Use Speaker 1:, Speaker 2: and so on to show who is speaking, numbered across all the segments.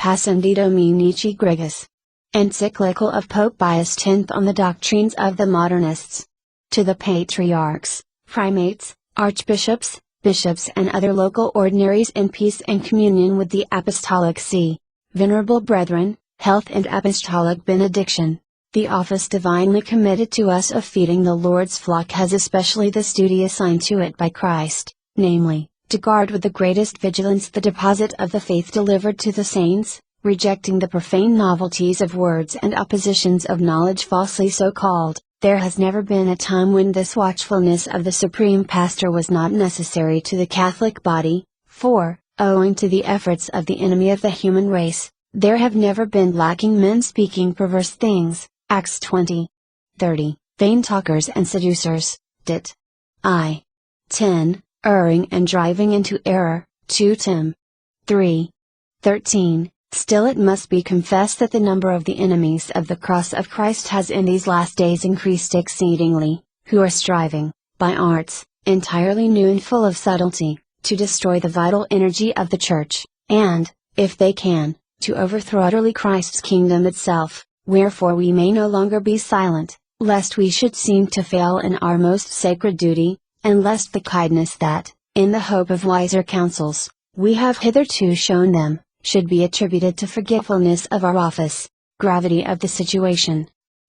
Speaker 1: Pascendi Dominici Gregis. Encyclical of Pope Pius X on the Doctrines of the Modernists. To the Patriarchs, Primates, Archbishops, Bishops and other local ordinaries in peace and communion with the Apostolic See. Venerable Brethren, health and apostolic benediction. The office divinely committed to us of feeding the Lord's flock has especially this duty assigned to it by Christ, namely, to guard with the greatest vigilance the deposit of the faith delivered to the saints, rejecting the profane novelties of words and oppositions of knowledge falsely so called. There has never been a time when this watchfulness of the Supreme Pastor was not necessary to the Catholic body, for, owing to the efforts of the enemy of the human race, there have never been lacking men speaking perverse things, Acts 20:30, vain talkers and seducers, Dit. I. 10, erring and driving into error, 2 Tim. 3:13. Still it must be confessed that the number of the enemies of the cross of Christ has in these last days increased exceedingly, who are striving, by arts, entirely new and full of subtlety, to destroy the vital energy of the Church, and, if they can, to overthrow utterly Christ's kingdom itself, wherefore we may no longer be silent, lest we should seem to fail in our most sacred duty, and lest the kindness that, in the hope of wiser counsels, we have hitherto shown them, should be attributed to forgetfulness of our office, gravity of the situation.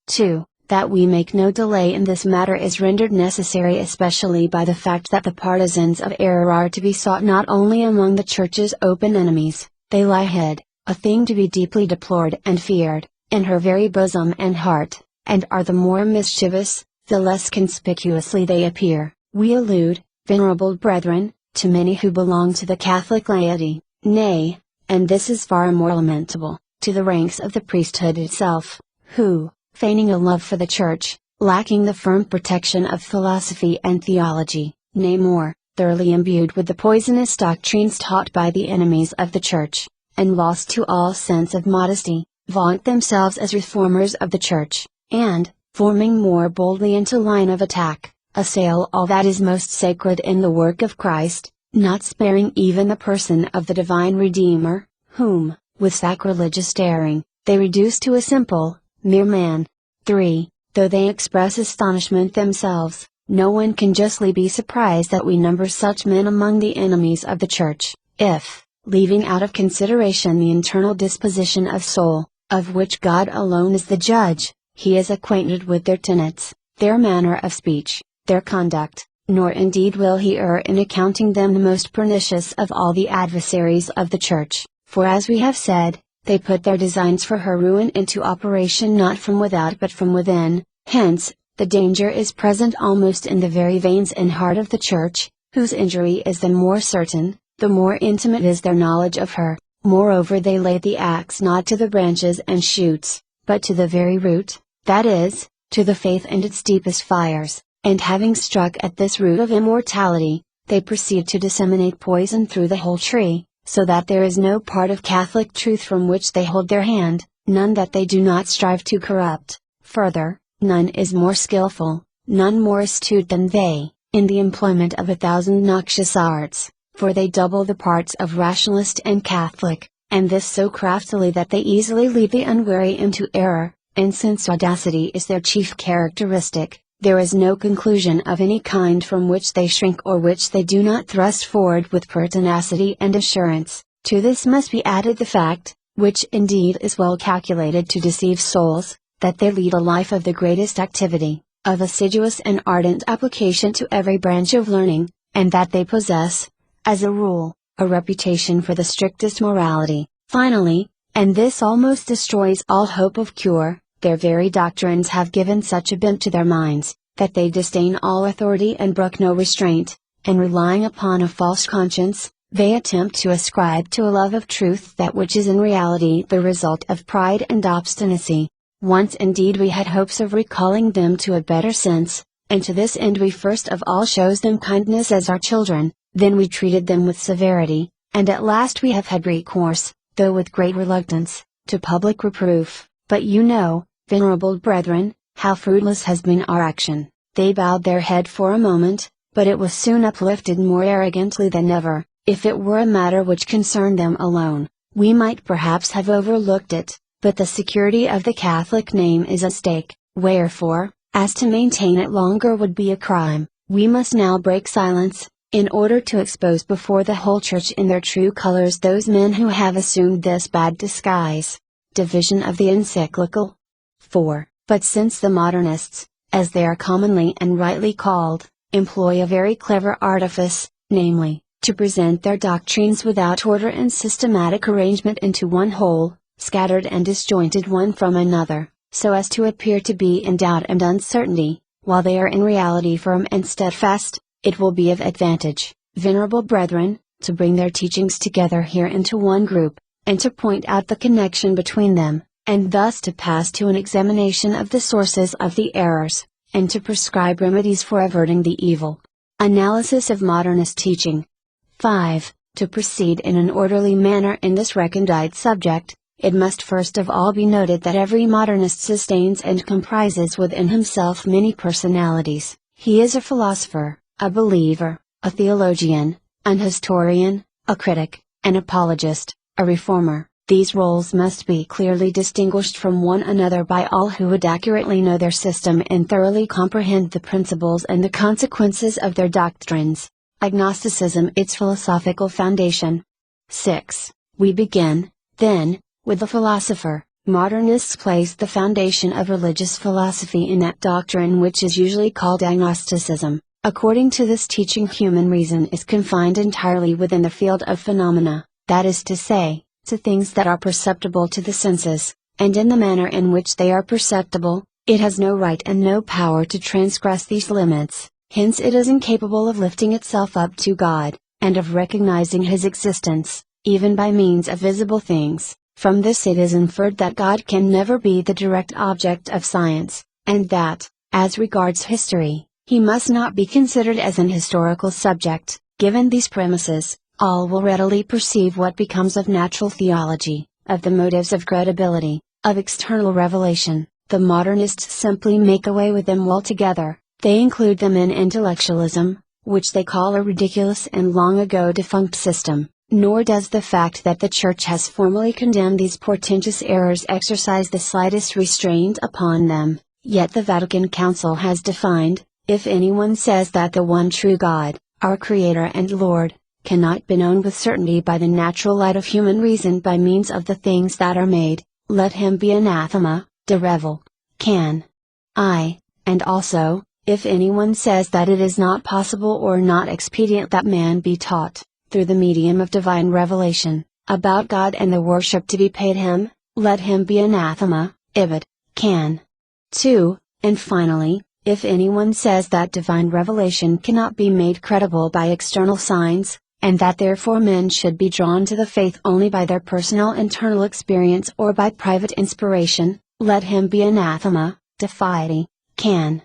Speaker 1: 2. That we make no delay in this matter is rendered necessary especially by the fact that the partisans of error are to be sought not only among the Church's open enemies, they lie hid, a thing to be deeply deplored and feared, in her very bosom and heart, and are the more mischievous, the less conspicuously they appear. We allude, venerable brethren, to many who belong to the Catholic laity, nay, and this is far more lamentable, to the ranks of the priesthood itself, who, feigning a love for the Church, lacking the firm protection of philosophy and theology, nay more, thoroughly imbued with the poisonous doctrines taught by the enemies of the Church, and lost to all sense of modesty, vaunt themselves as reformers of the Church, and, forming more boldly into line of attack, assail all that is most sacred in the work of Christ, not sparing even the person of the divine Redeemer, whom, with sacrilegious daring, they reduce to a simple, mere man. 3. Though they express astonishment themselves, no one can justly be surprised that we number such men among the enemies of the Church, if, leaving out of consideration the internal disposition of soul, of which God alone is the judge, he is acquainted with their tenets, their manner of speech, their conduct, nor indeed will he err in accounting them the most pernicious of all the adversaries of the Church, for as we have said, they put their designs for her ruin into operation not from without but from within, hence, the danger is present almost in the very veins and heart of the Church, whose injury is the more certain, the more intimate is their knowledge of her. Moreover they lay the axe not to the branches and shoots, but to the very root, that is, to the faith and its deepest fires. And having struck at this root of immortality, they proceed to disseminate poison through the whole tree, so that there is no part of Catholic truth from which they hold their hand, none that they do not strive to corrupt. Further, none is more skillful, none more astute than they, in the employment of 1,000 noxious arts, for they double the parts of rationalist and Catholic, and this so craftily that they easily lead the unwary into error, and since audacity is their chief characteristic, there is no conclusion of any kind from which they shrink or which they do not thrust forward with pertinacity and assurance. To this must be added the fact, which indeed is well calculated to deceive souls, that they lead a life of the greatest activity, of assiduous and ardent application to every branch of learning, and that they possess, as a rule, a reputation for the strictest morality. Finally, and this almost destroys all hope of cure, their very doctrines have given such a bent to their minds, that they disdain all authority and brook no restraint, and relying upon a false conscience, they attempt to ascribe to a love of truth that which is in reality the result of pride and obstinacy. Once indeed we had hopes of recalling them to a better sense, and to this end we first of all chose them kindness as our children, then we treated them with severity, and at last we have had recourse, though with great reluctance, to public reproof. But you know, venerable brethren, how fruitless has been our action. They bowed their head for a moment, but it was soon uplifted more arrogantly than ever, if it were a matter which concerned them alone. We might perhaps have overlooked it, but the security of the Catholic name is at stake, wherefore, as to maintain it longer would be a crime, we must now break silence, in order to expose before the whole Church in their true colors those men who have assumed this bad disguise. Division of the Encyclical. 4. But since the Modernists, as they are commonly and rightly called, employ a very clever artifice, namely, to present their doctrines without order and systematic arrangement into one whole, scattered and disjointed one from another, so as to appear to be in doubt and uncertainty, while they are in reality firm and steadfast, it will be of advantage, venerable brethren, to bring their teachings together here into one group, and to point out the connection between them, and thus to pass to an examination of the sources of the errors, and to prescribe remedies for averting the evil. Analysis of modernist teaching. 5. To proceed in an orderly manner in this recondite subject, it must first of all be noted that every modernist sustains and comprises within himself many personalities. He is a philosopher, a believer, a theologian, an historian, a critic, an apologist, a reformer. These roles must be clearly distinguished from one another by all who would accurately know their system and thoroughly comprehend the principles and the consequences of their doctrines. Agnosticism, its philosophical foundation. 6. We begin, then, with the philosopher. Modernists place the foundation of religious philosophy in that doctrine which is usually called agnosticism. According to this teaching, human reason is confined entirely within the field of phenomena, that is to say, to things that are perceptible to the senses, and in the manner in which they are perceptible, it has no right and no power to transgress these limits, hence it is incapable of lifting itself up to God, and of recognizing His existence, even by means of visible things. From this it is inferred that God can never be the direct object of science, and that, as regards history, He must not be considered as an historical subject. Given these premises, all will readily perceive what becomes of natural theology, of the motives of credibility, of external revelation. The modernists simply make away with them altogether. They include them in intellectualism, which they call a ridiculous and long ago defunct system, nor does the fact that the Church has formally condemned these portentous errors exercise the slightest restraint upon them. Yet the Vatican Council has defined, if anyone says that the one true God, our Creator and Lord, cannot be known with certainty by the natural light of human reason by means of the things that are made, let him be anathema, de revel. Can. I, and also, if anyone says that it is not possible or not expedient that man be taught, through the medium of divine revelation, about God and the worship to be paid Him, let him be anathema, ibid. Can. 2. And finally, if anyone says that divine revelation cannot be made credible by external signs, and that therefore men should be drawn to the faith only by their personal internal experience or by private inspiration, let him be anathema, de fide. Can.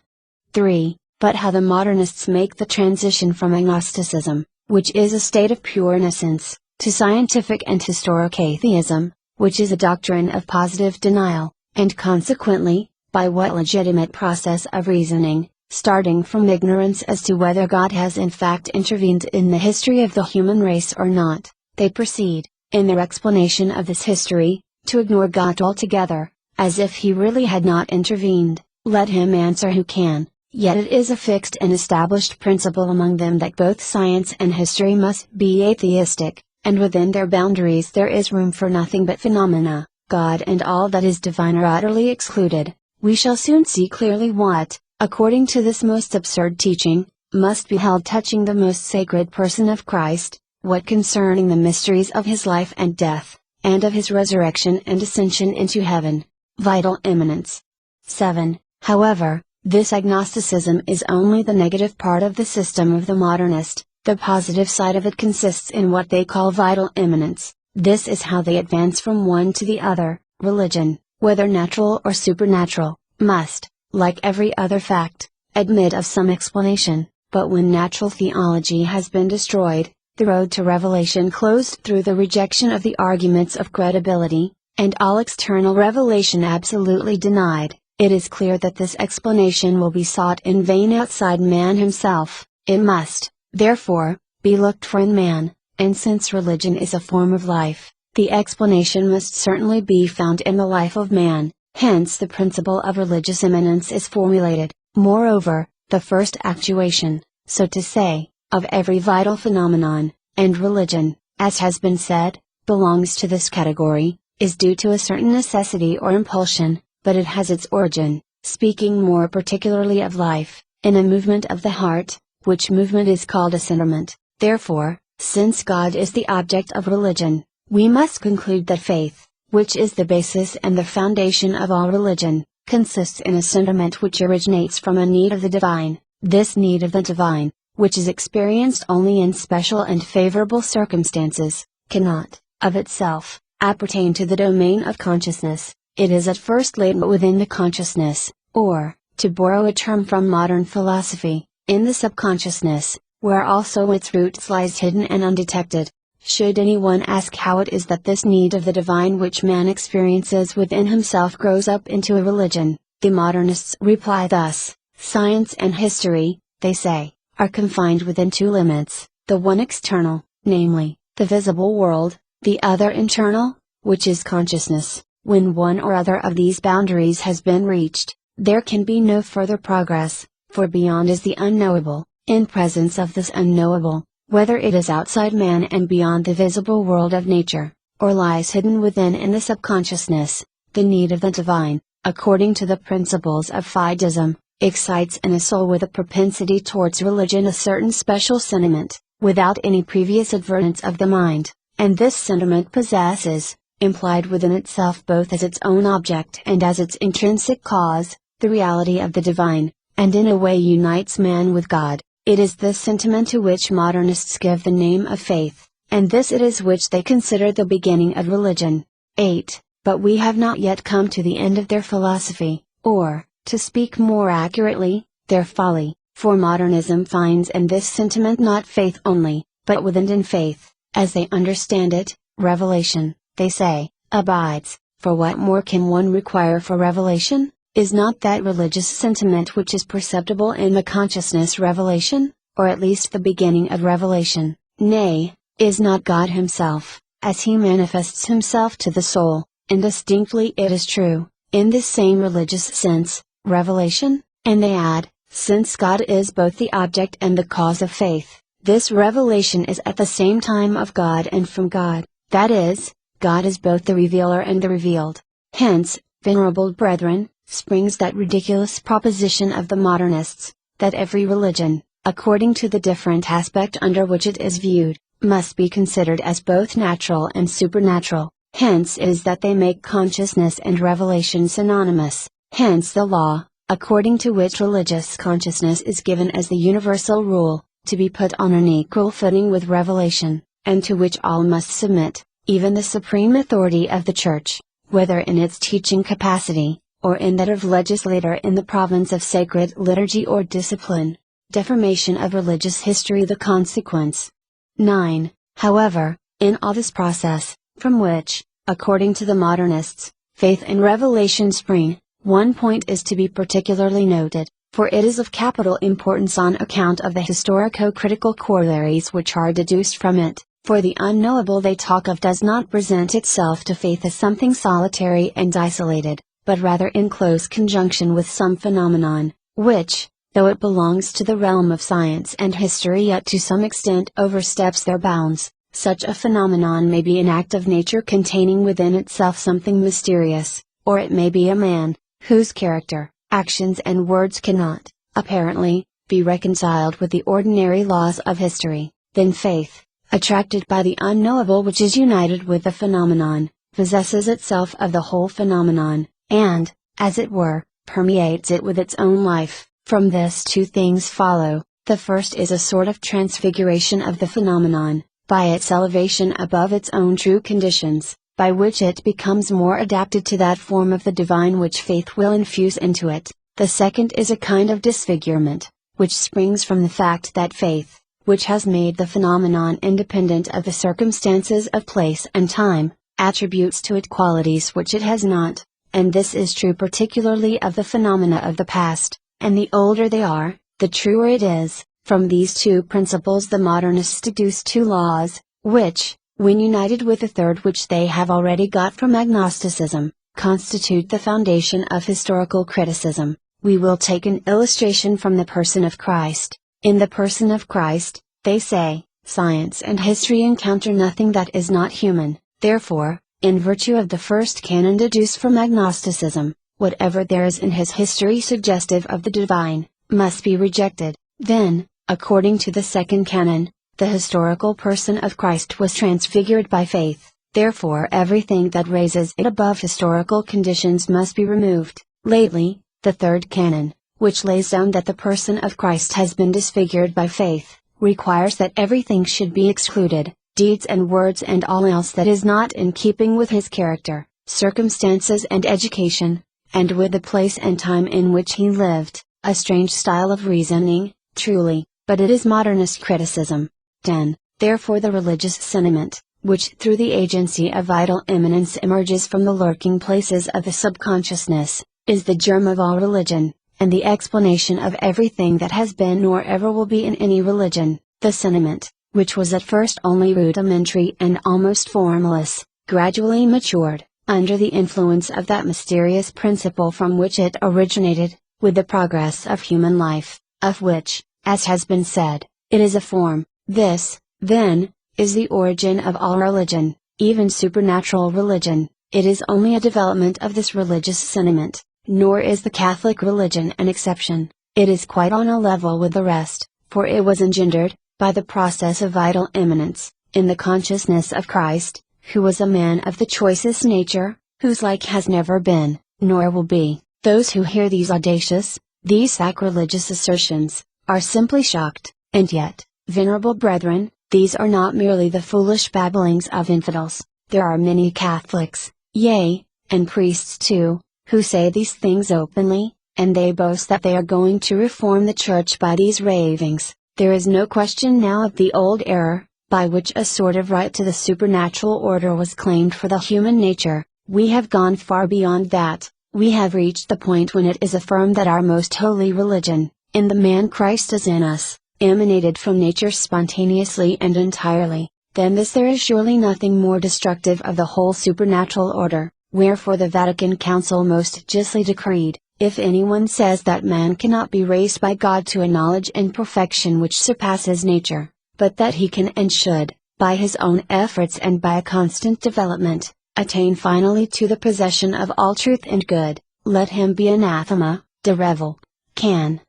Speaker 1: 3. But how the modernists make the transition from agnosticism, which is a state of pure innocence, to scientific and historic atheism, which is a doctrine of positive denial, and consequently, by what legitimate process of reasoning, starting from ignorance as to whether God has in fact intervened in the history of the human race or not, they proceed, in their explanation of this history, to ignore God altogether, as if He really had not intervened. Let him answer who can. Yet it is a fixed and established principle among them that both science and history must be atheistic, and within their boundaries there is room for nothing but phenomena. God and all that is divine are utterly excluded. We shall soon see clearly what, according to this most absurd teaching, must be held touching the most sacred person of Christ, what concerning the mysteries of His life and death, and of His resurrection and ascension into heaven. Vital eminence. 7. However, this agnosticism is only the negative part of the system of the modernist. The positive side of it consists in what they call vital eminence. This is how they advance from one to the other. Religion, whether natural or supernatural, must, like every other fact, admit of some explanation, but when natural theology has been destroyed, the road to revelation closed through the rejection of the arguments of credibility, and all external revelation absolutely denied, it is clear that this explanation will be sought in vain outside man himself. It must, therefore, be looked for in man, and since religion is a form of life, the explanation must certainly be found in the life of man, hence the principle of religious immanence is formulated. Moreover, the first actuation, so to say, of every vital phenomenon, and religion, as has been said, belongs to this category, is due to a certain necessity or impulsion, but it has its origin, speaking more particularly of life, in a movement of the heart, which movement is called a sentiment. Therefore, since God is the object of religion, we must conclude that faith, which is the basis and the foundation of all religion, consists in a sentiment which originates from a need of the divine. This need of the divine, which is experienced only in special and favorable circumstances, cannot, of itself, appertain to the domain of consciousness. It is at first latent within the consciousness, or, to borrow a term from modern philosophy, in the subconsciousness, where also its roots lies hidden and undetected. Should anyone ask how it is that this need of the divine which man experiences within himself grows up into a religion, the modernists reply thus: science and history, they say, are confined within two limits, the one external, namely, the visible world, the other internal, which is consciousness. When one or other of these boundaries has been reached, there can be no further progress, for beyond is the unknowable. In presence of this unknowable, whether it is outside man and beyond the visible world of nature, or lies hidden within in the subconsciousness, the need of the divine, according to the principles of fideism, excites in a soul with a propensity towards religion a certain special sentiment, without any previous advertence of the mind, and this sentiment possesses, implied within itself both as its own object and as its intrinsic cause, the reality of the divine, and in a way unites man with God. It is this sentiment to which modernists give the name of faith, and this it is which they consider the beginning of religion. 8. But we have not yet come to the end of their philosophy, or, to speak more accurately, their folly, for modernism finds in this sentiment not faith only, but within faith, as they understand it, revelation, they say, abides. For what more can one require for revelation? Is not that religious sentiment which is perceptible in the consciousness revelation, or at least the beginning of revelation? Nay, is not God Himself, as He manifests Himself to the soul, indistinctly it is true, in this same religious sense, revelation? And they add, since God is both the object and the cause of faith, this revelation is at the same time of God and from God, that is, God is both the revealer and the revealed. Hence, venerable brethren, springs that ridiculous proposition of the modernists, that every religion, according to the different aspect under which it is viewed, must be considered as both natural and supernatural. Hence it is that they make consciousness and revelation synonymous. Hence the law, according to which religious consciousness is given as the universal rule, to be put on an equal footing with revelation, and to which all must submit, even the supreme authority of the Church, whether in its teaching capacity, or in that of legislator in the province of sacred liturgy or discipline. Deformation of religious history the consequence. 9. However, in all this process, from which, according to the modernists, faith and revelation spring, one point is to be particularly noted, for it is of capital importance on account of the historico-critical corollaries which are deduced from it, for the unknowable they talk of does not present itself to faith as something solitary and isolated, but rather in close conjunction with some phenomenon, which, though it belongs to the realm of science and history yet to some extent oversteps their bounds. Such a phenomenon may be an act of nature containing within itself something mysterious, or it may be a man, whose character, actions and words cannot, apparently, be reconciled with the ordinary laws of history. Then faith, attracted by the unknowable which is united with the phenomenon, possesses itself of the whole phenomenon, and, as it were, permeates it with its own life. From this two things follow: the first is a sort of transfiguration of the phenomenon, by its elevation above its own true conditions, by which it becomes more adapted to that form of the divine which faith will infuse into it. The second is a kind of disfigurement, which springs from the fact that faith, which has made the phenomenon independent of the circumstances of place and time, attributes to it qualities which it has not. And this is true particularly of the phenomena of the past, and the older they are, the truer it is. From these two principles the modernists deduce two laws, which, when united with the third which they have already got from agnosticism, constitute the foundation of historical criticism. We will take an illustration from the person of Christ. In the person of Christ, they say, science and history encounter nothing that is not human, therefore, in virtue of the first canon deduced from agnosticism, whatever there is in his history suggestive of the divine, must be rejected. Then, according to the second canon, the historical person of Christ was transfigured by faith, therefore everything that raises it above historical conditions must be removed. Lately, the third canon, which lays down that the person of Christ has been disfigured by faith, requires that everything should be excluded, deeds and words and all else that is not in keeping with his character, circumstances and education, and with the place and time in which he lived. A strange style of reasoning, truly, but it is modernist criticism. 10. Therefore the religious sentiment, which through the agency of vital immanence emerges from the lurking places of the subconsciousness, is the germ of all religion, and the explanation of everything that has been nor ever will be in any religion. The sentiment, which was at first only rudimentary and almost formless, gradually matured, under the influence of that mysterious principle from which it originated, with the progress of human life, of which, as has been said, it is a form. This, then, is the origin of all religion, even supernatural religion. It is only a development of this religious sentiment, nor is the Catholic religion an exception. It is quite on a level with the rest, for it was engendered, by the process of vital immanence, in the consciousness of Christ, who was a man of the choicest nature, whose like has never been, nor will be. Those who hear these audacious, these sacrilegious assertions, are simply shocked, and yet, venerable brethren, these are not merely the foolish babblings of infidels. There are many Catholics, yea, and priests too, who say these things openly, and they boast that they are going to reform the Church by these ravings. There is no question now of the old error, by which a sort of right to the supernatural order was claimed for the human nature. We have gone far beyond that. We have reached the point when it is affirmed that our most holy religion, in the man Christ is in us, emanated from nature spontaneously and entirely. Than this there is surely nothing more destructive of the whole supernatural order. Wherefore the Vatican Council most justly decreed, if anyone says that man cannot be raised by God to a knowledge and perfection which surpasses nature, but that he can and should, by his own efforts and by a constant development, attain finally to the possession of all truth and good, let him be anathema, de revel. Can.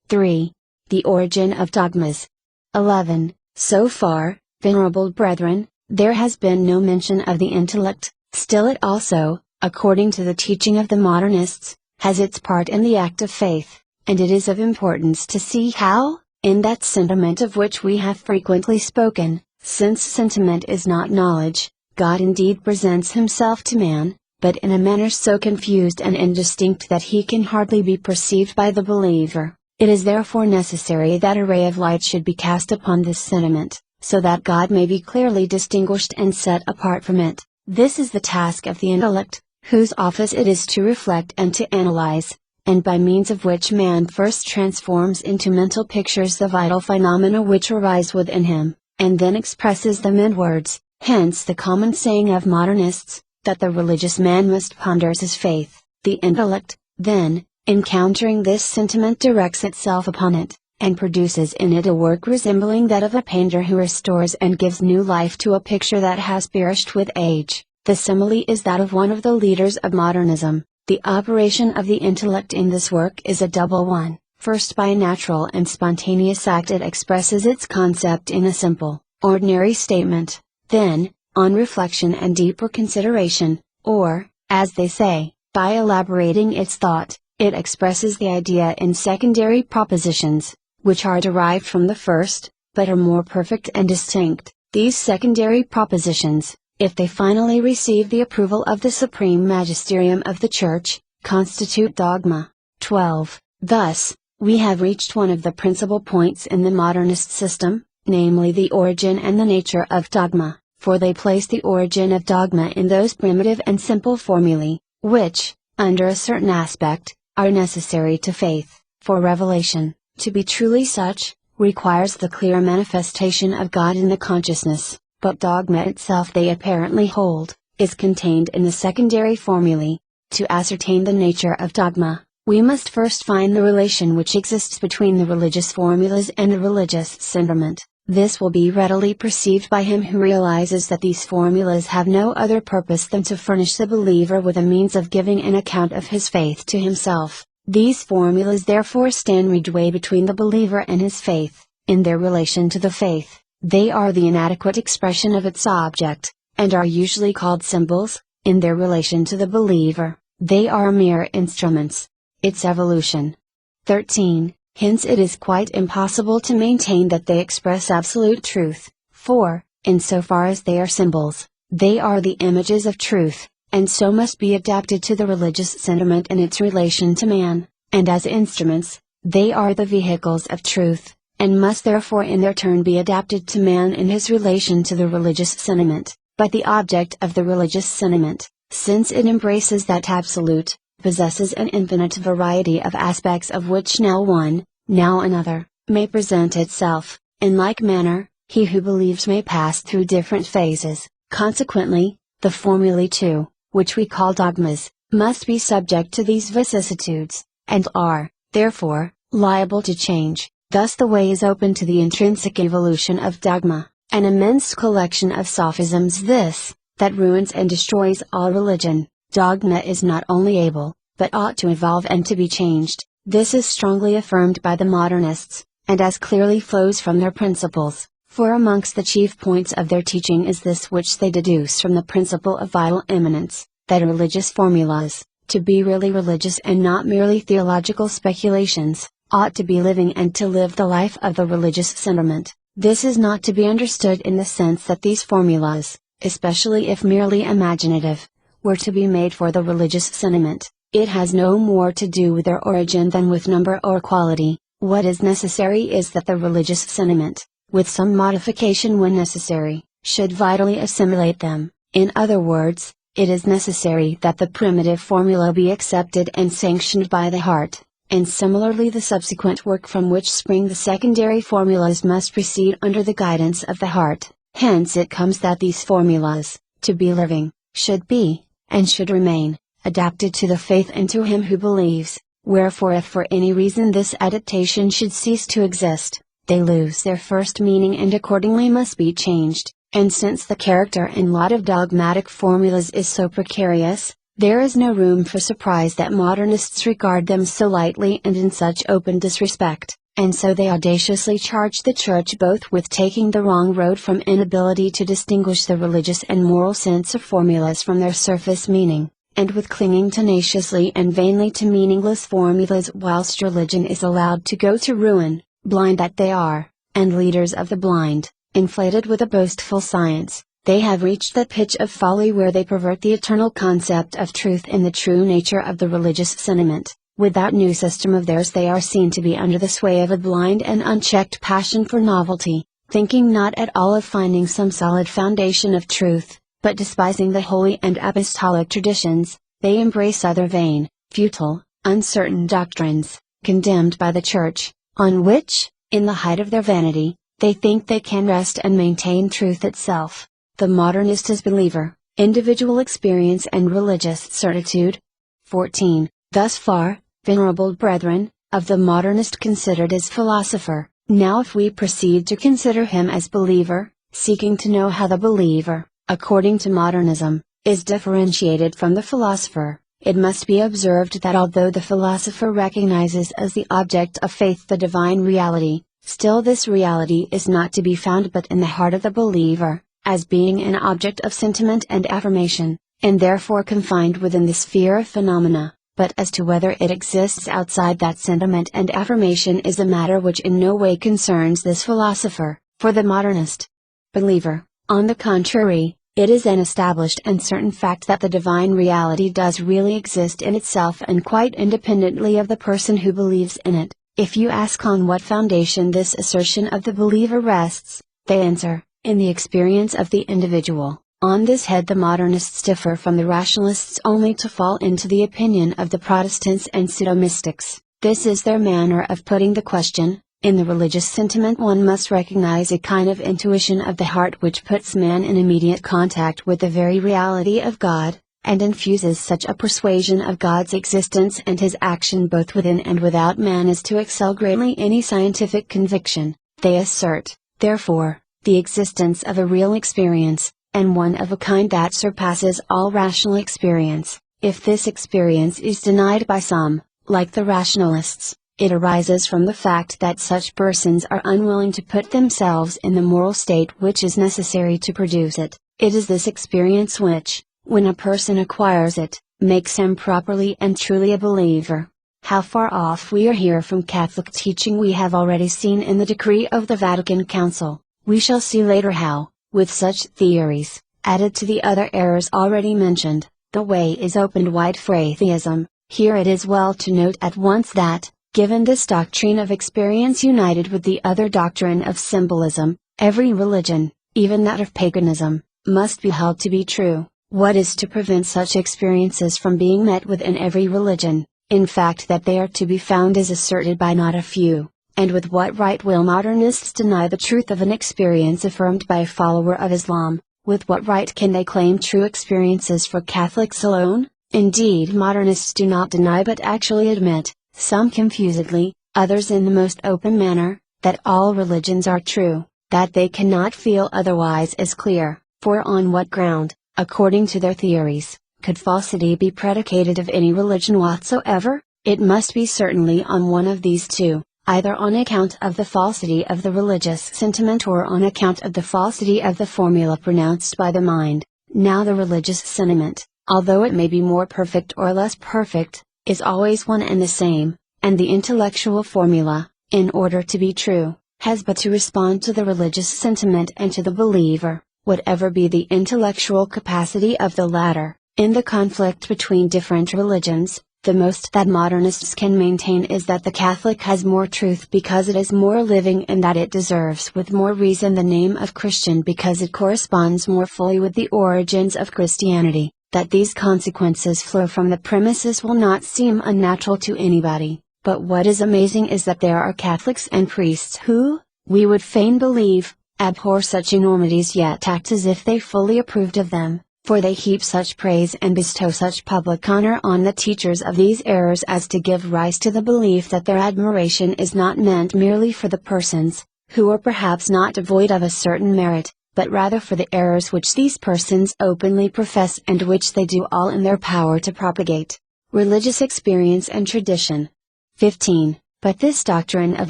Speaker 1: 3. The origin of dogmas. 11. So far, venerable brethren, there has been no mention of the intellect. Still it also, according to the teaching of the Modernists, has its part in the act of faith, and it is of importance to see how, in that sentiment of which we have frequently spoken, since sentiment is not knowledge, God indeed presents himself to man, but in a manner so confused and indistinct that he can hardly be perceived by the believer. It is therefore necessary that a ray of light should be cast upon this sentiment, so that God may be clearly distinguished and set apart from it. This is the task of the intellect, whose office it is to reflect and to analyze, and by means of which man first transforms into mental pictures the vital phenomena which arise within him, and then expresses them in words. Hence the common saying of Modernists, that the religious man must ponder his faith. The intellect, then, encountering this sentiment directs itself upon it, and produces in it a work resembling that of a painter who restores and gives new life to a picture that has perished with age. The simile is that of one of the leaders of modernism. The operation of the intellect in this work is a double one. First, by a natural and spontaneous act it expresses its concept in a simple, ordinary statement. Then, on reflection and deeper consideration, or, as they say, by elaborating its thought, it expresses the idea in secondary propositions, which are derived from the first, but are more perfect and distinct. These secondary propositions, if they finally receive the approval of the supreme magisterium of the Church, constitute dogma. 12. Thus, we have reached one of the principal points in the modernist system, namely the origin and the nature of dogma, for they place the origin of dogma in those primitive and simple formulae, which, under a certain aspect, are necessary to faith, for revelation, to be truly such, requires the clear manifestation of God in the consciousness, but dogma itself they apparently hold, is contained in the secondary formulae. To ascertain the nature of dogma, we must first find the relation which exists between the religious formulas and the religious sentiment. This will be readily perceived by him who realizes that these formulas have no other purpose than to furnish the believer with a means of giving an account of his faith to himself. These formulas therefore stand midway between the believer and his faith. In their relation to the faith, they are the inadequate expression of its object, and are usually called symbols. In their relation to the believer, they are mere instruments. Its evolution. 13. Hence it is quite impossible to maintain that they express absolute truth, for, insofar as they are symbols, they are the images of truth, and so must be adapted to the religious sentiment in its relation to man, and as instruments, they are the vehicles of truth, and must therefore in their turn be adapted to man in his relation to the religious sentiment. But the object of the religious sentiment, since it embraces that absolute, possesses an infinite variety of aspects of which now one, now another, may present itself. In like manner, he who believes may pass through different phases. Consequently, the formulae too, which we call dogmas, must be subject to these vicissitudes, and are, therefore, liable to change. Thus the way is open to the intrinsic evolution of dogma, an immense collection of sophisms this, that ruins and destroys all religion. Dogma is not only able, but ought to evolve and to be changed. This is strongly affirmed by the Modernists, and as clearly flows from their principles, for amongst the chief points of their teaching is this which they deduce from the principle of vital immanence, that religious formulas, to be really religious and not merely theological speculations, ought to be living and to live the life of the religious sentiment. This is not to be understood in the sense that these formulas, especially if merely imaginative, were to be made for the religious sentiment. It has no more to do with their origin than with number or quality. What is necessary is that the religious sentiment, with some modification when necessary, should vitally assimilate them. In other words, it is necessary that the primitive formula be accepted and sanctioned by the heart, and similarly the subsequent work from which spring the secondary formulas must proceed under the guidance of the heart. Hence it comes that these formulas, to be living, should be, and should remain, adapted to the faith and to him who believes. Wherefore if for any reason this adaptation should cease to exist, they lose their first meaning and accordingly must be changed. And since the character and lot of dogmatic formulas is so precarious, there is no room for surprise that modernists regard them so lightly and in such open disrespect, and so they audaciously charge the Church both with taking the wrong road from inability to distinguish the religious and moral sense of formulas from their surface meaning, and with clinging tenaciously and vainly to meaningless formulas whilst religion is allowed to go to ruin, blind that they are, and leaders of the blind, inflated with a boastful science. They have reached that pitch of folly where they pervert the eternal concept of truth in the true nature of the religious sentiment. With that new system of theirs they are seen to be under the sway of a blind and unchecked passion for novelty, thinking not at all of finding some solid foundation of truth, but despising the holy and apostolic traditions. They embrace other vain, futile, uncertain doctrines, condemned by the Church, on which, in the height of their vanity, they think they can rest and maintain truth itself. The modernist is believer, individual experience and religious certitude. 14. Thus far, venerable brethren, of the modernist considered as philosopher. Now if we proceed to consider him as believer, seeking to know how the believer, according to modernism, is differentiated from the philosopher, it must be observed that although the philosopher recognizes as the object of faith the divine reality, still this reality is not to be found but in the heart of the believer, as being an object of sentiment and affirmation, and therefore confined within the sphere of phenomena. But as to whether it exists outside that sentiment and affirmation is a matter which in no way concerns this philosopher. For the modernist believer, on the contrary, it is an established and certain fact that the divine reality does really exist in itself and quite independently of the person who believes in it. If you ask on what foundation this assertion of the believer rests, they answer, in the experience of the individual. On this head the modernists differ from the rationalists only to fall into the opinion of the Protestants and pseudo-mystics. This is their manner of putting the question, In the religious sentiment one must recognize a kind of intuition of the heart which puts man in immediate contact with the very reality of God, and infuses such a persuasion of God's existence and His action both within and without man as to excel greatly any scientific conviction. They assert, therefore, the existence of a real experience, and one of a kind that surpasses all rational experience. If this experience is denied by some, like the rationalists, it arises from the fact that such persons are unwilling to put themselves in the moral state which is necessary to produce it. It is this experience which, when a person acquires it, makes him properly and truly a believer. How far off we are here from Catholic teaching we have already seen in the decree of the Vatican Council. We shall see later how, with such theories, added to the other errors already mentioned, the way is opened wide for atheism. Here it is well to note at once that, given this doctrine of experience united with the other doctrine of symbolism, every religion, even that of paganism, must be held to be true. What is to prevent such experiences from being met with in every religion? In fact that they are to be found is asserted by not a few, and with what right will modernists deny the truth of an experience affirmed by a follower of Islam? With what right can they claim true experiences for Catholics alone? Indeed modernists do not deny but actually admit, some confusedly, others in the most open manner, that all religions are true, that they cannot feel otherwise is clear, for on what ground, according to their theories, could falsity be predicated of any religion whatsoever? It must be certainly on one of these two, either on account of the falsity of the religious sentiment or on account of the falsity of the formula pronounced by the mind. Now the religious sentiment, although it may be more perfect or less perfect, is always one and the same, and the intellectual formula, in order to be true, has but to respond to the religious sentiment and to the believer, whatever be the intellectual capacity of the latter. In the conflict between different religions, the most that modernists can maintain is that the Catholic has more truth because it is more living and that it deserves with more reason the name of Christian because it corresponds more fully with the origins of Christianity. That these consequences flow from the premises will not seem unnatural to anybody, but what is amazing is that there are Catholics and priests who, we would fain believe, abhor such enormities yet act as if they fully approved of them, for they heap such praise and bestow such public honor on the teachers of these errors as to give rise to the belief that their admiration is not meant merely for the persons, who are perhaps not devoid of a certain merit, but rather for the errors which these persons openly profess and which they do all in their power to propagate. Religious experience and tradition. 15. But this doctrine of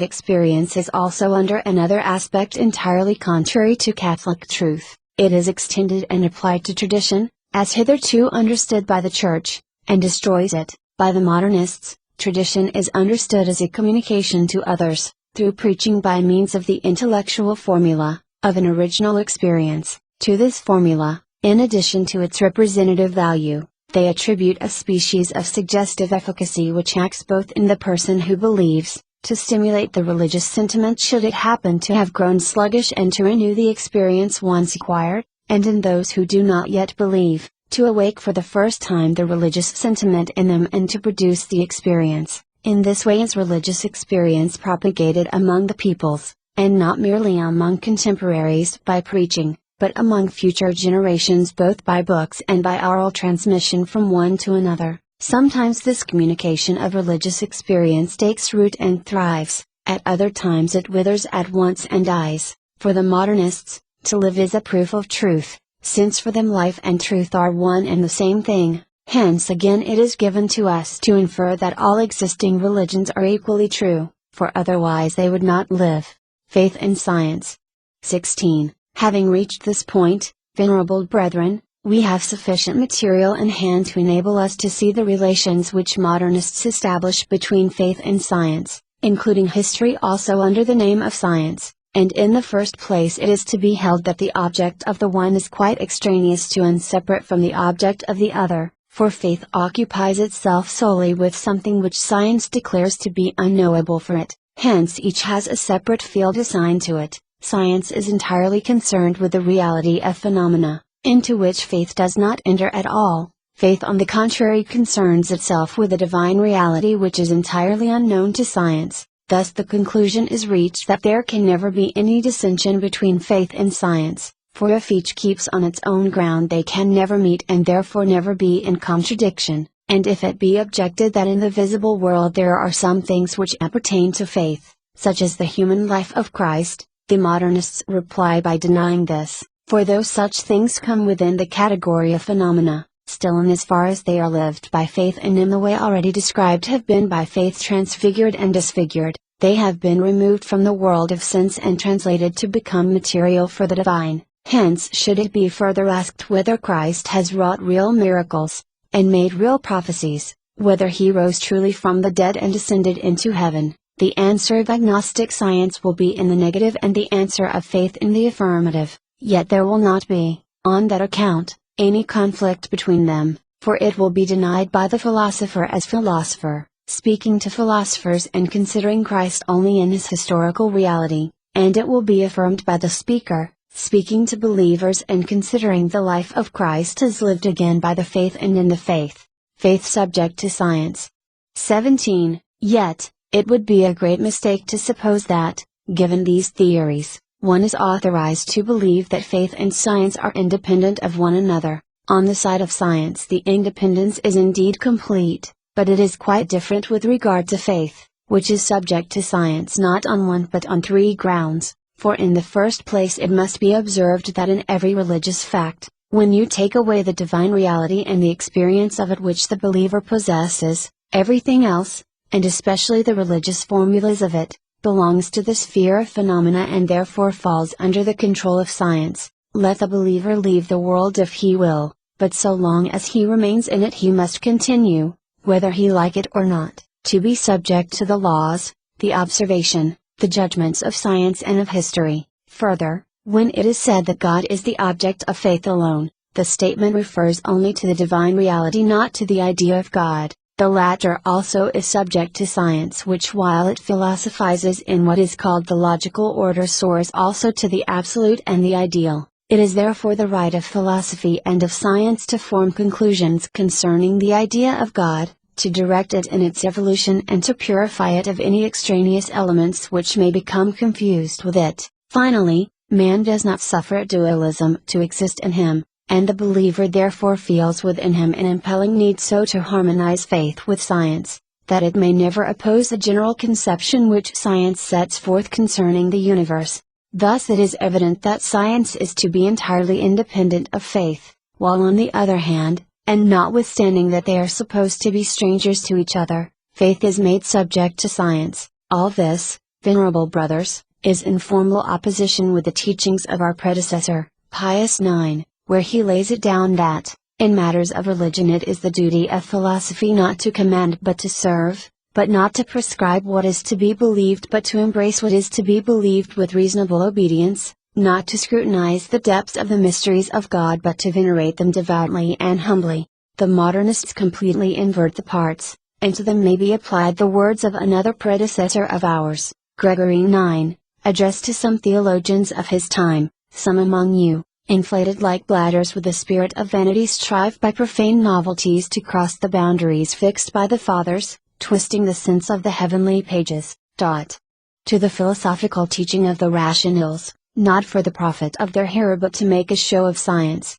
Speaker 1: experience is also under another aspect entirely contrary to Catholic truth. It is extended and applied to tradition, as hitherto understood by the Church, and destroys it. By the modernists, tradition is understood as a communication to others, through preaching by means of the intellectual formula, of an original experience. To this formula, in addition to its representative value, they attribute a species of suggestive efficacy which acts both in the person who believes, to stimulate the religious sentiment should it happen to have grown sluggish and to renew the experience once acquired, and in those who do not yet believe, to awake for the first time the religious sentiment in them and to produce the experience. In this way is religious experience propagated among the peoples, and not merely among contemporaries by preaching, but among future generations both by books and by oral transmission from one to another. Sometimes this communication of religious experience takes root and thrives, at other times it withers at once and dies. For the modernists, to live is a proof of truth, since for them life and truth are one and the same thing. Hence again it is given to us to infer that all existing religions are equally true, for otherwise they would not live. Faith and Science. 16. Having reached this point, venerable brethren, we have sufficient material in hand to enable us to see the relations which modernists establish between faith and science, including history also under the name of science, and in the first place it is to be held that the object of the one is quite extraneous to and separate from the object of the other, for faith occupies itself solely with something which science declares to be unknowable for it. Hence each has a separate field assigned to it. Science is entirely concerned with the reality of phenomena, into which faith does not enter at all. Faith on the contrary concerns itself with the divine reality which is entirely unknown to science. Thus the conclusion is reached that there can never be any dissension between faith and science, for if each keeps on its own ground they can never meet and therefore never be in contradiction, and if it be objected that in the visible world there are some things which appertain to faith, such as the human life of Christ, the modernists reply by denying this, for though such things come within the category of phenomena, still in as far as they are lived by faith and in the way already described have been by faith transfigured and disfigured, they have been removed from the world of sense and translated to become material for the divine. Hence should it be further asked whether Christ has wrought real miracles, and made real prophecies, whether he rose truly from the dead and descended into heaven, the answer of agnostic science will be in the negative and the answer of faith in the affirmative, yet there will not be, on that account, any conflict between them, for it will be denied by the philosopher as philosopher, speaking to philosophers and considering Christ only in his historical reality, and it will be affirmed by the speaker, speaking to believers and considering the life of Christ as lived again by the faith and in the faith. Faith subject to science. 17. Yet, it would be a great mistake to suppose that, given these theories, one is authorized to believe that faith and science are independent of one another. On the side of science the independence is indeed complete, but it is quite different with regard to faith, which is subject to science not on one but on three grounds, for in the first place it must be observed that in every religious fact, when you take away the divine reality and the experience of it which the believer possesses, everything else, and especially the religious formulas of it, belongs to the sphere of phenomena and therefore falls under the control of science. Let the believer leave the world if he will, but so long as he remains in it he must continue, whether he like it or not, to be subject to the laws, the observation, the judgments of science and of history. Further, when it is said that God is the object of faith alone, the statement refers only to the divine reality, not to the idea of God. The latter also is subject to science, which while it philosophizes in what is called the logical order soars also to the absolute and the ideal. It is therefore the right of philosophy and of science to form conclusions concerning the idea of God, to direct it in its evolution and to purify it of any extraneous elements which may become confused with it. Finally, man does not suffer dualism to exist in him, and the believer therefore feels within him an impelling need so to harmonize faith with science, that it may never oppose the general conception which science sets forth concerning the universe. Thus it is evident that science is to be entirely independent of faith, while on the other hand, and notwithstanding that they are supposed to be strangers to each other, faith is made subject to science. All this, venerable brothers, is in formal opposition with the teachings of our predecessor, Pius IX, where he lays it down that, in matters of religion it is the duty of philosophy not to command but to serve, but not to prescribe what is to be believed but to embrace what is to be believed with reasonable obedience, not to scrutinize the depths of the mysteries of God but to venerate them devoutly and humbly. The modernists completely invert the parts, and to them may be applied the words of another predecessor of ours, Gregory IX, addressed to some theologians of his time: some among you, inflated like bladders with the spirit of vanity, strive by profane novelties to cross the boundaries fixed by the fathers, twisting the sense of the heavenly pages. To the philosophical teaching of the rationales, not for the profit of their hearer but to make a show of science.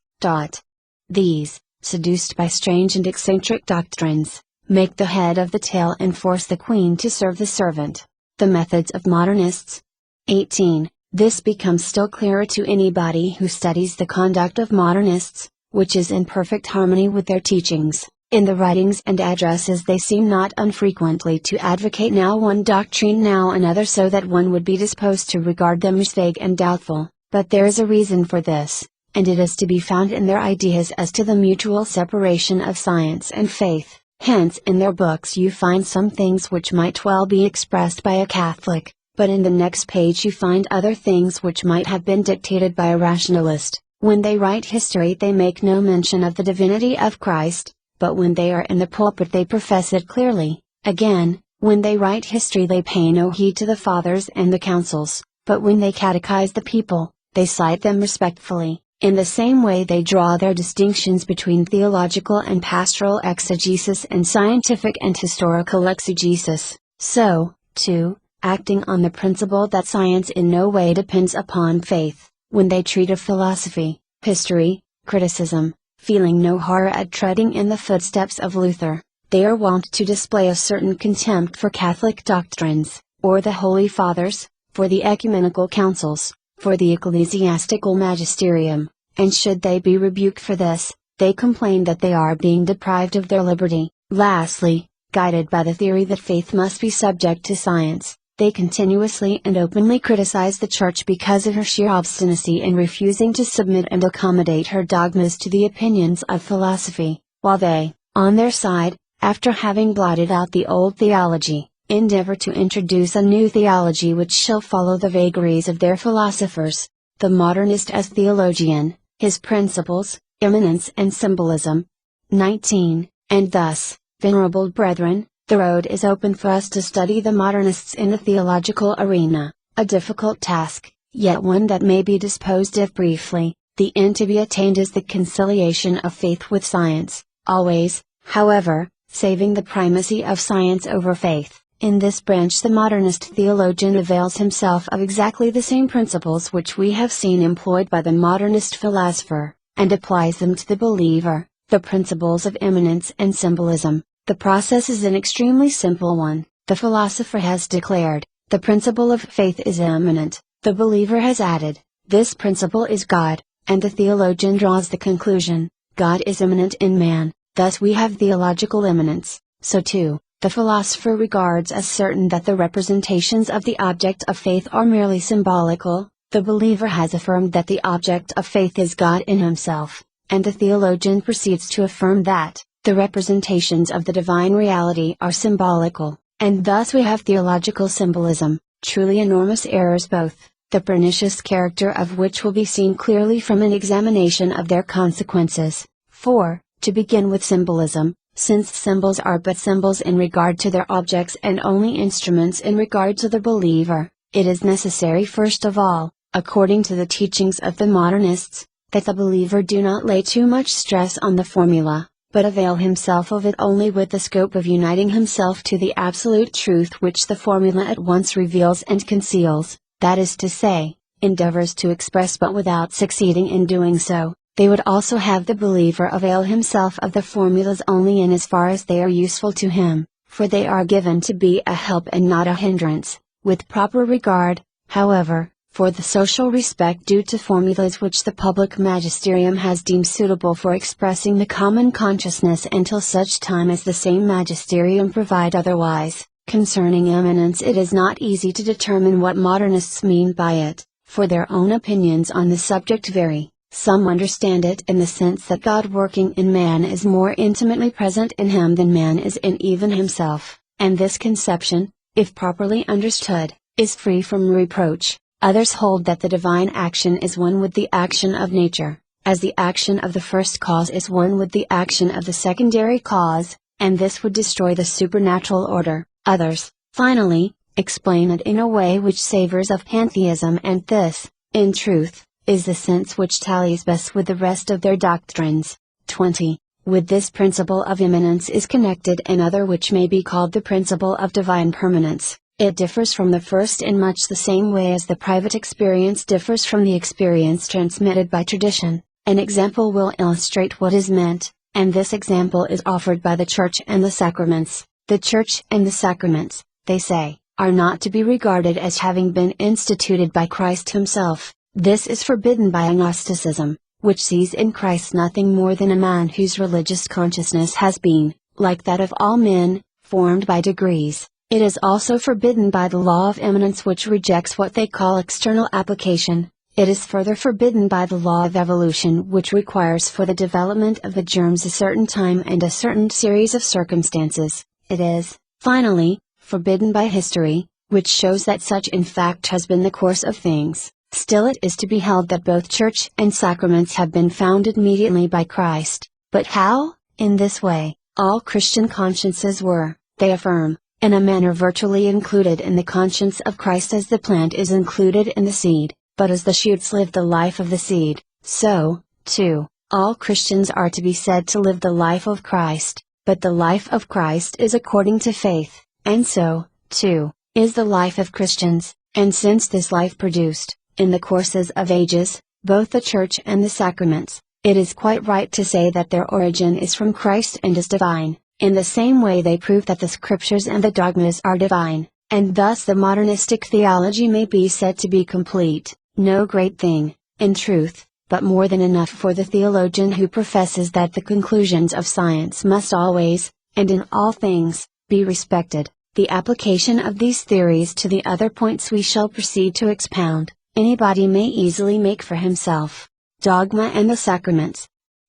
Speaker 1: These, seduced by strange and eccentric doctrines, make the head of the tail and force the queen to serve the servant. The methods of modernists. 18. This becomes still clearer to anybody who studies the conduct of modernists, which is in perfect harmony with their teachings. In the writings and addresses they seem not unfrequently to advocate now one doctrine now another, so that one would be disposed to regard them as vague and doubtful, but there is a reason for this, and it is to be found in their ideas as to the mutual separation of science and faith. Hence in their books you find some things which might well be expressed by a Catholic, but in the next page you find other things which might have been dictated by a rationalist. When they write history they make no mention of the divinity of Christ, but when they are in the pulpit they profess it clearly. Again, when they write history they pay no heed to the fathers and the councils, but when they catechize the people, they cite them respectfully. In the same way they draw their distinctions between theological and pastoral exegesis and scientific and historical exegesis. So, too, acting on the principle that science in no way depends upon faith, when they treat of philosophy, history, criticism, feeling no horror at treading in the footsteps of Luther, they are wont to display a certain contempt for Catholic doctrines, or the Holy Fathers, for the ecumenical councils, for the ecclesiastical magisterium, and should they be rebuked for this, they complain that they are being deprived of their liberty. Lastly, guided by the theory that faith must be subject to science, they continuously and openly criticize the Church because of her sheer obstinacy in refusing to submit and accommodate her dogmas to the opinions of philosophy, while they, on their side, after having blotted out the old theology, endeavor to introduce a new theology which shall follow the vagaries of their philosophers. The modernist as theologian, his principles, immanence and symbolism. 19. And thus, venerable brethren, the road is open for us to study the modernists in the theological arena, a difficult task, yet one that may be disposed of briefly. The end to be attained is the conciliation of faith with science, always, however, saving the primacy of science over faith. In this branch the modernist theologian avails himself of exactly the same principles which we have seen employed by the modernist philosopher, and applies them to the believer, the principles of immanence and symbolism. The process is an extremely simple one. The philosopher has declared, the principle of faith is immanent, the believer has added, this principle is God, and the theologian draws the conclusion, God is immanent in man, thus we have theological immanence. So too, the philosopher regards as certain that the representations of the object of faith are merely symbolical. The believer has affirmed that the object of faith is God in himself, and the theologian proceeds to affirm that the representations of the divine reality are symbolical, and thus we have theological symbolism, truly enormous errors both, the pernicious character of which will be seen clearly from an examination of their consequences. For, to begin with symbolism, since symbols are but symbols in regard to their objects and only instruments in regard to the believer, it is necessary first of all, according to the teachings of the modernists, that the believer do not lay too much stress on the formula, but avail himself of it only with the scope of uniting himself to the absolute truth which the formula at once reveals and conceals, that is to say, endeavors to express but without succeeding in doing so. They would also have the believer avail himself of the formulas only in as far as they are useful to him, for they are given to be a help and not a hindrance, with proper regard, however, for the social respect due to formulas which the public magisterium has deemed suitable for expressing the common consciousness until such time as the same magisterium provide otherwise. Concerning immanence it is not easy to determine what modernists mean by it, for their own opinions on the subject vary. Some understand it in the sense that God working in man is more intimately present in him than man is in even himself, and this conception, if properly understood, is free from reproach. Others hold that the divine action is one with the action of nature, as the action of the first cause is one with the action of the secondary cause, and this would destroy the supernatural order. Others, finally, explain it in a way which savors of pantheism, and this, in truth, is the sense which tallies best with the rest of their doctrines. 20. With this principle of immanence is connected another which may be called the principle of divine permanence. It differs from the first in much the same way as the private experience differs from the experience transmitted by tradition. An example will illustrate what is meant, and this example is offered by the Church and the sacraments. The Church and the sacraments, they say, are not to be regarded as having been instituted by Christ himself. This is forbidden by agnosticism, which sees in Christ nothing more than a man whose religious consciousness has been, like that of all men, formed by degrees. It is also forbidden by the law of immanence, which rejects what they call external application. It is further forbidden by the law of evolution, which requires for the development of the germs a certain time and a certain series of circumstances. It is, finally, forbidden by history, which shows that such in fact has been the course of things. Still it is to be held that both Church and sacraments have been founded immediately by Christ. But how? In this way, all Christian consciences were, they affirm, in a manner virtually included in the conscience of Christ as the plant is included in the seed, but as the shoots live the life of the seed, so, too, all Christians are to be said to live the life of Christ, but the life of Christ is according to faith, and so, too, is the life of Christians, and since this life produced, in the courses of ages, both the Church and the sacraments, it is quite right to say that their origin is from Christ and is divine, in the same way they prove that the scriptures and the dogmas are divine, and thus the modernistic theology may be said to be complete, no great thing, in truth, but more than enough for the theologian who professes that the conclusions of science must always, and in all things, be respected. The application of these theories to the other points we shall proceed to expound, anybody may easily make for himself. Dogma and the Sacraments.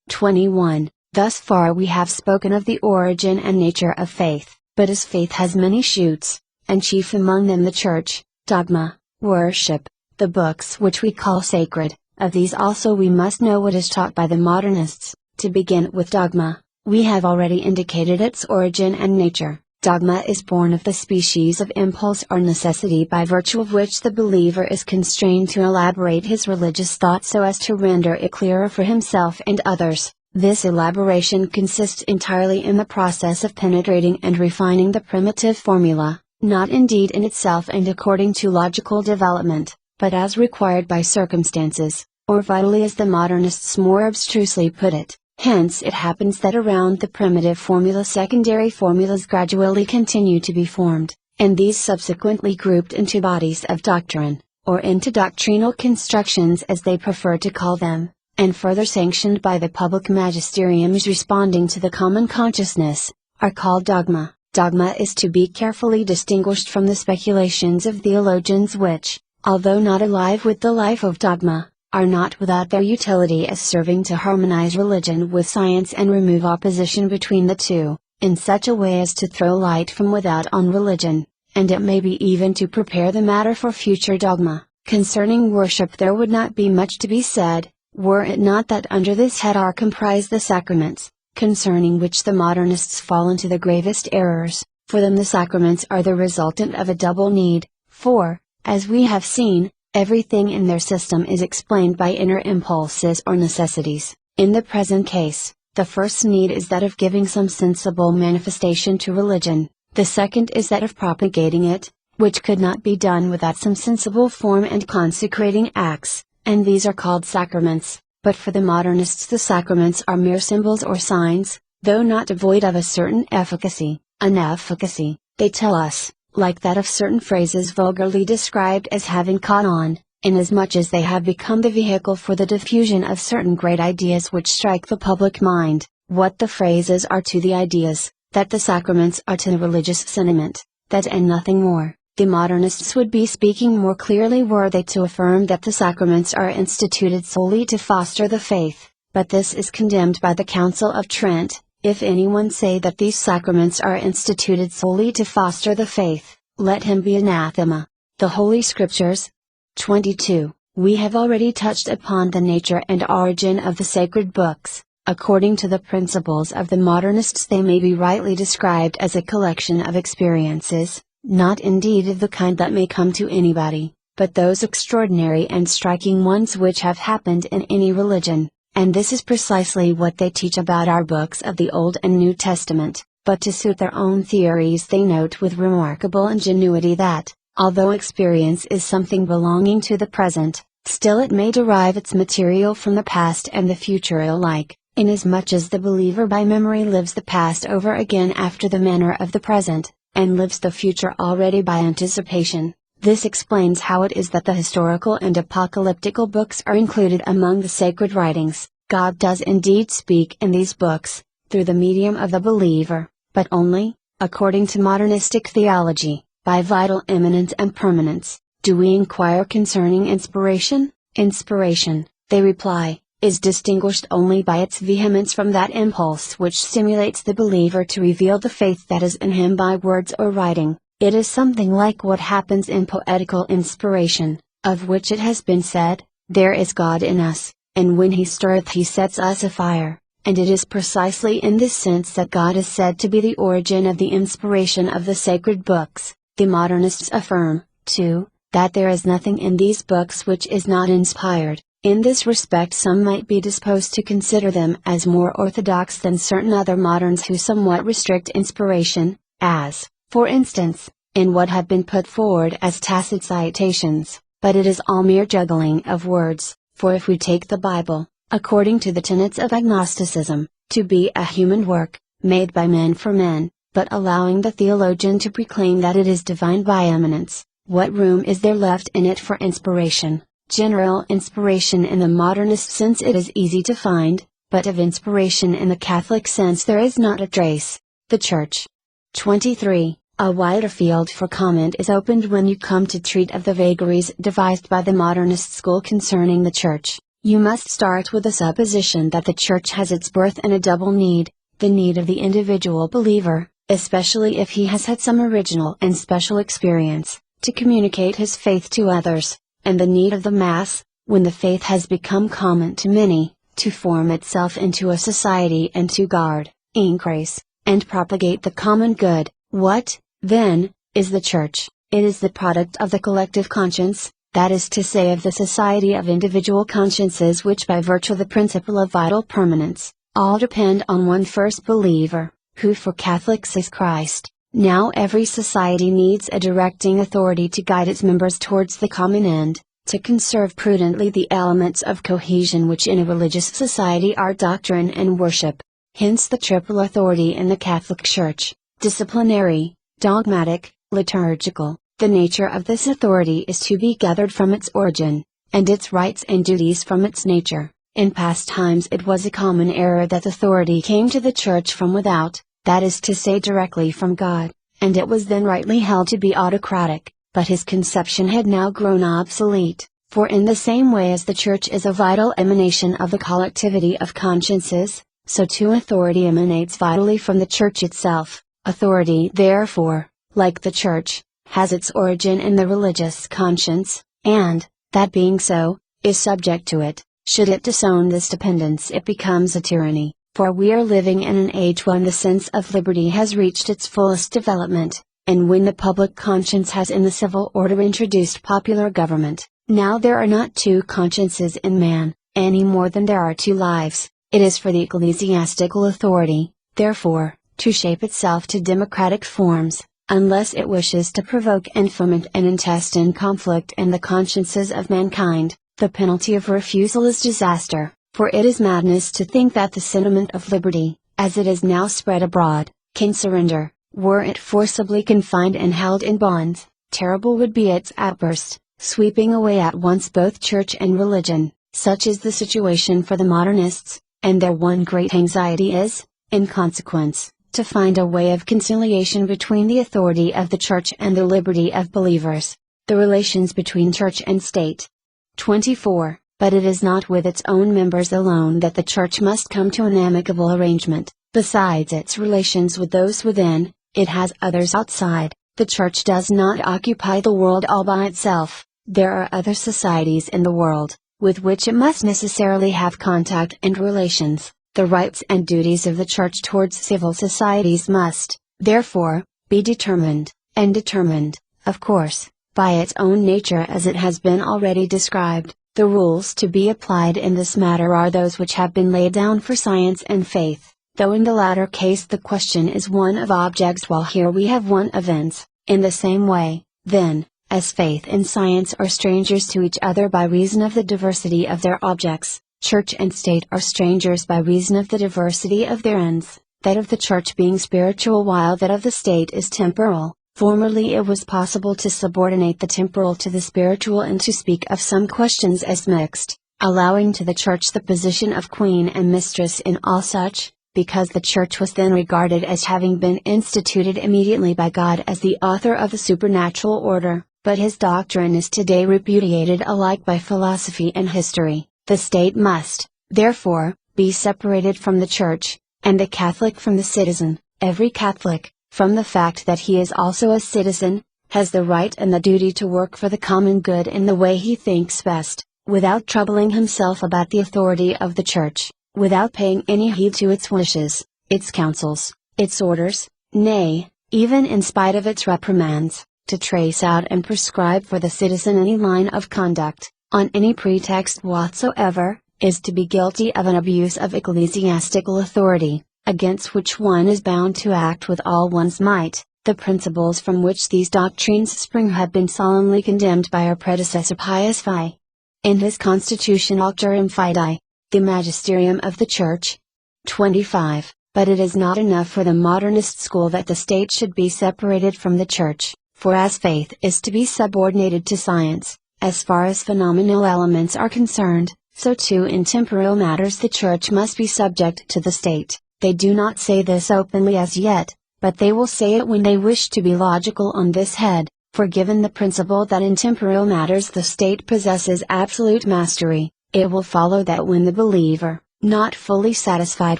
Speaker 1: 21. Thus far we have spoken of the origin and nature of faith, but as faith has many shoots, and chief among them the Church, dogma, worship, the books which we call sacred, of these also we must know what is taught by the modernists. To begin with dogma, we have already indicated its origin and nature. Dogma is born of the species of impulse or necessity by virtue of which the believer is constrained to elaborate his religious thought so as to render it clearer for himself and others. This elaboration consists entirely in the process of penetrating and refining the primitive formula, not indeed in itself and according to logical development, but as required by circumstances, or vitally as the modernists more abstrusely put it. Hence it happens that around the primitive formula secondary formulas gradually continue to be formed, and these subsequently grouped into bodies of doctrine, or into doctrinal constructions as they prefer to call them, and further sanctioned by the public magisteriums responding to the common consciousness, are called dogma. Dogma is to be carefully distinguished from the speculations of theologians which, although not alive with the life of dogma, are not without their utility as serving to harmonize religion with science and remove opposition between the two, in such a way as to throw light from without on religion, and it may be even to prepare the matter for future dogma. Concerning worship there would not be much to be said, were it not that under this head are comprised the sacraments, concerning which the modernists fall into the gravest errors. For them the sacraments are the resultant of a double need, for, as we have seen, everything in their system is explained by inner impulses or necessities. In the present case, the first need is that of giving some sensible manifestation to religion, the second is that of propagating it, which could not be done without some sensible form and consecrating acts, and these are called sacraments. But for the modernists the sacraments are mere symbols or signs, though not devoid of a certain efficacy, an efficacy, they tell us, like that of certain phrases vulgarly described as having caught on, inasmuch as they have become the vehicle for the diffusion of certain great ideas which strike the public mind. What the phrases are to the ideas, that the sacraments are to the religious sentiment, that and nothing more, the modernists would be speaking more clearly were they to affirm that the sacraments are instituted solely to foster the faith, but this is condemned by the Council of Trent. If anyone say that these sacraments are instituted solely to foster the faith, let him be anathema. The Holy Scriptures. 22. We have already touched upon the nature and origin of the sacred books. According to the principles of the modernists they may be rightly described as a collection of experiences, not indeed of the kind that may come to anybody, but those extraordinary and striking ones which have happened in any religion. And this is precisely what they teach about our books of the Old and New Testament, but to suit their own theories they note with remarkable ingenuity that, although experience is something belonging to the present, still it may derive its material from the past and the future alike, inasmuch as the believer by memory lives the past over again after the manner of the present, and lives the future already by anticipation. This explains how it is that the historical and apocalyptical books are included among the sacred writings. God does indeed speak in these books, through the medium of the believer, but only, according to modernistic theology, by vital immanence and permanence. Do we inquire concerning inspiration? Inspiration, they reply, is distinguished only by its vehemence from that impulse which stimulates the believer to reveal the faith that is in him by words or writing. It is something like what happens in poetical inspiration, of which it has been said, "There is God in us, and when He stirreth He sets us afire," and it is precisely in this sense that God is said to be the origin of the inspiration of the sacred books. The modernists affirm, too, that there is nothing in these books which is not inspired. In this respect some might be disposed to consider them as more orthodox than certain other moderns who somewhat restrict inspiration, as, for instance, in what have been put forward as tacit citations, but it is all mere juggling of words, for if we take the Bible, according to the tenets of agnosticism, to be a human work, made by men for men, but allowing the theologian to proclaim that it is divine by eminence, what room is there left in it for inspiration, general inspiration in the modernist sense it is easy to find, but of inspiration in the Catholic sense there is not a trace. The Church. 23. A wider field for comment is opened when you come to treat of the vagaries devised by the modernist school concerning the Church. You must start with the supposition that the Church has its birth in a double need, the need of the individual believer, especially if he has had some original and special experience, to communicate his faith to others, and the need of the mass, when the faith has become common to many, to form itself into a society and to guard, increase, and propagate the common good. What, then, is the Church? It is the product of the collective conscience, that is to say of the society of individual consciences which by virtue of the principle of vital permanence, all depend on one first believer, who for Catholics is Christ. Now every society needs a directing authority to guide its members towards the common end, to conserve prudently the elements of cohesion which in a religious society are doctrine and worship. Hence the triple authority in the Catholic Church, disciplinary, dogmatic, liturgical. The nature of this authority is to be gathered from its origin, and its rights and duties from its nature. In past times it was a common error that authority came to the Church from without, that is to say directly from God, and it was then rightly held to be autocratic, but his conception had now grown obsolete, for in the same way as the Church is a vital emanation of the collectivity of consciences, so too authority emanates vitally from the Church itself. Authority therefore, like the Church, has its origin in the religious conscience, and, that being so, is subject to it. Should it disown this dependence it becomes a tyranny, for we are living in an age when the sense of liberty has reached its fullest development, and when the public conscience has in the civil order introduced popular government. Now there are not two consciences in man, any more than there are two lives. It is for the ecclesiastical authority, therefore, to shape itself to democratic forms, unless it wishes to provoke and foment an intestine conflict in the consciences of mankind. The penalty of refusal is disaster, for it is madness to think that the sentiment of liberty, as it is now spread abroad, can surrender. Were it forcibly confined and held in bonds, terrible would be its outburst, sweeping away at once both church and religion. Such is the situation for the modernists, and their one great anxiety is, in consequence, to find a way of conciliation between the authority of the Church and the liberty of believers. The relations between Church and State. 24. But it is not with its own members alone that the Church must come to an amicable arrangement. Besides its relations with those within, it has others outside. The Church does not occupy the world all by itself. There are other societies in the world, with which it must necessarily have contact and relations. The rights and duties of the Church towards civil societies must, therefore, be determined, and determined, of course, by its own nature as it has been already described. The rules to be applied in this matter are those which have been laid down for science and faith, though in the latter case the question is one of objects while here we have one of ends. In the same way, then, as faith and science are strangers to each other by reason of the diversity of their objects, Church and State are strangers by reason of the diversity of their ends, that of the Church being spiritual while that of the State is temporal. Formerly it was possible to subordinate the temporal to the spiritual and to speak of some questions as mixed, allowing to the Church the position of queen and mistress in all such, because the Church was then regarded as having been instituted immediately by God as the author of the supernatural order, but his doctrine is today repudiated alike by philosophy and history. The State must, therefore, be separated from the Church, and the Catholic from the citizen. Every Catholic, from the fact that he is also a citizen, has the right and the duty to work for the common good in the way he thinks best, without troubling himself about the authority of the Church, without paying any heed to its wishes, its counsels, its orders, nay, even in spite of its reprimands, to trace out and prescribe for the citizen any line of conduct, on any pretext whatsoever, is to be guilty of an abuse of ecclesiastical authority, against which one is bound to act with all one's might. The principles from which these doctrines spring have been solemnly condemned by our predecessor Pius V. In his Constitution Auctorum Fidei, the magisterium of the Church. 25. But it is not enough for the modernist school that the state should be separated from the Church, for as faith is to be subordinated to science, as far as phenomenal elements are concerned, so too in temporal matters the Church must be subject to the state. They do not say this openly as yet, but they will say it when they wish to be logical on this head, for given the principle that in temporal matters the state possesses absolute mastery, it will follow that when the believer, not fully satisfied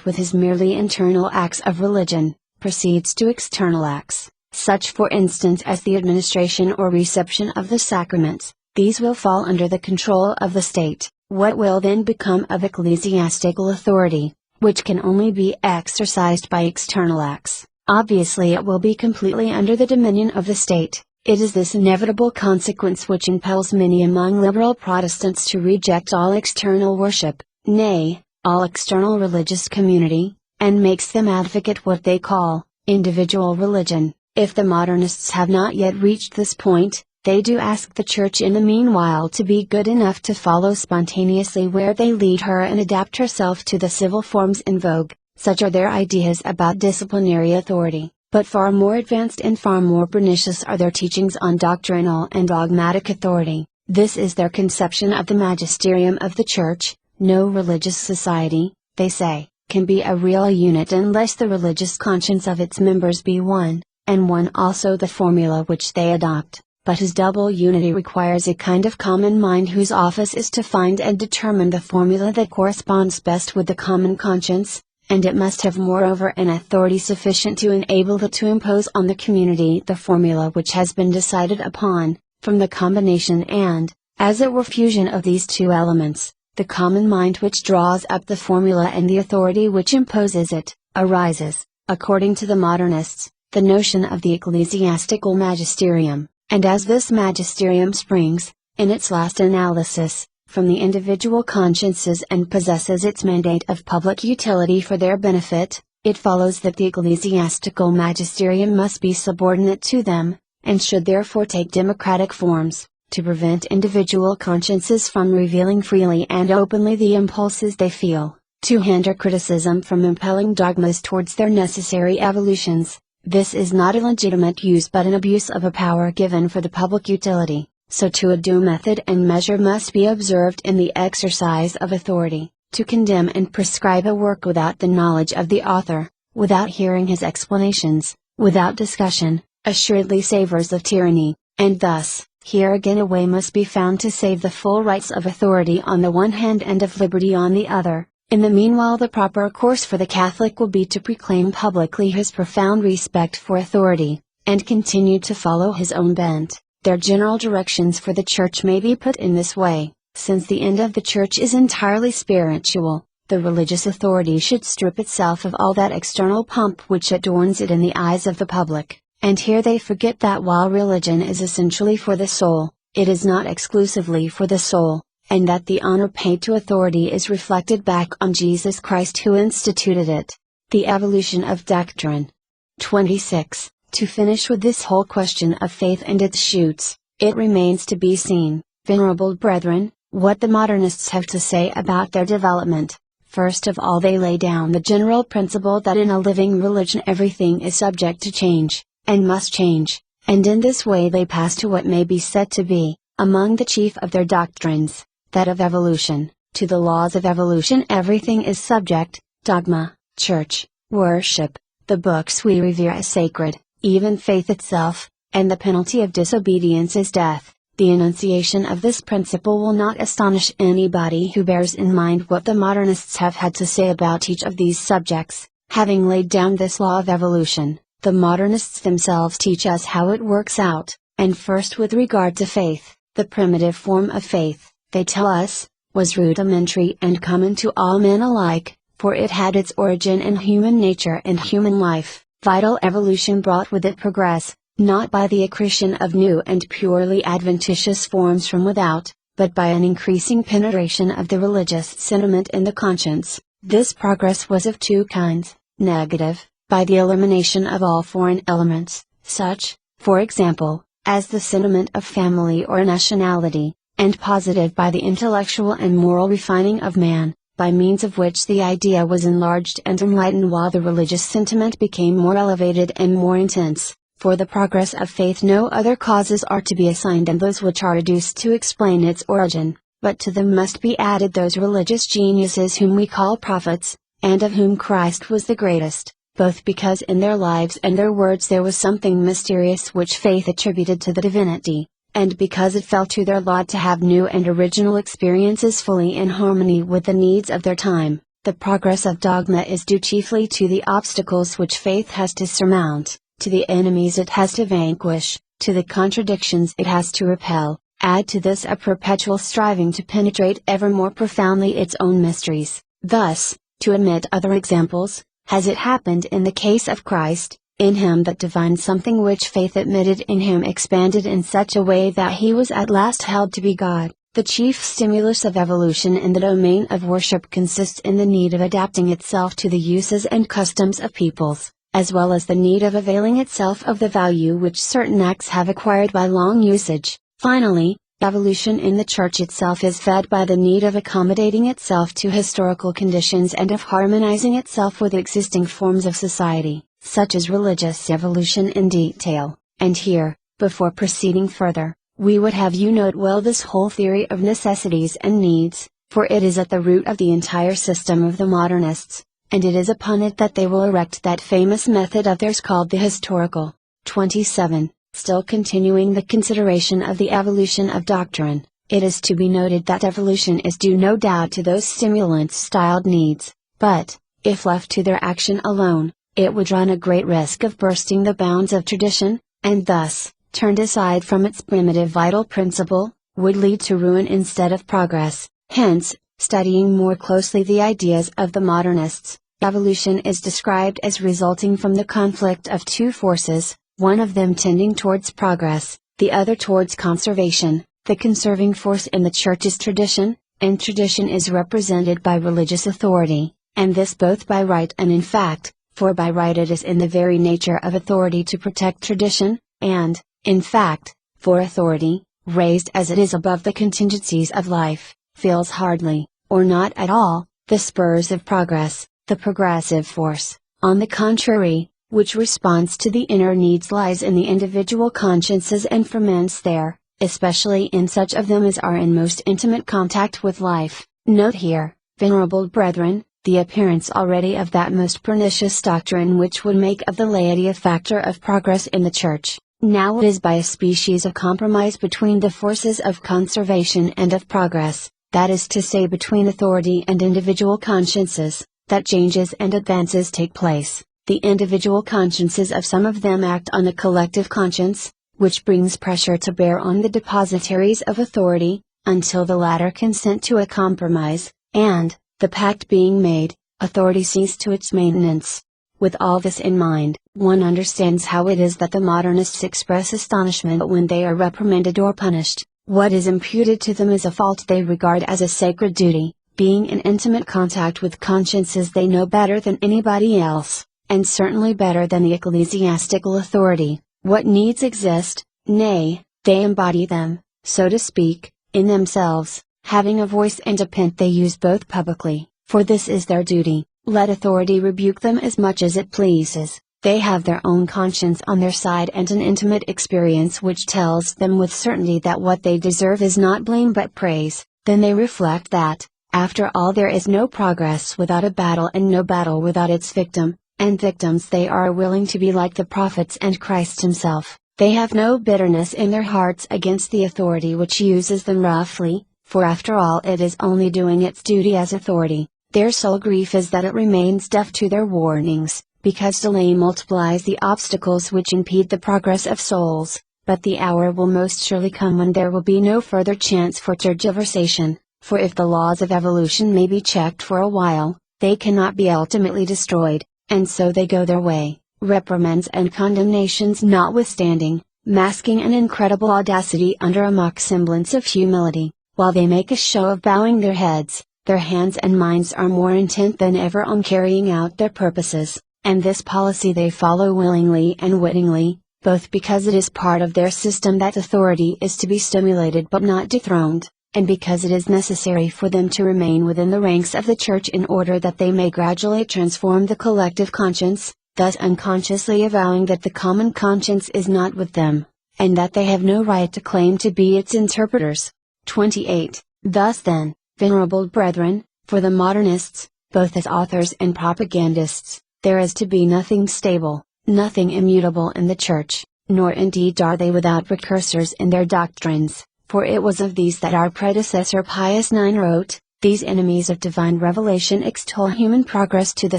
Speaker 1: with his merely internal acts of religion, proceeds to external acts, such for instance as the administration or reception of the sacraments, these will fall under the control of the state. What will then become of ecclesiastical authority, which can only be exercised by external acts? Obviously it will be completely under the dominion of the state. It is this inevitable consequence which impels many among liberal Protestants to reject all external worship, nay, all external religious community, and makes them advocate what they call individual religion. If the modernists have not yet reached this point, they do ask the Church in the meanwhile to be good enough to follow spontaneously where they lead her and adapt herself to the civil forms in vogue. Such are their ideas about disciplinary authority, but far more advanced and far more pernicious are their teachings on doctrinal and dogmatic authority. This is their conception of the magisterium of the Church. No religious society, they say, can be a real unit unless the religious conscience of its members be one, and one also the formula which they adopt. But his double unity requires a kind of common mind whose office is to find and determine the formula that corresponds best with the common conscience, and it must have moreover an authority sufficient to enable it to impose on the community the formula which has been decided upon, from the combination and, as it were fusion of these two elements, the common mind which draws up the formula and the authority which imposes it, arises, according to the modernists, the notion of the ecclesiastical magisterium, and as this magisterium springs, in its last analysis, from the individual consciences and possesses its mandate of public utility for their benefit, it follows that the ecclesiastical magisterium must be subordinate to them, and should therefore take democratic forms, to prevent individual consciences from revealing freely and openly the impulses they feel, to hinder criticism from impelling dogmas towards their necessary evolutions. This is not a legitimate use but an abuse of a power given for the public utility. So too a due method and measure must be observed in the exercise of authority. To condemn and prescribe a work without the knowledge of the author, without hearing his explanations, without discussion, assuredly savors of tyranny, and thus, here again a way must be found to save the full rights of authority on the one hand and of liberty on the other. In the meanwhile the proper course for the Catholic will be to proclaim publicly his profound respect for authority, and continue to follow his own bent. Their general directions for the Church may be put in this way: since the end of the Church is entirely spiritual, the religious authority should strip itself of all that external pomp which adorns it in the eyes of the public, and here they forget that while religion is essentially for the soul, it is not exclusively for the soul, and that the honor paid to authority is reflected back on Jesus Christ who instituted it. The evolution of doctrine. 26. To finish with this whole question of faith and its shoots, it remains to be seen, venerable brethren, what the modernists have to say about their development. First of all they lay down the general principle that in a living religion everything is subject to change, and must change, and in this way they pass to what may be said to be, among the chief of their doctrines, that of evolution. To the laws of evolution everything is subject: dogma, church, worship, the books we revere as sacred, even faith itself, and the penalty of disobedience is death. The enunciation of this principle will not astonish anybody who bears in mind what the modernists have had to say about each of these subjects. Having laid down this law of evolution, the modernists themselves teach us how it works out, and first with regard to faith, the primitive form of faith, they tell us, was rudimentary and common to all men alike, for it had its origin in human nature and human life. Vital evolution brought with it progress, not by the accretion of new and purely adventitious forms from without, but by an increasing penetration of the religious sentiment in the conscience. This progress was of two kinds: negative, by the elimination of all foreign elements, such, for example, as the sentiment of family or nationality, and posited by the intellectual and moral refining of man, by means of which the idea was enlarged and enlightened while the religious sentiment became more elevated and more intense. For the progress of faith no other causes are to be assigned than those which are adduced to explain its origin, but to them must be added those religious geniuses whom we call prophets, and of whom Christ was the greatest, both because in their lives and their words there was something mysterious which faith attributed to the divinity, and because it fell to their lot to have new and original experiences fully in harmony with the needs of their time. The progress of dogma is due chiefly to the obstacles which faith has to surmount, to the enemies it has to vanquish, to the contradictions it has to repel. Add to this a perpetual striving to penetrate ever more profoundly its own mysteries. Thus, to omit other examples, has it happened in the case of Christ, in him that divine something which faith admitted in him expanded in such a way that he was at last held to be God. The chief stimulus of evolution in the domain of worship consists in the need of adapting itself to the uses and customs of peoples, as well as the need of availing itself of the value which certain acts have acquired by long usage. Finally, evolution in the Church itself is fed by the need of accommodating itself to historical conditions and of harmonizing itself with existing forms of society, such as religious evolution in detail. And here, before proceeding further, we would have you note well this whole theory of necessities and needs, for it is at the root of the entire system of the Modernists, and it is upon it that they will erect that famous method of theirs called the historical. 27. Still continuing the consideration of the evolution of doctrine, it is to be noted that evolution is due no doubt to those stimulants styled needs, but, if left to their action alone, it would run a great risk of bursting the bounds of tradition, and thus, turned aside from its primitive vital principle, would lead to ruin instead of progress. Hence, studying more closely the ideas of the Modernists, evolution is described as resulting from the conflict of two forces, one of them tending towards progress, the other towards conservation. The conserving force in the Church is tradition, and tradition is represented by religious authority, and this both by right and in fact, for by right it is in the very nature of authority to protect tradition, and, in fact, for authority, raised as it is above the contingencies of life, feels hardly, or not at all, the spurs of progress. The progressive force, on the contrary, which responds to the inner needs lies in the individual consciences and ferments there, especially in such of them as are in most intimate contact with life. Note here, venerable brethren, the appearance already of that most pernicious doctrine which would make of the laity a factor of progress in the Church. Now it is by a species of compromise between the forces of conservation and of progress, that is to say between authority and individual consciences, that changes and advances take place. The individual consciences of some of them act on a collective conscience, which brings pressure to bear on the depositaries of authority, until the latter consent to a compromise, and, the pact being made, authority sees to its maintenance. With all this in mind, one understands how it is that the Modernists express astonishment when they are reprimanded or punished. What is imputed to them as a fault they regard as a sacred duty, being in intimate contact with consciences they know better than anybody else, and certainly better than the ecclesiastical authority. What needs exist, nay, they embody them, so to speak, in themselves, having a voice and a pen they use both publicly, for this is their duty. Let authority rebuke them as much as it pleases, they have their own conscience on their side and an intimate experience which tells them with certainty that what they deserve is not blame but praise. Then they reflect that, after all there is no progress without a battle and no battle without its victim, and victims they are willing to be like the prophets and Christ himself. They have no bitterness in their hearts against the authority which uses them roughly, for after all it is only doing its duty as authority. Their sole grief is that it remains deaf to their warnings, because delay multiplies the obstacles which impede the progress of souls, but the hour will most surely come when there will be no further chance for tergiversation. For if the laws of evolution may be checked for a while, they cannot be ultimately destroyed, and so they go their way, reprimands and condemnations notwithstanding, masking an incredible audacity under a mock semblance of humility, while they make a show of bowing their heads, their hands and minds are more intent than ever on carrying out their purposes, and this policy they follow willingly and wittingly, both because it is part of their system that authority is to be stimulated but not dethroned, and because it is necessary for them to remain within the ranks of the Church in order that they may gradually transform the collective conscience, thus unconsciously avowing that the common conscience is not with them, and that they have no right to claim to be its interpreters. 28. Thus then, venerable brethren, for the modernists, both as authors and propagandists, there is to be nothing stable, nothing immutable in the Church, nor indeed are they without precursors in their doctrines, for it was of these that our predecessor Pius IX wrote, "These enemies of divine revelation extol human progress to the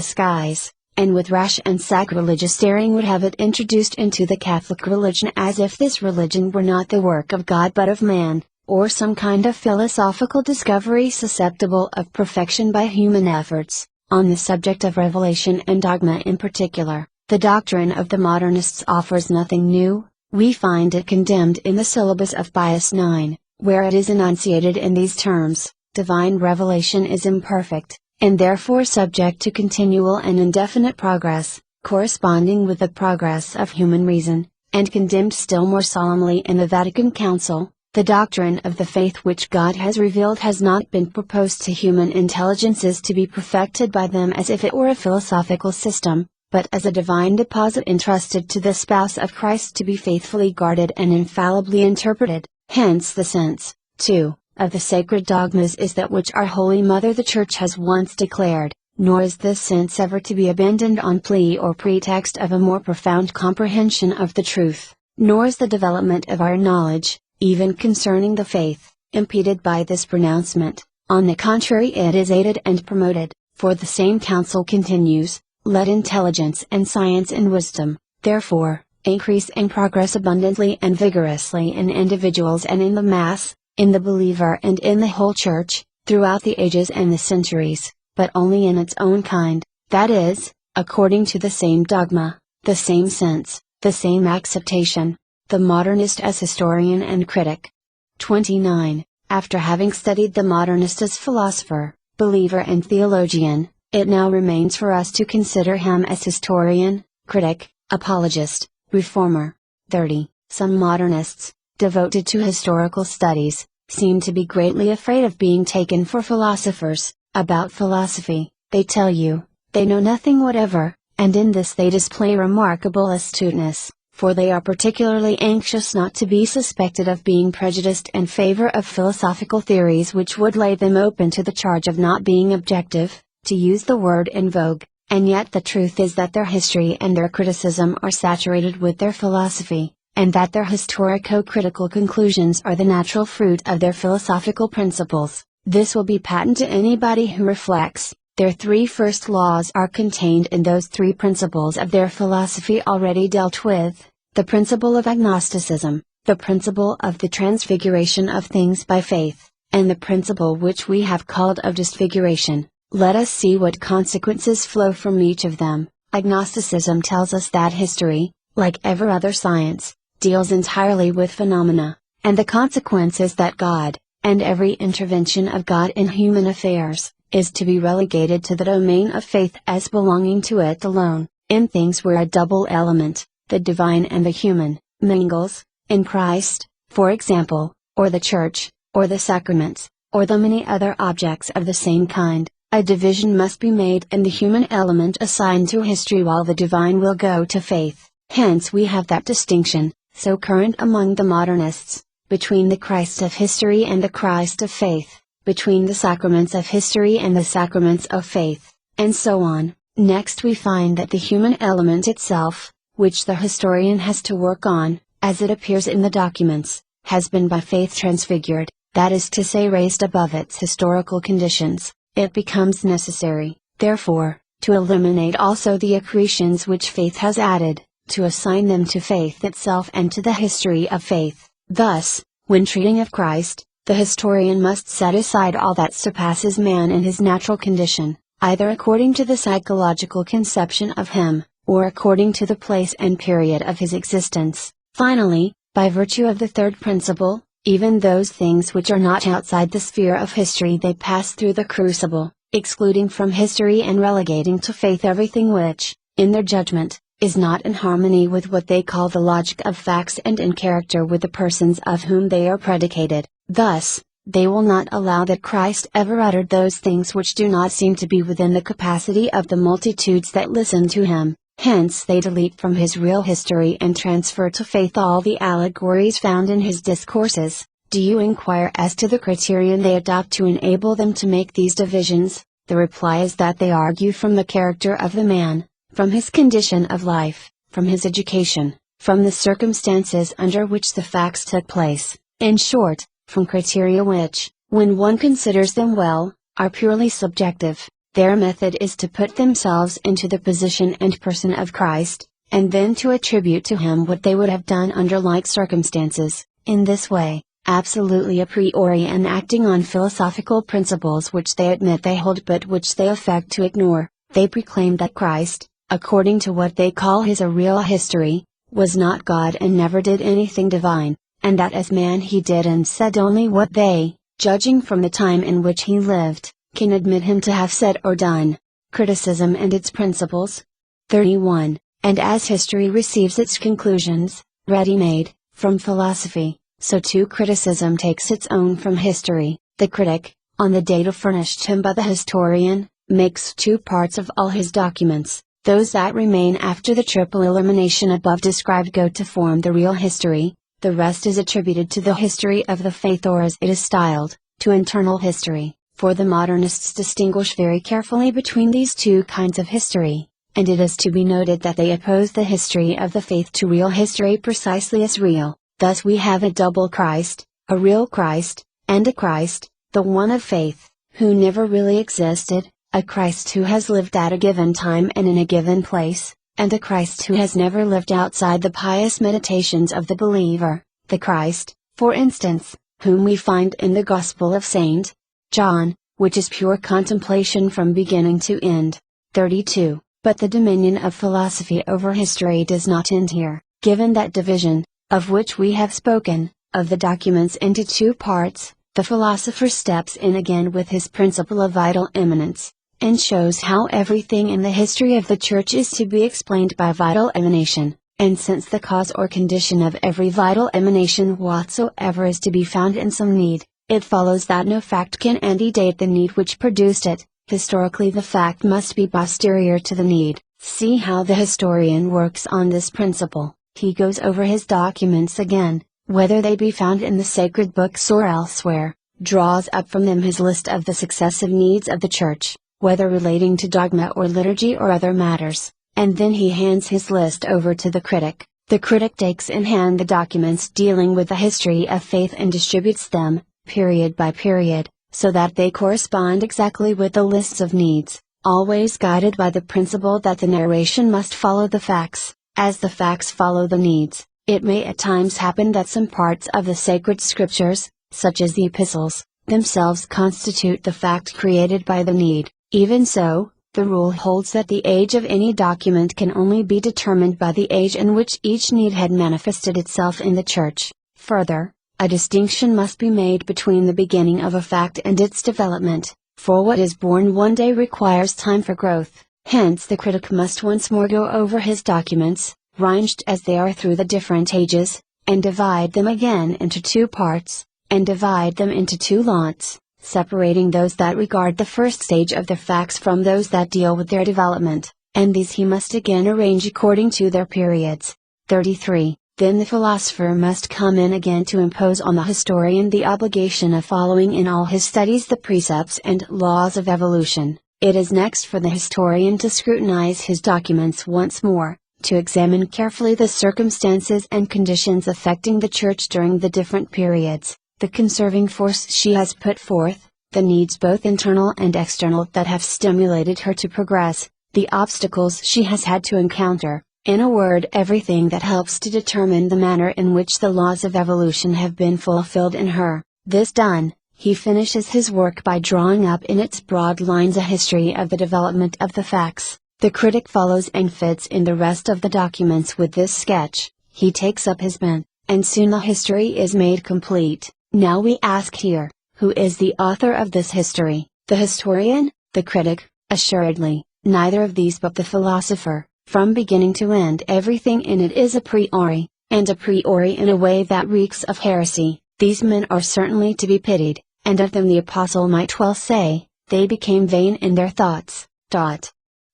Speaker 1: skies, and with rash and sacrilegious daring would have it introduced into the Catholic religion as if this religion were not the work of God but of man, or some kind of philosophical discovery susceptible of perfection by human efforts." On the subject of revelation and dogma in particular, the doctrine of the modernists offers nothing new. We find it condemned in the syllabus of Pius IX, where it is enunciated in these terms: divine revelation is imperfect, and therefore subject to continual and indefinite progress, corresponding with the progress of human reason, and condemned still more solemnly in the Vatican Council. The doctrine of the faith which God has revealed has not been proposed to human intelligences to be perfected by them as if it were a philosophical system, but as a divine deposit entrusted to the spouse of Christ to be faithfully guarded and infallibly interpreted. Hence the sense, too, of the sacred dogmas is that which our Holy Mother the Church has once declared, nor is this sense ever to be abandoned on plea or pretext of a more profound comprehension of the truth, nor is the development of our knowledge, even concerning the faith, impeded by this pronouncement. On the contrary, it is aided and promoted, for the same counsel continues, "Let intelligence and science and wisdom, therefore, increase and progress abundantly and vigorously in individuals and in the mass, in the believer and in the whole Church, throughout the ages and the centuries, but only in its own kind, that is, according to the same dogma, the same sense, the same acceptation." The modernist as historian and critic. 29. After having studied the modernist as philosopher, believer and theologian, it now remains for us to consider him as historian, critic, apologist, reformer. 30. Some modernists, devoted to historical studies, seem to be greatly afraid of being taken for philosophers. About philosophy, they tell you, they know nothing whatever, and in this they display remarkable astuteness, for they are particularly anxious not to be suspected of being prejudiced in favor of philosophical theories which would lay them open to the charge of not being objective, to use the word in vogue, and yet the truth is that their history and their criticism are saturated with their philosophy, and that their historico-critical conclusions are the natural fruit of their philosophical principles. This will be patent to anybody who reflects. Their three first laws are contained in those three principles of their philosophy already dealt with: the principle of agnosticism, the principle of the transfiguration of things by faith, and the principle which we have called of disfiguration. Let us see what consequences flow from each of them. Agnosticism tells us that history, like every other science, deals entirely with phenomena, and the consequence is that God, and every intervention of God in human affairs, is to be relegated to the domain of faith as belonging to it alone. In things where a double element, the divine and the human, mingles, in Christ, for example, or the Church, or the sacraments, or the many other objects of the same kind, a division must be made and the human element assigned to history while the divine will go to faith. Hence we have that distinction, so current among the modernists, between the Christ of history and the Christ of faith, between the sacraments of history and the sacraments of faith, and so on. Next we find that the human element itself, which the historian has to work on, as it appears in the documents, has been by faith transfigured, that is to say raised above its historical conditions. It becomes necessary, therefore, to eliminate also the accretions which faith has added, to assign them to faith itself and to the history of faith. Thus, when treating of Christ, the historian must set aside all that surpasses man in his natural condition, either according to the psychological conception of him, or according to the place and period of his existence. Finally, by virtue of the third principle, even those things which are not outside the sphere of history they pass through the crucible, excluding from history and relegating to faith everything which, in their judgment, is not in harmony with what they call the logic of facts and in character with the persons of whom they are predicated. Thus, they will not allow that Christ ever uttered those things which do not seem to be within the capacity of the multitudes that listen to him. Hence they delete from his real history and transfer to faith all the allegories found in his discourses. Do you inquire as to the criterion they adopt to enable them to make these divisions? The reply is that they argue from the character of the man, from his condition of life, from his education, from the circumstances under which the facts took place, in short, from criteria which, when one considers them well, are purely subjective. Their method is to put themselves into the position and person of Christ, and then to attribute to him what they would have done under like circumstances. In this way, absolutely a priori and acting on philosophical principles which they admit they hold but which they affect to ignore, they proclaim that Christ, according to what they call his real history, was not God and never did anything divine, and that as man he did and said only what they, judging from the time in which he lived, can admit him to have said or done. Criticism and its principles. 31. And as history receives its conclusions, ready-made, from philosophy, so too criticism takes its own from history. The critic, on the data furnished him by the historian, makes two parts of all his documents. Those that remain after the triple elimination above described go to form the real history, the rest is attributed to the history of the faith, or as it is styled, to internal history, for the modernists distinguish very carefully between these two kinds of history, and it is to be noted that they oppose the history of the faith to real history precisely as real. Thus we have a double Christ, a real Christ, and a Christ, the one of faith, who never really existed, a Christ who has lived at a given time and in a given place, and a Christ who has never lived outside the pious meditations of the believer, the Christ, for instance, whom we find in the Gospel of St. John, which is pure contemplation from beginning to end. 32. But the dominion of philosophy over history does not end here, given that division, of which we have spoken, of the documents into two parts. The philosopher steps in again with his principle of vital eminence, and shows how everything in the history of the Church is to be explained by vital emanation, and since the cause or condition of every vital emanation whatsoever is to be found in some need, it follows that no fact can antedate the need which produced it. Historically the fact must be posterior to the need. See how the historian works on this principle. He goes over his documents again, whether they be found in the sacred books or elsewhere, draws up from them his list of the successive needs of the Church, whether relating to dogma or liturgy or other matters, and then he hands his list over to the critic. The critic takes in hand the documents dealing with the history of faith and distributes them, period by period, so that they correspond exactly with the lists of needs, always guided by the principle that the narration must follow the facts, as the facts follow the needs. It may at times happen that some parts of the sacred scriptures, such as the epistles, themselves constitute the fact created by the need. Even so, the rule holds that the age of any document can only be determined by the age in which each need had manifested itself in the Church. Further, a distinction must be made between the beginning of a fact and its development, for what is born one day requires time for growth. Hence the critic must once more go over his documents, ranged as they are through the different ages, and divide them again into two parts, and divide them into two lots, separating those that regard the first stage of the facts from those that deal with their development, and these he must again arrange according to their periods. 33. Then the philosopher must come in again to impose on the historian the obligation of following in all his studies the precepts and laws of evolution. It is next for the historian to scrutinize his documents once more, to examine carefully the circumstances and conditions affecting the Church during the different periods, the conserving force she has put forth, the needs both internal and external that have stimulated her to progress, the obstacles she has had to encounter, in a word everything that helps to determine the manner in which the laws of evolution have been fulfilled in her. This done, he finishes his work by drawing up in its broad lines a history of the development of the facts. The critic follows and fits in the rest of the documents with this sketch. He takes up his pen, and soon the history is made complete. Now we ask here, who is the author of this history? The historian, the critic? Assuredly, neither of these but the philosopher. From beginning to end everything in it is a priori, and a priori in a way that reeks of heresy. These men are certainly to be pitied, and of them the Apostle might well say, they became vain in their thoughts.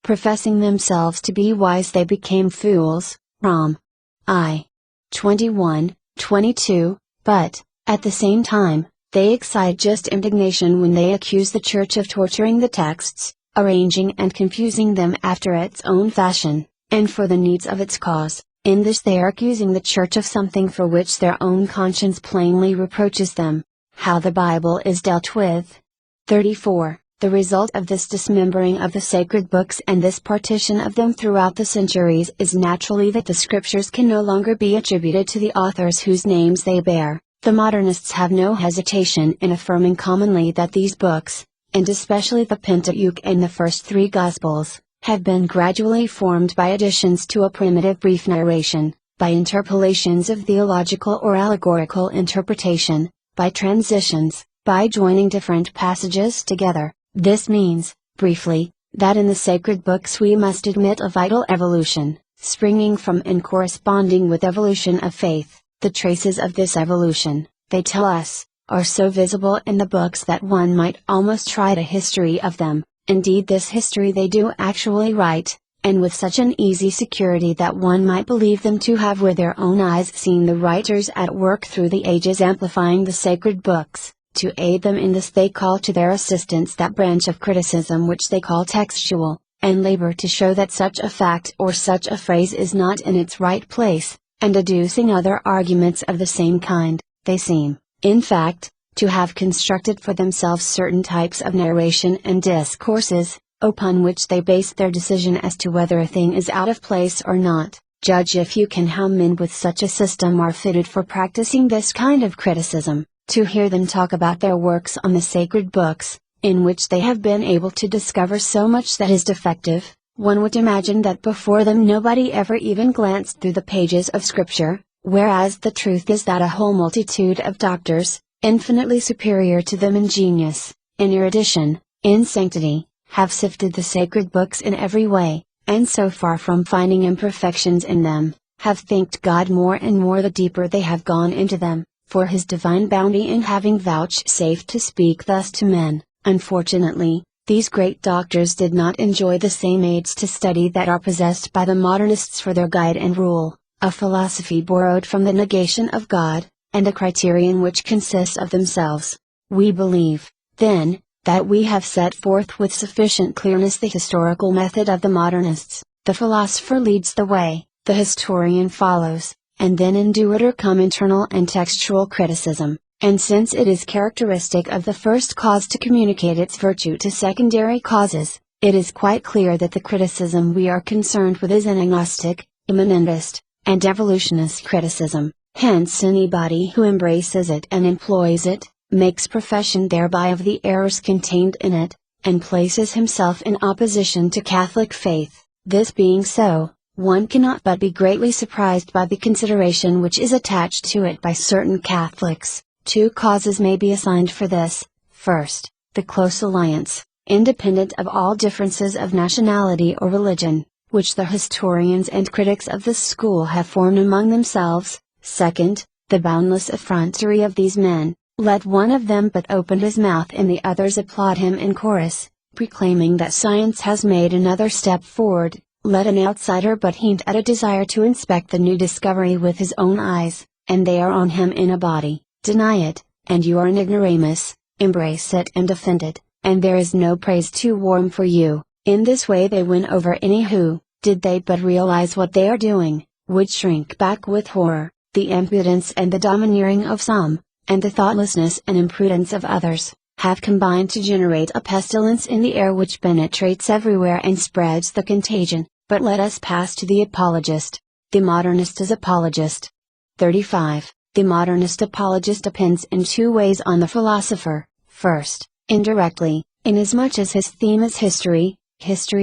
Speaker 1: Professing themselves to be wise they became fools. Rom. I. 21:22, but, at the same time, they excite just indignation when they accuse the Church of torturing the texts, arranging and confusing them after its own fashion, and for the needs of its cause. In this they are accusing the Church of something for which their own conscience plainly reproaches them. How the Bible is dealt with. 34. The result of this dismembering of the sacred books and this partition of them throughout the centuries is naturally that the Scriptures can no longer be attributed to the authors whose names they bear. The modernists have no hesitation in affirming commonly that these books, and especially the Pentateuch and the first three Gospels, have been gradually formed by additions to a primitive brief narration, by interpolations of theological or allegorical interpretation, by transitions, by joining different passages together. This means, briefly, that in the sacred books we must admit a vital evolution, springing from and corresponding with evolution of faith. The traces of this evolution, they tell us, are so visible in the books that one might almost write a history of them. Indeed, this history they do actually write, and with such an easy security that one might believe them to have with their own eyes seen the writers at work through the ages amplifying the sacred books. To aid them in this they call to their assistance that branch of criticism which they call textual, and labor to show that such a fact or such a phrase is not in its right place, and adducing other arguments of the same kind. They seem, in fact, to have constructed for themselves certain types of narration and discourses, upon which they base their decision as to whether a thing is out of place or not. Judge if you can how men with such a system are fitted for practicing this kind of criticism. To hear them talk about their works on the sacred books, in which they have been able to discover so much that is defective, one would imagine that before them nobody ever even glanced through the pages of Scripture, whereas the truth is that a whole multitude of doctors, infinitely superior to them in genius, in erudition, in sanctity, have sifted the sacred books in every way, and so far from finding imperfections in them, have thanked God more and more the deeper they have gone into them, for His divine bounty in having vouchsafed to speak thus to men. Unfortunately, these great doctors did not enjoy the same aids to study that are possessed by the modernists for their guide and rule, a philosophy borrowed from the negation of God, and a criterion which consists of themselves. We believe, then, that we have set forth with sufficient clearness the historical method of the modernists. The philosopher leads the way, the historian follows, and then in due order come internal and textual criticism, and since it is characteristic of the first cause to communicate its virtue to secondary causes, it is quite clear that the criticism we are concerned with is an agnostic, immanentist, and evolutionist criticism. Hence anybody who embraces it and employs it, makes profession thereby of the errors contained in it, and places himself in opposition to Catholic faith. This being so, one cannot but be greatly surprised by the consideration which is attached to it by certain Catholics. Two causes may be assigned for this. First, the close alliance, independent of all differences of nationality or religion, which the historians and critics of the school have formed among themselves. Second, the boundless effrontery of these men. Let one of them but open his mouth and the others applaud him in chorus, proclaiming that science has made another step forward. Let an outsider but hint at a desire to inspect the new discovery with his own eyes, and they are on him in a body. Deny it, and you are an ignoramus. Embrace it and defend it, and there is no praise too warm for you. In this way they win over any who, did they but realize what they are doing, would shrink back with horror. The impudence and the domineering of some, and the thoughtlessness and imprudence of others, have combined to generate a pestilence in the air which penetrates everywhere and spreads the contagion. But let us pass to the apologist. The modernist is apologist. 35. The modernist apologist depends in two ways on the philosopher. First, indirectly, inasmuch as his theme is history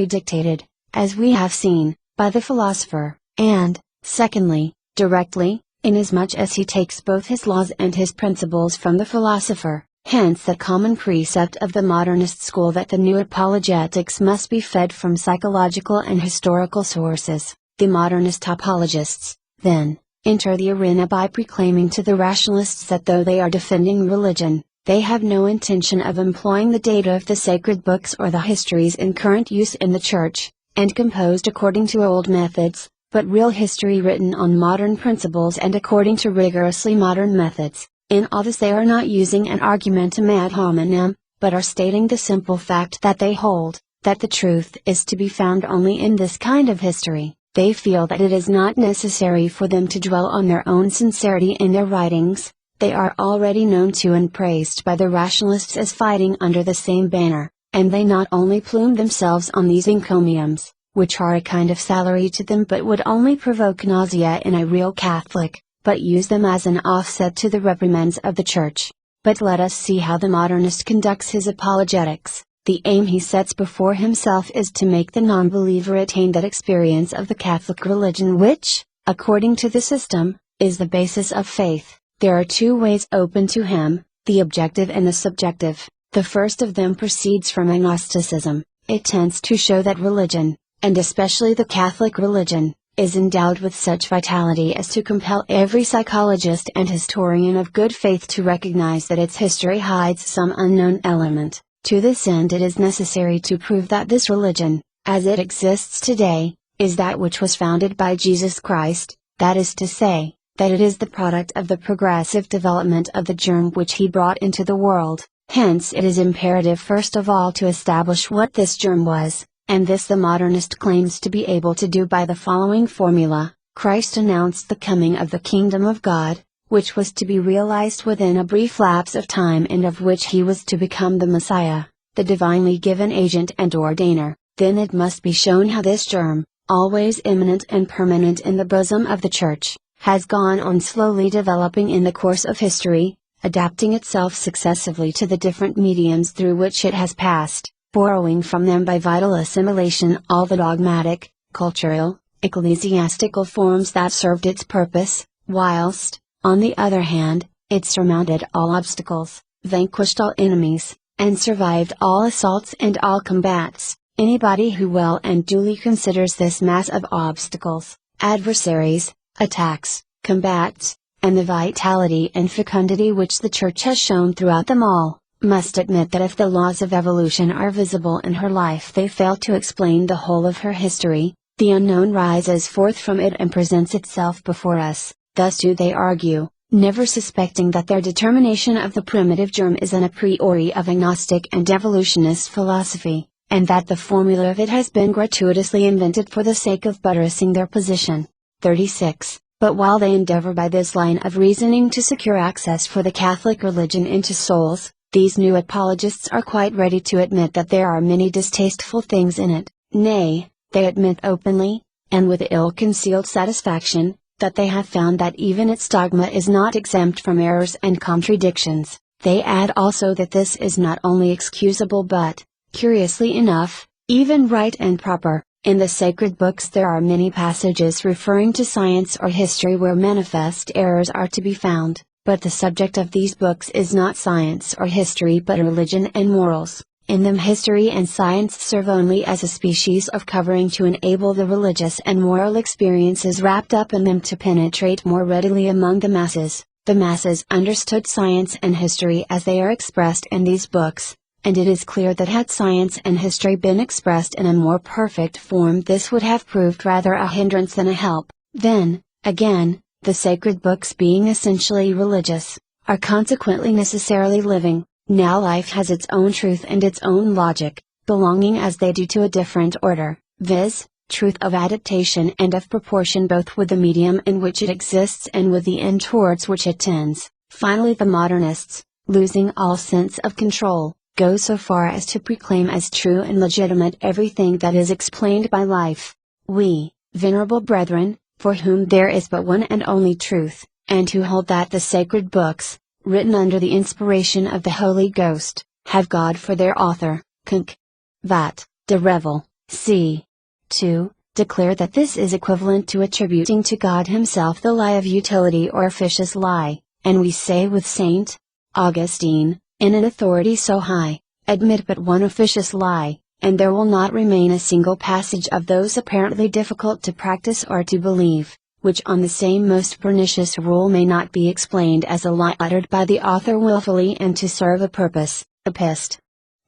Speaker 1: dictated, as we have seen, by the philosopher, and, secondly, directly, inasmuch as he takes both his laws and his principles from the philosopher. Hence the common precept of the modernist school that the new apologetics must be fed from psychological and historical sources. The modernist apologists, then, enter the arena by proclaiming to the rationalists that though they are defending religion, they have no intention of employing the data of the sacred books or the histories in current use in the Church, and composed according to old methods, but real history written on modern principles and according to rigorously modern methods. In all this they are not using an argumentum ad hominem, but are stating the simple fact that they hold, that the truth is to be found only in this kind of history. They feel that it is not necessary for them to dwell on their own sincerity in their writings. They are already known to and praised by the rationalists as fighting under the same banner, and they not only plume themselves on these encomiums, which are a kind of salary to them but would only provoke nausea in a real Catholic, but use them as an offset to the reprimands of the Church. But let us see how the modernist conducts his apologetics. The aim he sets before himself is to make the non-believer attain that experience of the Catholic religion which, according to the system, is the basis of faith. There are two ways open to him, the objective and the subjective. The first of them proceeds from agnosticism. It tends to show that religion, and especially the Catholic religion, is endowed with such vitality as to compel every psychologist and historian of good faith to recognize that its history hides some unknown element. To this end it is necessary to prove that this religion, as it exists today, is that which was founded by Jesus Christ, that is to say, that it is the product of the progressive development of the germ which he brought into the world. Hence it is imperative first of all to establish what this germ was, and this the modernist claims to be able to do by the following formula. Christ announced the coming of the kingdom of God, which was to be realized within a brief lapse of time and of which he was to become the Messiah, the divinely given agent and ordainer. Then it must be shown how this germ, always immanent and permanent in the bosom of the Church, has gone on slowly developing in the course of history, adapting itself successively to the different mediums through which it has passed, borrowing from them by vital assimilation all the dogmatic, cultural, ecclesiastical forms that served its purpose, whilst, on the other hand, it surmounted all obstacles, vanquished all enemies, and survived all assaults and all combats. Anybody who well and duly considers this mass of obstacles, adversaries, attacks, combats, and the vitality and fecundity which the Church has shown throughout them all, must admit that if the laws of evolution are visible in her life they fail to explain the whole of her history. The unknown rises forth from it and presents itself before us. Thus do they argue, never suspecting that their determination of the primitive germ is an a priori of agnostic and evolutionist philosophy, and that the formula of it has been gratuitously invented for the sake of buttressing their position. 36. But while they endeavor by this line of reasoning to secure access for the Catholic religion into souls, these new apologists are quite ready to admit that there are many distasteful things in it. Nay, they admit openly, and with ill-concealed satisfaction, that they have found that even its dogma is not exempt from errors and contradictions. They add also that this is not only excusable but, curiously enough, even right and proper. In the sacred books there are many passages referring to science or history where manifest errors are to be found, but the subject of these books is not science or history but religion and morals. In them history and science serve only as a species of covering to enable the religious and moral experiences wrapped up in them to penetrate more readily among the masses. The masses understood science and history as they are expressed in these books, and it is clear that had science and history been expressed in a more perfect form this would have proved rather a hindrance than a help. Then, again, the sacred books being essentially religious, are consequently necessarily living. Now life has its own truth and its own logic, belonging as they do to a different order, viz., truth of adaptation and of proportion both with the medium in which it exists and with the end towards which it tends. Finally the modernists, losing all sense of control, go so far as to proclaim as true and legitimate everything that is explained by life. We, venerable brethren, for whom there is but one and only truth, and who hold that the sacred books, written under the inspiration of the Holy Ghost, have God for their author, Conc. Vat. De Revel, c. 2, declare that this is equivalent to attributing to God himself the lie of utility or officious lie, and we say with St. Augustine, in an authority so high, admit but one officious lie, and there will not remain a single passage of those apparently difficult to practice or to believe, which on the same most pernicious rule may not be explained as a lie uttered by the author willfully and to serve a purpose. Epist.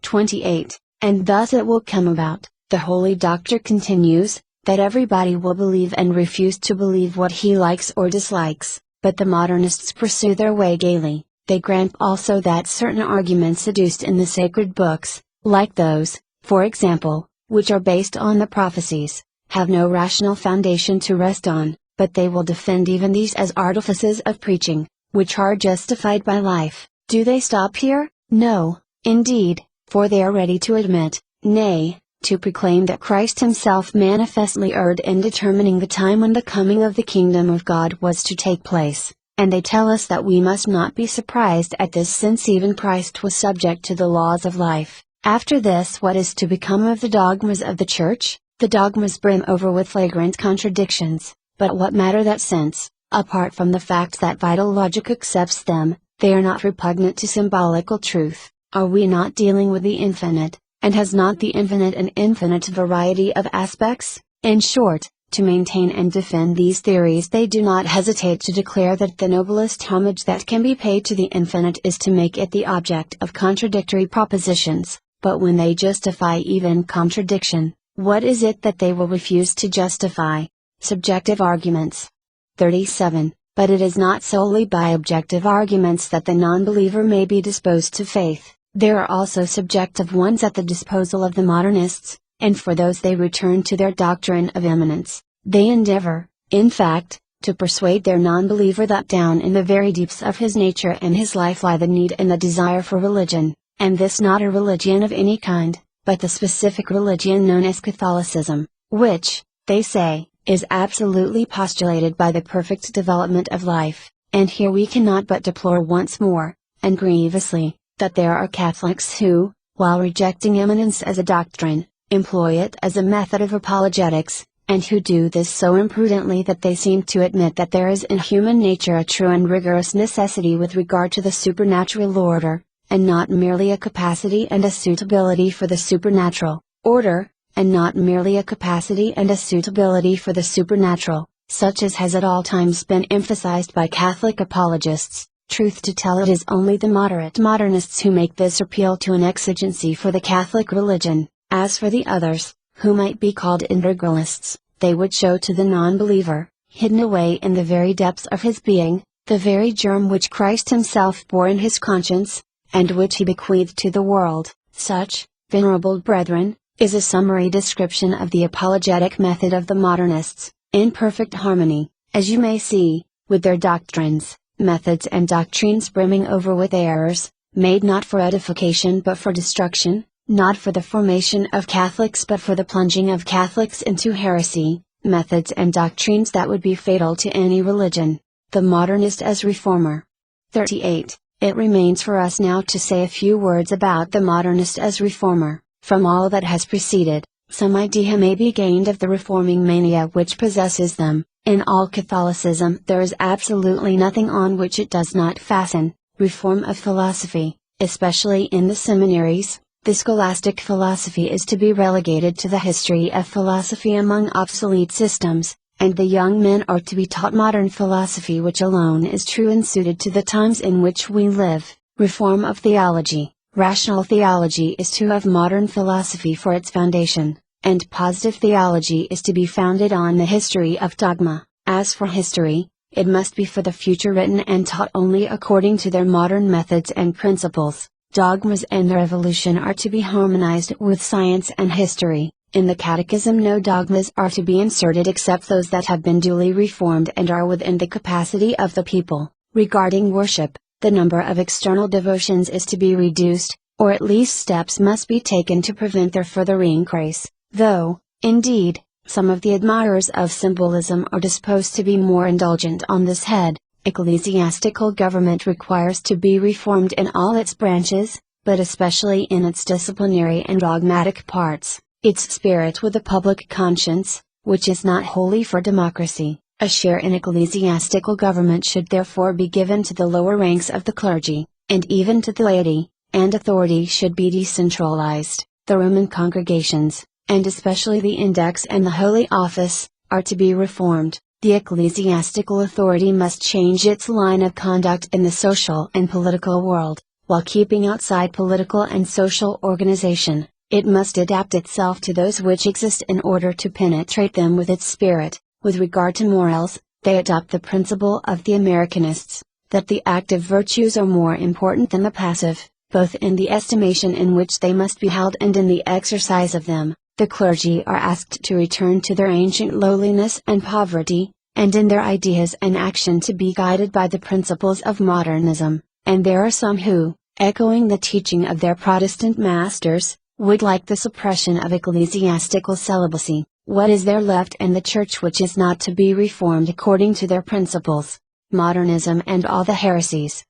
Speaker 1: 28. And thus it will come about, the Holy Doctor continues, that everybody will believe and refuse to believe what he likes or dislikes, but the modernists pursue their way gaily. They grant also that certain arguments adduced in the sacred books, like those, for example, which are based on the prophecies, have no rational foundation to rest on, but they will defend even these as artifices of preaching, which are justified by life. Do they stop here? No, indeed, for they are ready to admit, nay, to proclaim that Christ himself manifestly erred in determining the time when the coming of the kingdom of God was to take place, and they tell us that we must not be surprised at this since even Christ was subject to the laws of life. After this, what is to become of the dogmas of the Church? The dogmas brim over with flagrant contradictions, but what matter that since, apart from the fact that vital logic accepts them, they are not repugnant to symbolical truth? Are we not dealing with the infinite, and has not the infinite an infinite variety of aspects? In short, to maintain and defend these theories they do not hesitate to declare that the noblest homage that can be paid to the infinite is to make it the object of contradictory propositions. But when they justify even contradiction, what is it that they will refuse to justify? Subjective arguments. 37. But it is not solely by objective arguments that the non-believer may be disposed to faith. There are also subjective ones at the disposal of the modernists, and for those they return to their doctrine of immanence. They endeavor, in fact, to persuade their non-believer that down in the very deeps of his nature and his life lie the need and the desire for religion, and this not a religion of any kind, but the specific religion known as Catholicism, which, they say, is absolutely postulated by the perfect development of life. And here we cannot but deplore once more, and grievously, that there are Catholics who, while rejecting immanence as a doctrine, employ it as a method of apologetics, and who do this so imprudently that they seem to admit that there is in human nature a true and rigorous necessity with regard to the supernatural order, and not merely a capacity and a suitability for the supernatural order, and not merely a capacity and a suitability for the supernatural, such as has at all times been emphasized by Catholic apologists. Truth to tell, it is only the moderate modernists who make this appeal to an exigency for the Catholic religion. As for the others, who might be called integralists, they would show to the non-believer, hidden away in the very depths of his being, the very germ which Christ himself bore in his conscience, and which he bequeathed to the world. Such, venerable brethren, is a summary description of the apologetic method of the modernists, in perfect harmony, as you may see, with their doctrines, methods and doctrines brimming over with errors, made not for edification but for destruction, not for the formation of Catholics but for the plunging of Catholics into heresy, methods and doctrines that would be fatal to any religion. The modernist as reformer. 38. It remains for us now to say a few words about the modernist as reformer. From all that has preceded, some idea may be gained of the reforming mania which possesses them. In all Catholicism there is absolutely nothing on which it does not fasten. Reform of philosophy, especially in the seminaries. The scholastic philosophy is to be relegated to the history of philosophy among obsolete systems, and the young men are to be taught modern philosophy which alone is true and suited to the times in which we live. Reform of theology. Rational theology is to have modern philosophy for its foundation, and positive theology is to be founded on the history of dogma. As for history, it must be for the future written and taught only according to their modern methods and principles. Dogmas and their evolution are to be harmonized with science and history. In the Catechism no dogmas are to be inserted except those that have been duly reformed and are within the capacity of the people. Regarding worship, the number of external devotions is to be reduced, or at least steps must be taken to prevent their further increase, though, indeed, some of the admirers of symbolism are disposed to be more indulgent on this head. Ecclesiastical government requires to be reformed in all its branches, but especially in its disciplinary and dogmatic parts. Its spirit with the public conscience, which is not wholly for democracy. A share in ecclesiastical government should therefore be given to the lower ranks of the clergy, and even to the laity, and authority should be decentralized. The Roman congregations, and especially the Index and the Holy Office, are to be reformed. The ecclesiastical authority must change its line of conduct in the social and political world, while keeping outside political and social organization. It must adapt itself to those which exist in order to penetrate them with its spirit. With regard to morals, they adopt the principle of the Americanists, that the active virtues are more important than the passive, both in the estimation in which they must be held and in the exercise of them. The clergy are asked to return to their ancient lowliness and poverty, and in their ideas and action to be guided by the principles of modernism, and there are some who, echoing the teaching of their Protestant masters, would like the suppression of ecclesiastical celibacy. What is there left in the Church which is not to be reformed according to their principles? Modernism and all the heresies.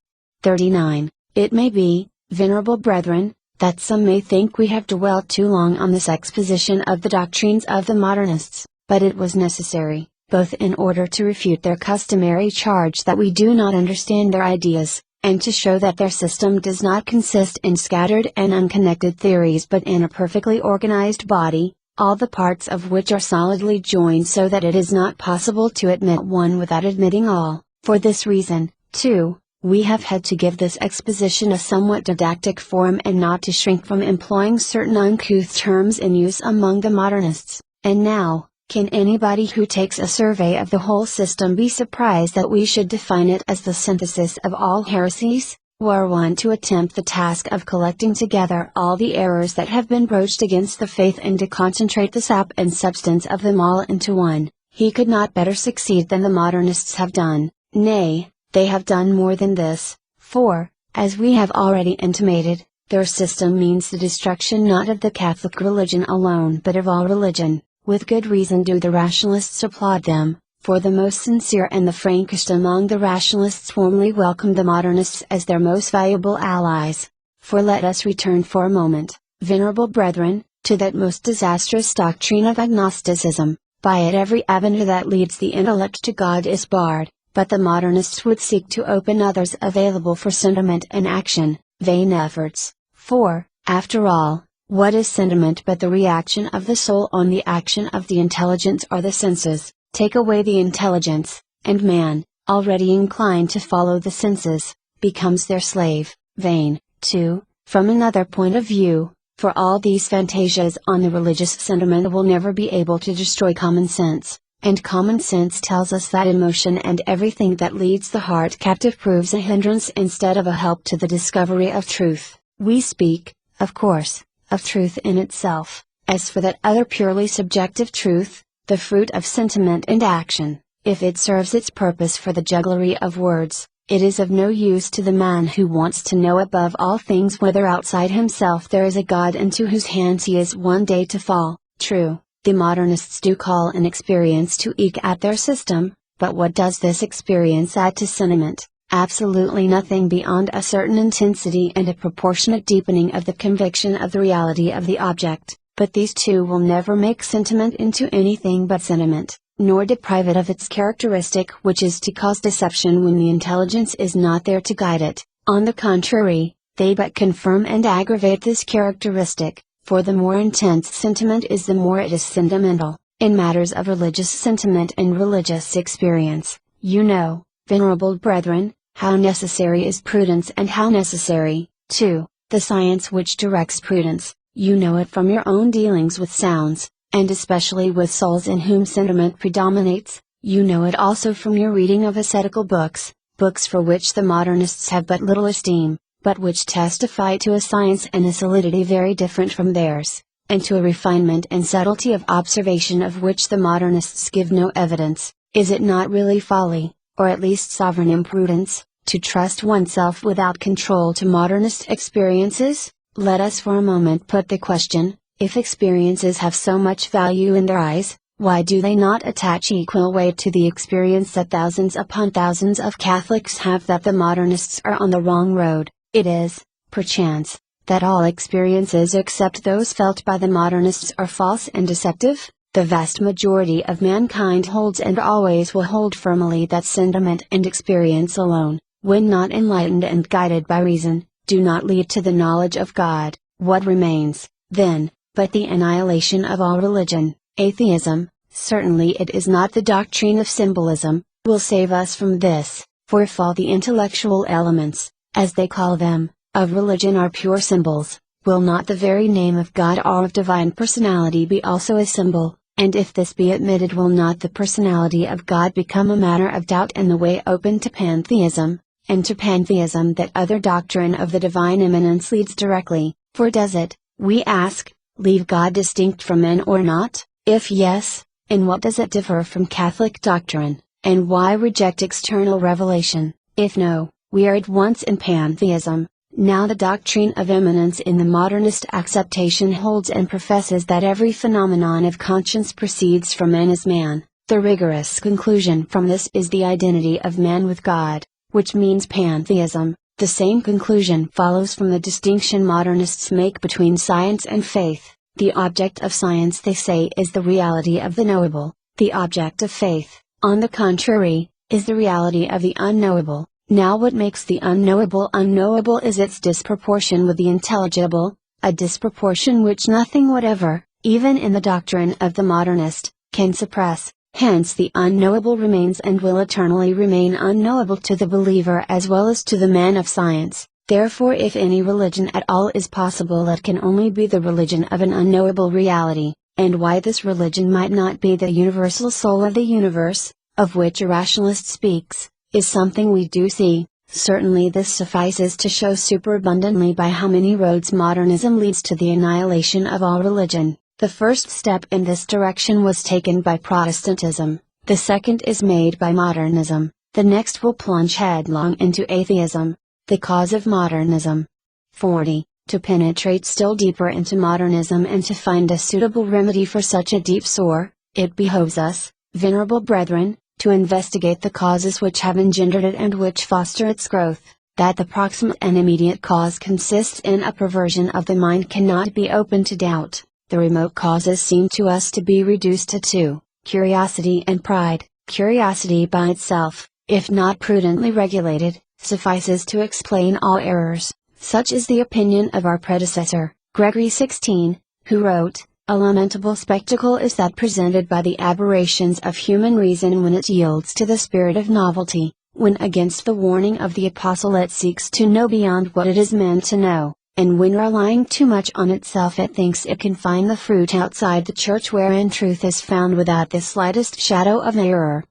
Speaker 1: 39. It may be, venerable brethren, that some may think we have dwelt too long on this exposition of the doctrines of the modernists, but it was necessary, both in order to refute their customary charge that we do not understand their ideas, and to show that their system does not consist in scattered and unconnected theories but in a perfectly organized body, all the parts of which are solidly joined so that it is not possible to admit one without admitting all. For this reason, too, we have had to give this exposition a somewhat didactic form and not to shrink from employing certain uncouth terms in use among the modernists. And now, can anybody who takes a survey of the whole system be surprised that we should define it as the synthesis of all heresies? Were one to attempt the task of collecting together all the errors that have been broached against the faith and to concentrate the sap and substance of them all into one, he could not better succeed than the modernists have done. Nay, they have done more than this, for, as we have already intimated, their system means the destruction not of the Catholic religion alone but of all religion. With good reason do the rationalists applaud them, for the most sincere and the frankest among the rationalists warmly welcome the modernists as their most valuable allies. For let us return for a moment, venerable brethren, to that most disastrous doctrine of agnosticism. By it every avenue that leads the intellect to God is barred. But the modernists would seek to open others available for sentiment and action, vain efforts. For, after all, what is sentiment but the reaction of the soul on the action of the intelligence or the senses? Take away the intelligence, and man, already inclined to follow the senses, becomes their slave. Vain, too, from another point of view, for all these fantasias on the religious sentiment will never be able to destroy common sense. And common sense tells us that emotion and everything that leads the heart captive proves a hindrance instead of a help to the discovery of truth. We speak, of course, of truth in itself. As for that other purely subjective truth, the fruit of sentiment and action, if it serves its purpose for the jugglery of words, it is of no use to the man who wants to know above all things whether outside himself there is a God into whose hands he is one day to fall. True. The modernists do call an experience to eke at their system, but what does this experience add to sentiment? Absolutely nothing beyond a certain intensity and a proportionate deepening of the conviction of the reality of the object, but these two will never make sentiment into anything but sentiment, nor deprive it of its characteristic which is to cause deception when the intelligence is not there to guide it. On the contrary, they but confirm and aggravate this characteristic. For the more intense sentiment is the more it is sentimental. In matters of religious sentiment and religious experience, you know, venerable brethren, how necessary is prudence and how necessary, too, the science which directs prudence. You know it from your own dealings with sounds, and especially with souls in whom sentiment predominates. You know it also from your reading of ascetical books, books for which the modernists have but little esteem, but which testify to a science and a solidity very different from theirs, and to a refinement and subtlety of observation of which the modernists give no evidence. Is it not really folly, or at least sovereign imprudence, to trust oneself without control to modernist experiences? Let us for a moment put the question, if experiences have so much value in their eyes, why do they not attach equal weight to the experience that thousands upon thousands of Catholics have that the modernists are on the wrong road? It is, perchance, that all experiences except those felt by the modernists are false and deceptive. The vast majority of mankind holds and always will hold firmly that sentiment and experience alone, when not enlightened and guided by reason, do not lead to the knowledge of God, what remains, then, but the annihilation of all religion? Atheism, certainly it is not the doctrine of symbolism, will save us from this, for if all the intellectual elements, as they call them, of religion are pure symbols, will not the very name of God or of divine personality be also a symbol? And if this be admitted, will not the personality of God become a matter of doubt and the way open to pantheism, and to pantheism that other doctrine of the divine immanence leads directly? For does it, we ask, leave God distinct from men or not? If yes, in what does it differ from Catholic doctrine, and why reject external revelation? If no, we are at once in pantheism. Now the doctrine of immanence in the modernist acceptation holds and professes that every phenomenon of conscience proceeds from man as man. The rigorous conclusion from this is the identity of man with God, which means pantheism. The same conclusion follows from the distinction modernists make between science and faith. The object of science, they say, is the reality of the knowable. The object of faith, on the contrary, is the reality of the unknowable. Now what makes the unknowable unknowable is its disproportion with the intelligible, a disproportion which nothing whatever, even in the doctrine of the modernist, can suppress. Hence the unknowable remains and will eternally remain unknowable to the believer as well as to the man of science. Therefore if any religion at all is possible, it can only be the religion of an unknowable reality, and why this religion might not be the universal soul of the universe, of which a rationalist speaks, is something we do see. Certainly this suffices to show superabundantly by how many roads modernism leads to the annihilation of all religion. The first step in this direction was taken by Protestantism, the second is made by modernism, the next will plunge headlong into atheism. The cause of modernism. 40. To penetrate still deeper into modernism and to find a suitable remedy for such a deep sore, it behoves us, venerable brethren, to investigate the causes which have engendered it and which foster its growth. That the proximate and immediate cause consists in a perversion of the mind cannot be open to doubt. The remote causes seem to us to be reduced to two, curiosity and pride. Curiosity by itself, if not prudently regulated, suffices to explain all errors. Such is the opinion of our predecessor, Gregis XVI, who wrote, "A lamentable spectacle is that presented by the aberrations of human reason when it yields to the spirit of novelty, when against the warning of the apostle it seeks to know beyond what it is meant to know, and when relying too much on itself it thinks it can find the fruit outside the church wherein truth is found without the slightest shadow of error."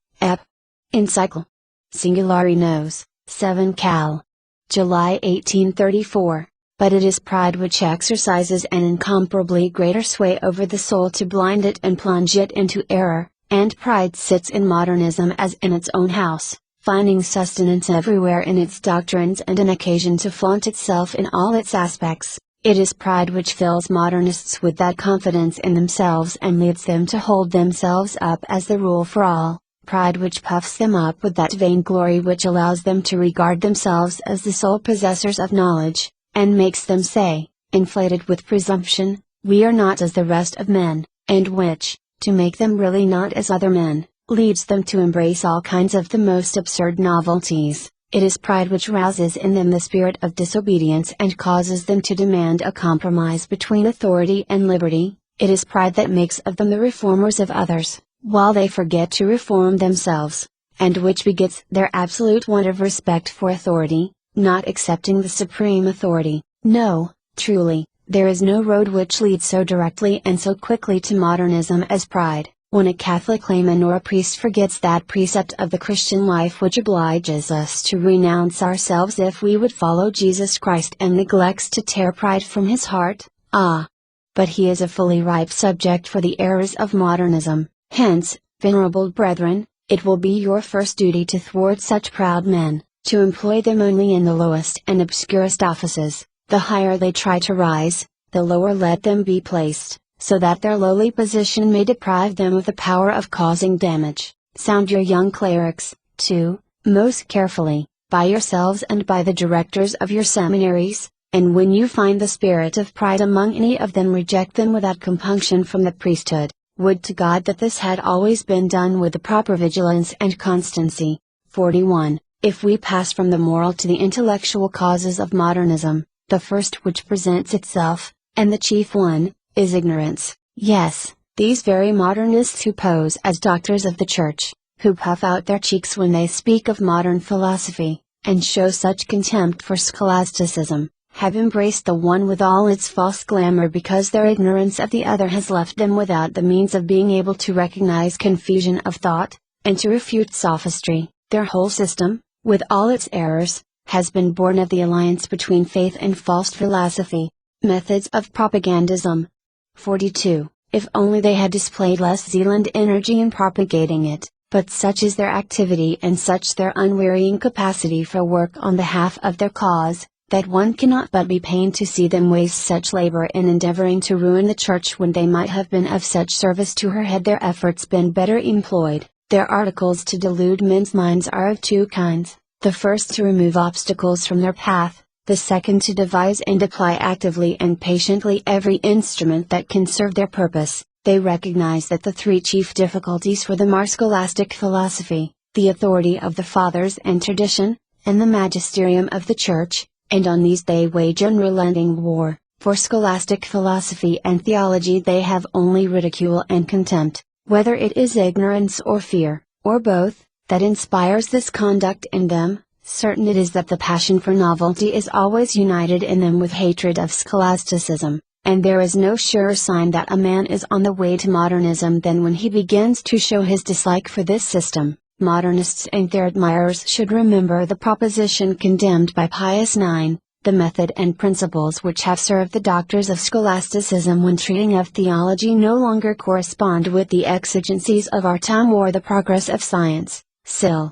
Speaker 1: Encyclical. Singulari Nos. 7 Cal. July 1834. But it is pride which exercises an incomparably greater sway over the soul to blind it and plunge it into error, and pride sits in modernism as in its own house, finding sustenance everywhere in its doctrines and an occasion to flaunt itself in all its aspects. It is pride which fills modernists with that confidence in themselves and leads them to hold themselves up as the rule for all. Pride which puffs them up with that vainglory which allows them to regard themselves as the sole possessors of knowledge, and makes them say, inflated with presumption, "We are not as the rest of men," and which, to make them really not as other men, leads them to embrace all kinds of the most absurd novelties. It is pride which rouses in them the spirit of disobedience and causes them to demand a compromise between authority and liberty. It is pride that makes of them the reformers of others, while they forget to reform themselves, and which begets their absolute want of respect for authority, not accepting the supreme authority. No, truly, there is no road which leads so directly and so quickly to modernism as pride. When a Catholic layman or a priest forgets that precept of the Christian life which obliges us to renounce ourselves if we would follow Jesus Christ and neglects to tear pride from his heart, but he is a fully ripe subject for the errors of modernism. Hence, venerable brethren, it will be your first duty to thwart such proud men, to employ them only in the lowest and obscurest offices. The higher they try to rise, the lower let them be placed, so that their lowly position may deprive them of the power of causing damage. Sound your young clerics, too, most carefully, by yourselves and by the directors of your seminaries, and when you find the spirit of pride among any of them, reject them without compunction from the priesthood. Would to God that this had always been done with the proper vigilance and constancy. 41. If we pass from the moral to the intellectual causes of modernism, the first which presents itself, and the chief one, is ignorance. Yes, these very modernists who pose as doctors of the Church, who puff out their cheeks when they speak of modern philosophy, and show such contempt for scholasticism, have embraced the one with all its false glamour because their ignorance of the other has left them without the means of being able to recognize confusion of thought, and to refute sophistry. Their whole system, with all its errors, has been born of the alliance between faith and false philosophy. Methods of propagandism. 42. If only they had displayed less zeal and energy in propagating it, but such is their activity and such their unwearying capacity for work on behalf of their cause, that one cannot but be pained to see them waste such labor in endeavoring to ruin the Church when they might have been of such service to her had their efforts been better employed. Their articles to delude men's minds are of two kinds, the first to remove obstacles from their path, the second to devise and apply actively and patiently every instrument that can serve their purpose. They recognize that the three chief difficulties for them are scholastic philosophy, the authority of the Fathers and tradition, and the magisterium of the Church, and on these they wage unrelenting war. For scholastic philosophy and theology they have only ridicule and contempt, whether it is ignorance or fear, or both, that inspires this conduct in them. Certain it is that the passion for novelty is always united in them with hatred of scholasticism, and there is no surer sign that a man is on the way to modernism than when he begins to show his dislike for this system. Modernists and their admirers should remember the proposition condemned by Pius IX, the method and principles which have served the doctors of scholasticism when treating of theology no longer correspond with the exigencies of our time or the progress of science. Sil.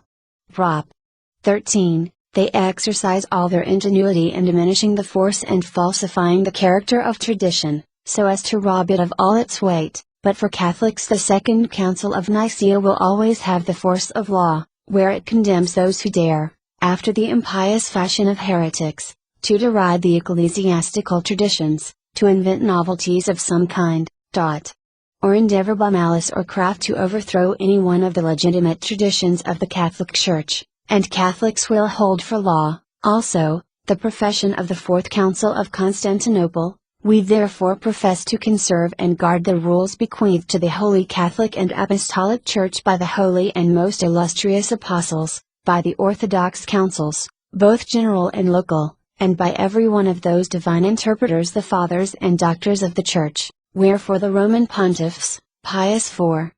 Speaker 1: Prop. 13. They exercise all their ingenuity in diminishing the force and falsifying the character of tradition, so as to rob it of all its weight. But for Catholics the Second Council of Nicaea will always have the force of law, where it condemns those who dare, after the impious fashion of heretics, to deride the ecclesiastical traditions, to invent novelties of some kind, or endeavor by malice or craft to overthrow any one of the legitimate traditions of the Catholic Church. And Catholics will hold for law, also, the profession of the Fourth Council of Constantinople. We therefore profess to conserve and guard the rules bequeathed to the Holy Catholic and Apostolic Church by the holy and most illustrious apostles, by the Orthodox councils, both general and local, and by every one of those divine interpreters the fathers and doctors of the Church. Wherefore the Roman pontiffs, Pius IV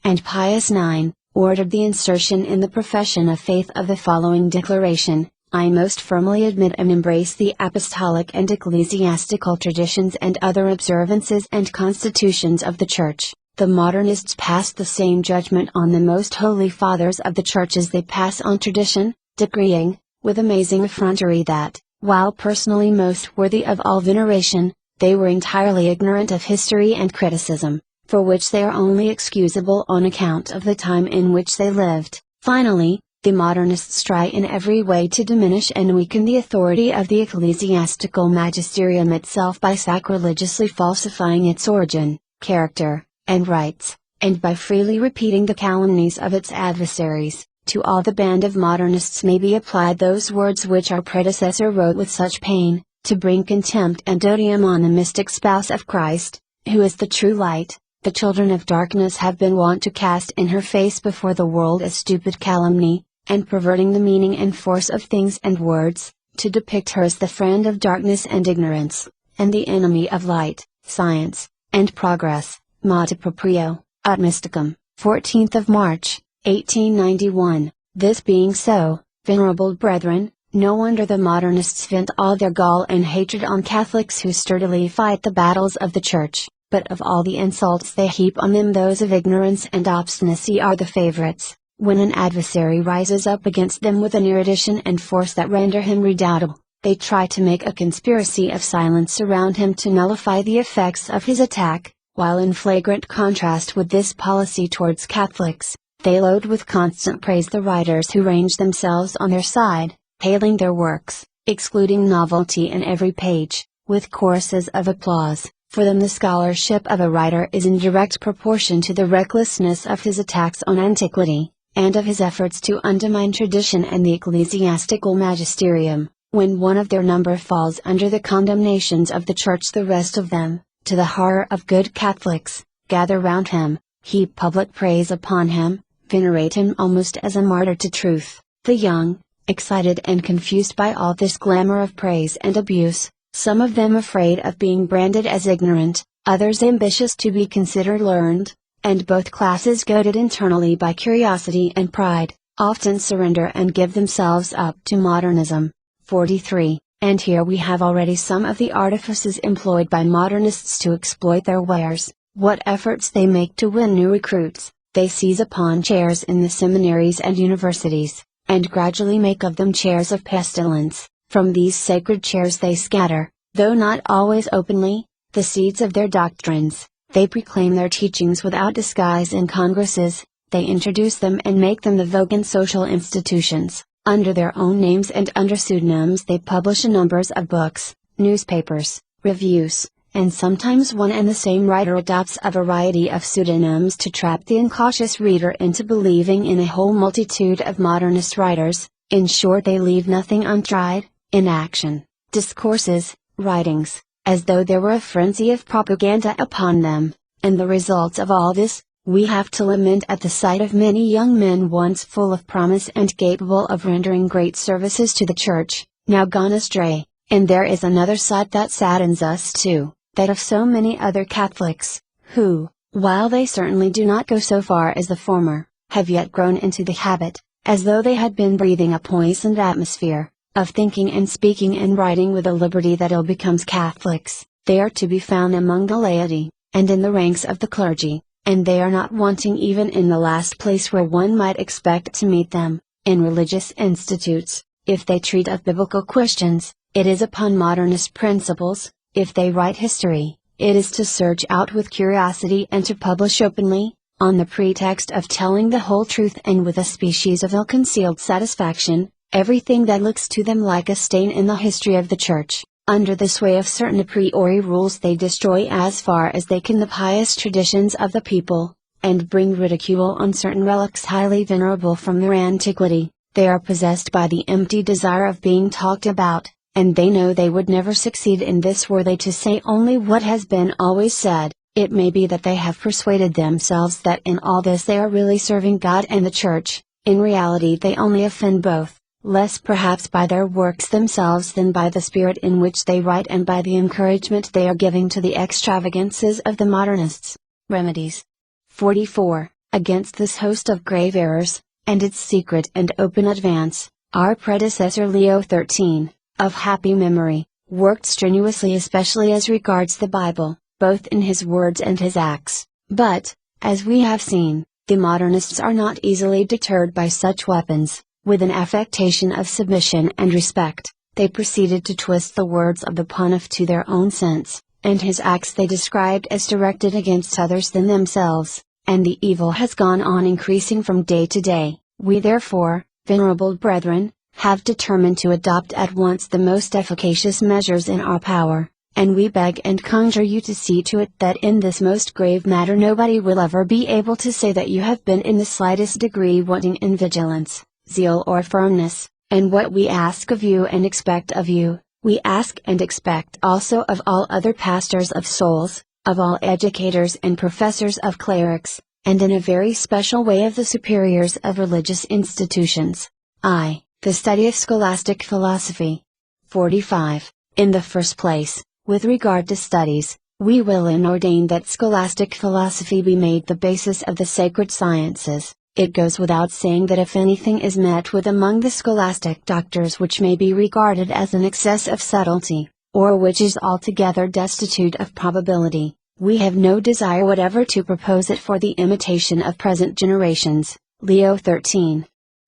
Speaker 1: and Pius IX, ordered the insertion in the profession of faith of the following declaration: I most firmly admit and embrace the apostolic and ecclesiastical traditions and other observances and constitutions of the Church. The modernists pass the same judgment on the most holy fathers of the Church as they pass on tradition, decreeing, with amazing effrontery that, while personally most worthy of all veneration, they were entirely ignorant of history and criticism, for which they are only excusable on account of the time in which they lived. Finally, the modernists try in every way to diminish and weaken the authority of the ecclesiastical magisterium itself by sacrilegiously falsifying its origin, character, and rights, and by freely repeating the calumnies of its adversaries. To all the band of modernists may be applied those words which our predecessor wrote with such pain, to bring contempt and odium on the mystic spouse of Christ, who is the true light. The children of darkness have been wont to cast in her face before the world a stupid calumny, and perverting the meaning and force of things and words, to depict her as the friend of darkness and ignorance, and the enemy of light, science, and progress. Motu proprio, ut mysticum, 14th of March, 1891. This being so, venerable brethren, no wonder the modernists vent all their gall and hatred on Catholics who sturdily fight the battles of the Church. But of all the insults they heap on them those of ignorance and obstinacy are the favorites. When an adversary rises up against them with an erudition and force that render him redoubtable, they try to make a conspiracy of silence around him to nullify the effects of his attack, while in flagrant contrast with this policy towards Catholics, they load with constant praise the writers who range themselves on their side, hailing their works, excluding novelty in every page, with choruses of applause. For them the scholarship of a writer is in direct proportion to the recklessness of his attacks on antiquity. and of his efforts to undermine tradition and the ecclesiastical magisterium. When one of their number falls under the condemnations of the Church, the rest of them, to the horror of good Catholics, gather round him, heap public praise upon him, venerate him almost as a martyr to truth. The young, excited and confused by all this glamour of praise and abuse, some of them afraid of being branded as ignorant, others ambitious to be considered learned, and both classes goaded internally by curiosity and pride, often surrender and give themselves up to modernism. 43. And here we have already some of the artifices employed by modernists to exploit their wares. What efforts they make to win new recruits. They seize upon chairs in the seminaries and universities, and gradually make of them chairs of pestilence. From these sacred chairs they scatter, though not always openly, the seeds of their doctrines. They proclaim their teachings without disguise in congresses, they introduce them and make them the vogue in social institutions. Under their own names and under pseudonyms they publish a numbers of books, newspapers, reviews, and sometimes one and the same writer adopts a variety of pseudonyms to trap the incautious reader into believing in a whole multitude of modernist writers. In short, they leave nothing untried, in action, discourses, writings, as though there were a frenzy of propaganda upon them, and the results of all this, we have to lament at the sight of many young men once full of promise and capable of rendering great services to the Church, now gone astray. And there is another side that saddens us too, that of so many other Catholics, who, while they certainly do not go so far as the former, have yet grown into the habit, as though they had been breathing a poisoned atmosphere, of thinking and speaking and writing with a liberty that ill becomes Catholics. They are to be found among the laity, and in the ranks of the clergy, and they are not wanting even in the last place where one might expect to meet them, in religious institutes. If they treat of biblical questions, it is upon modernist principles. If they write history, it is to search out with curiosity and to publish openly, on the pretext of telling the whole truth and with a species of ill-concealed satisfaction, everything that looks to them like a stain in the history of the Church. Under the sway of certain a priori rules they destroy as far as they can the pious traditions of the people, and bring ridicule on certain relics highly venerable from their antiquity. They are possessed by the empty desire of being talked about, and they know they would never succeed in this were they to say only what has been always said. It may be that they have persuaded themselves that in all this they are really serving God and the Church. In reality they only offend both, less perhaps by their works themselves than by the spirit in which they write and by the encouragement they are giving to the extravagances of the modernists. Remedies. 44. Against this host of grave errors, and its secret and open advance, our predecessor Leo XIII, of happy memory, worked strenuously especially as regards the Bible, both in his words and his acts. But, as we have seen, the modernists are not easily deterred by such weapons. With an affectation of submission and respect, they proceeded to twist the words of the pontiff to their own sense, and his acts they described as directed against others than themselves, and the evil has gone on increasing from day to day. We therefore, venerable brethren, have determined to adopt at once the most efficacious measures in our power, and we beg and conjure you to see to it that in this most grave matter nobody will ever be able to say that you have been in the slightest degree wanting in vigilance, zeal or firmness, and what we ask of you and expect of you, we ask and expect also of all other pastors of souls, of all educators and professors of clerics, and in a very special way of the superiors of religious institutions. I. The study of scholastic philosophy. 45. In the first place, with regard to studies, we will ordain that scholastic philosophy be made the basis of the sacred sciences. It goes without saying that if anything is met with among the scholastic doctors which may be regarded as an excess of subtlety, or which is altogether destitute of probability, we have no desire whatever to propose it for the imitation of present generations. Leo XIII.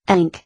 Speaker 1: Enc.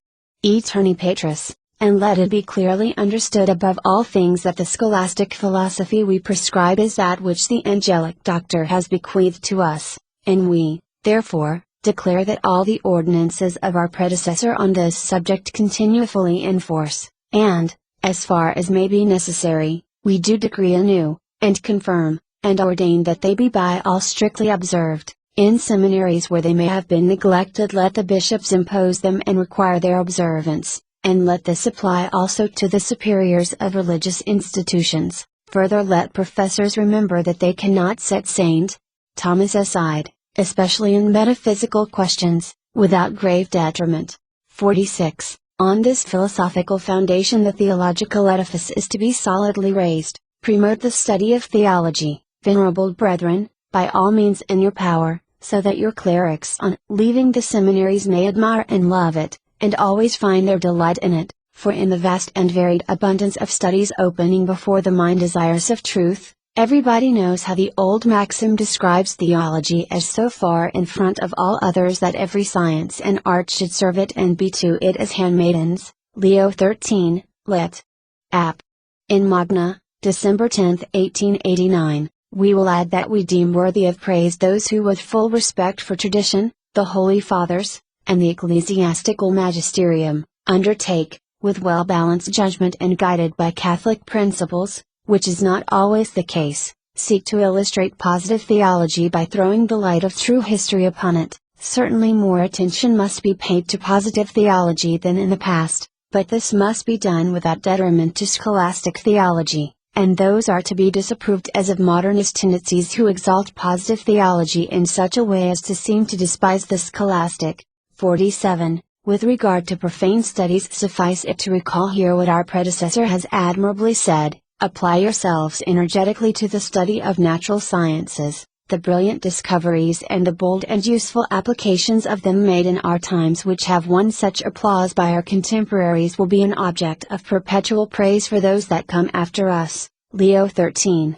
Speaker 1: Eterni Patris, and let it be clearly understood above all things that the scholastic philosophy we prescribe is that which the angelic doctor has bequeathed to us, and we, therefore, declare that all the ordinances of our predecessor on this subject continue fully in force, and, as far as may be necessary, we do decree anew, and confirm, and ordain that they be by all strictly observed, In seminaries where they may have been neglected, let the bishops impose them and require their observance, and let this apply also to the superiors of religious institutions. Further, let professors remember that they cannot set St. Thomas aside, especially in metaphysical questions, without grave detriment. 46. On this philosophical foundation the theological edifice is to be solidly raised. Promote the study of theology, venerable brethren, by all means in your power, so that your clerics on leaving the seminaries may admire and love it, and always find their delight in it, for in the vast and varied abundance of studies opening before the mind desirous of truth, everybody knows how the old maxim describes theology as so far in front of all others that every science and art should serve it and be to it as handmaidens. Leo 13, lit. App. In Magna, December 10, 1889, we will add that we deem worthy of praise those who with full respect for tradition, the Holy Fathers, and the ecclesiastical magisterium, undertake, with well-balanced judgment and guided by Catholic principles, which is not always the case, seek to illustrate positive theology by throwing the light of true history upon it. Certainly more attention must be paid to positive theology than in the past, but this must be done without detriment to scholastic theology, and those are to be disapproved as of modernist tendencies who exalt positive theology in such a way as to seem to despise the scholastic. 47. With regard to profane studies, suffice it to recall here what our predecessor has admirably said: apply yourselves energetically to the study of natural sciences. The brilliant discoveries and the bold and useful applications of them made in our times, which have won such applause by our contemporaries, will be an object of perpetual praise for those that come after us. Leo 13.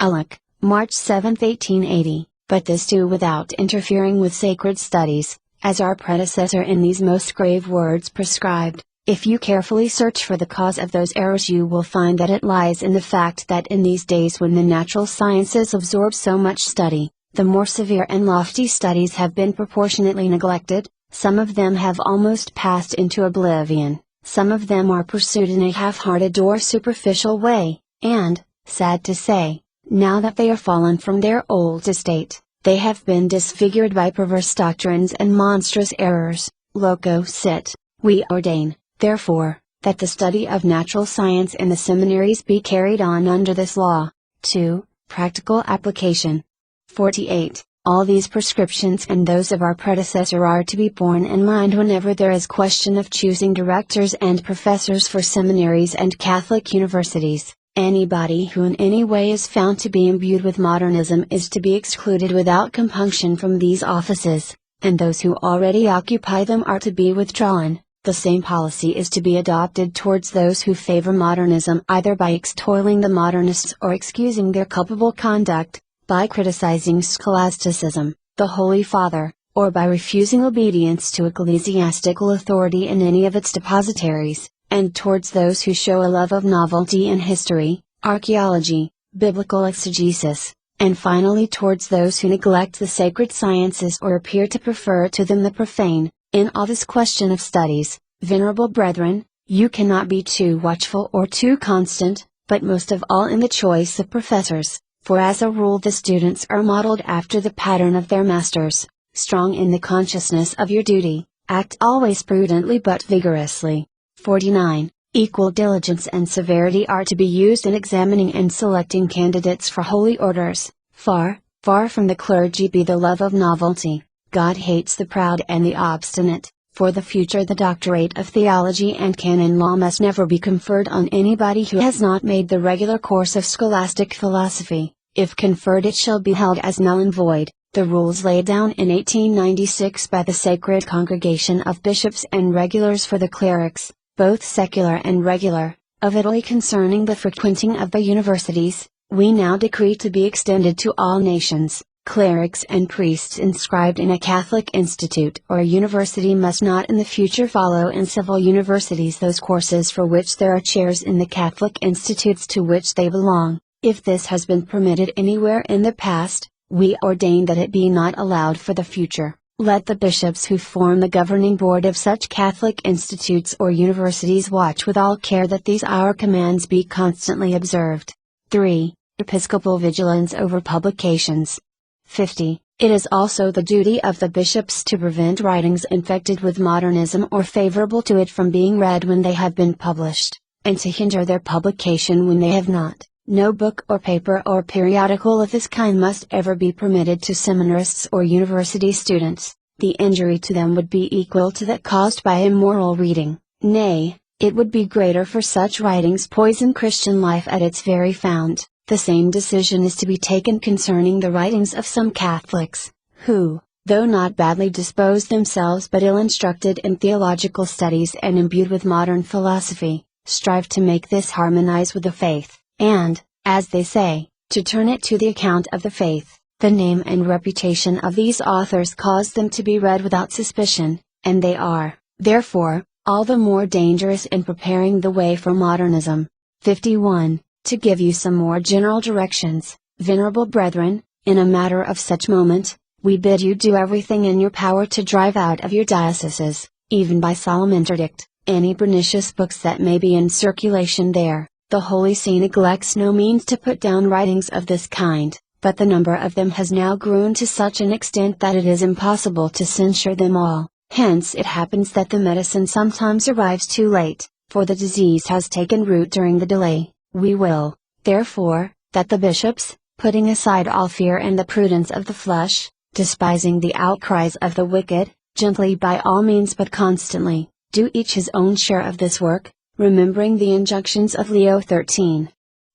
Speaker 1: Alec, March 7, 1880. But this do without interfering with sacred studies, as our predecessor in these most grave words prescribed. If you carefully search for the cause of those errors, you will find that it lies in the fact that in these days when the natural sciences absorb so much study, the more severe and lofty studies have been proportionately neglected. Some of them have almost passed into oblivion, some of them are pursued in a half-hearted or superficial way, and, sad to say, now that they are fallen from their old estate, they have been disfigured by perverse doctrines and monstrous errors. Loco sit. We ordain, therefore, that the study of natural science in the seminaries be carried on under this law. 2. Practical application. 48. All these prescriptions and those of our predecessor are to be borne in mind whenever there is question of choosing directors and professors for seminaries and Catholic universities. Anybody who in any way is found to be imbued with modernism is to be excluded without compunction from these offices, and those who already occupy them are to be withdrawn. The same policy is to be adopted towards those who favor modernism, either by extolling the modernists or excusing their culpable conduct, by criticizing scholasticism, the Holy Father, or by refusing obedience to ecclesiastical authority in any of its depositaries, and towards those who show a love of novelty in history, archaeology, biblical exegesis, and finally towards those who neglect the sacred sciences or appear to prefer to them the profane. In all this question of studies, venerable brethren, you cannot be too watchful or too constant, but most of all in the choice of professors, for as a rule the students are modeled after the pattern of their masters. Strong in the consciousness of your duty, act always prudently but vigorously. 49. Equal diligence and severity are to be used in examining and selecting candidates for holy orders. Far, far from the clergy be the love of novelty. God hates the proud and the obstinate. For the future the doctorate of theology and canon law must never be conferred on anybody who has not made the regular course of scholastic philosophy. If conferred it shall be held as null and void. The rules laid down in 1896 by the Sacred Congregation of Bishops and Regulars for the clerics, both secular and regular, of Italy concerning the frequenting of the universities, we now decree to be extended to all nations. Clerics and priests inscribed in a Catholic institute or university must not in the future follow in civil universities those courses for which there are chairs in the Catholic institutes to which they belong. If this has been permitted anywhere in the past, we ordain that it be not allowed for the future. Let the bishops who form the governing board of such Catholic institutes or universities watch with all care that these our commands be constantly observed. 3. Episcopal vigilance over publications. 50. It is also the duty of the bishops to prevent writings infected with modernism or favorable to it from being read when they have been published, and to hinder their publication when they have not. No book or paper or periodical of this kind must ever be permitted to seminarists or university students. The injury to them would be equal to that caused by immoral reading, nay, it would be greater, for such writings poison Christian life at its very fount. The same decision is to be taken concerning the writings of some Catholics, who, though not badly disposed themselves but ill instructed in theological studies and imbued with modern philosophy, strive to make this harmonize with the faith, and, as they say, to turn it to the account of the faith. The name and reputation of these authors cause them to be read without suspicion, and they are, therefore, all the more dangerous in preparing the way for modernism. 51. To give you some more general directions, venerable brethren, in a matter of such moment, we bid you do everything in your power to drive out of your dioceses, even by solemn interdict, any pernicious books that may be in circulation there. The Holy See neglects no means to put down writings of this kind, but the number of them has now grown to such an extent that it is impossible to censure them all. Hence it happens that the medicine sometimes arrives too late, for the disease has taken root during the delay. We will, therefore, that the bishops, putting aside all fear and the prudence of the flesh, despising the outcries of the wicked, gently by all means but constantly, do each his own share of this work, remembering the injunctions of Leo XIII.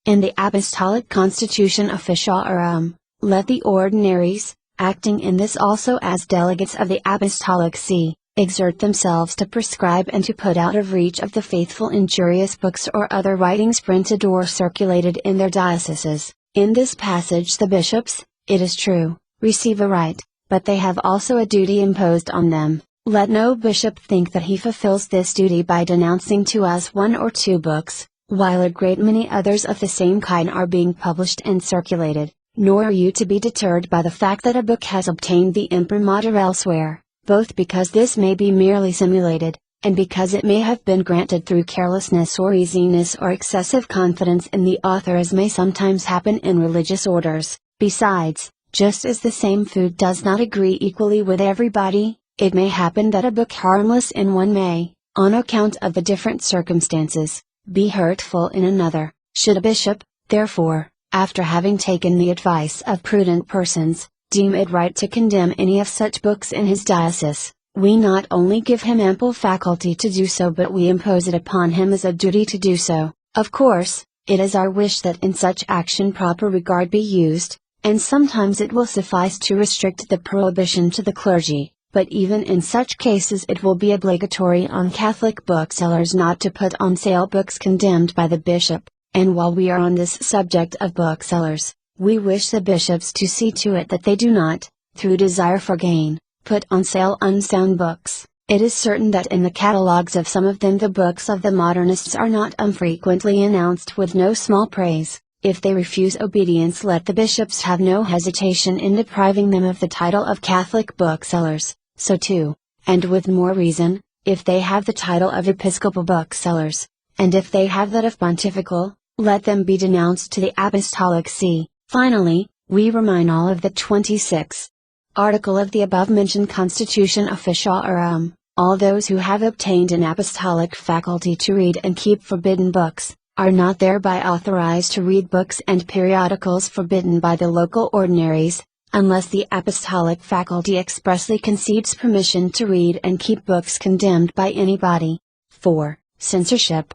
Speaker 1: In the Apostolic Constitution Officiorum, let the ordinaries, acting in this also as delegates of the Apostolic See, exert themselves to prescribe and to put out of reach of the faithful injurious books or other writings printed or circulated in their dioceses. In this passage the bishops, it is true, receive a right, but they have also a duty imposed on them. Let no bishop think that he fulfills this duty by denouncing to us one or two books, while a great many others of the same kind are being published and circulated, nor are you to be deterred by the fact that a book has obtained the imprimatur elsewhere, both because this may be merely simulated, and because it may have been granted through carelessness or easiness or excessive confidence in the author, as may sometimes happen in religious orders. Besides, just as the same food does not agree equally with everybody, it may happen that a book harmless in one may, on account of the different circumstances, be hurtful in another. Should a bishop, therefore, after having taken the advice of prudent persons, deem it right to condemn any of such books in his diocese, we not only give him ample faculty to do so, but we impose it upon him as a duty to do so. Of course, it is our wish that in such action proper regard be used, and sometimes it will suffice to restrict the prohibition to the clergy, but even in such cases it will be obligatory on Catholic booksellers not to put on sale books condemned by the bishop. And while we are on this subject of booksellers, we wish the bishops to see to it that they do not, through desire for gain, put on sale unsound books. It is certain that in the catalogues of some of them the books of the modernists are not unfrequently announced with no small praise. If they refuse obedience, let the bishops have no hesitation in depriving them of the title of Catholic booksellers. So too, and with more reason, if they have the title of episcopal booksellers, and if they have that of pontifical, let them be denounced to the Apostolic See. Finally, we remind all of the 26th article of the above-mentioned Constitution Officiorum, all those who have obtained an apostolic faculty to read and keep forbidden books, are not thereby authorized to read books and periodicals forbidden by the local ordinaries, unless the apostolic faculty expressly concedes permission to read and keep books condemned by anybody. 4. Censorship.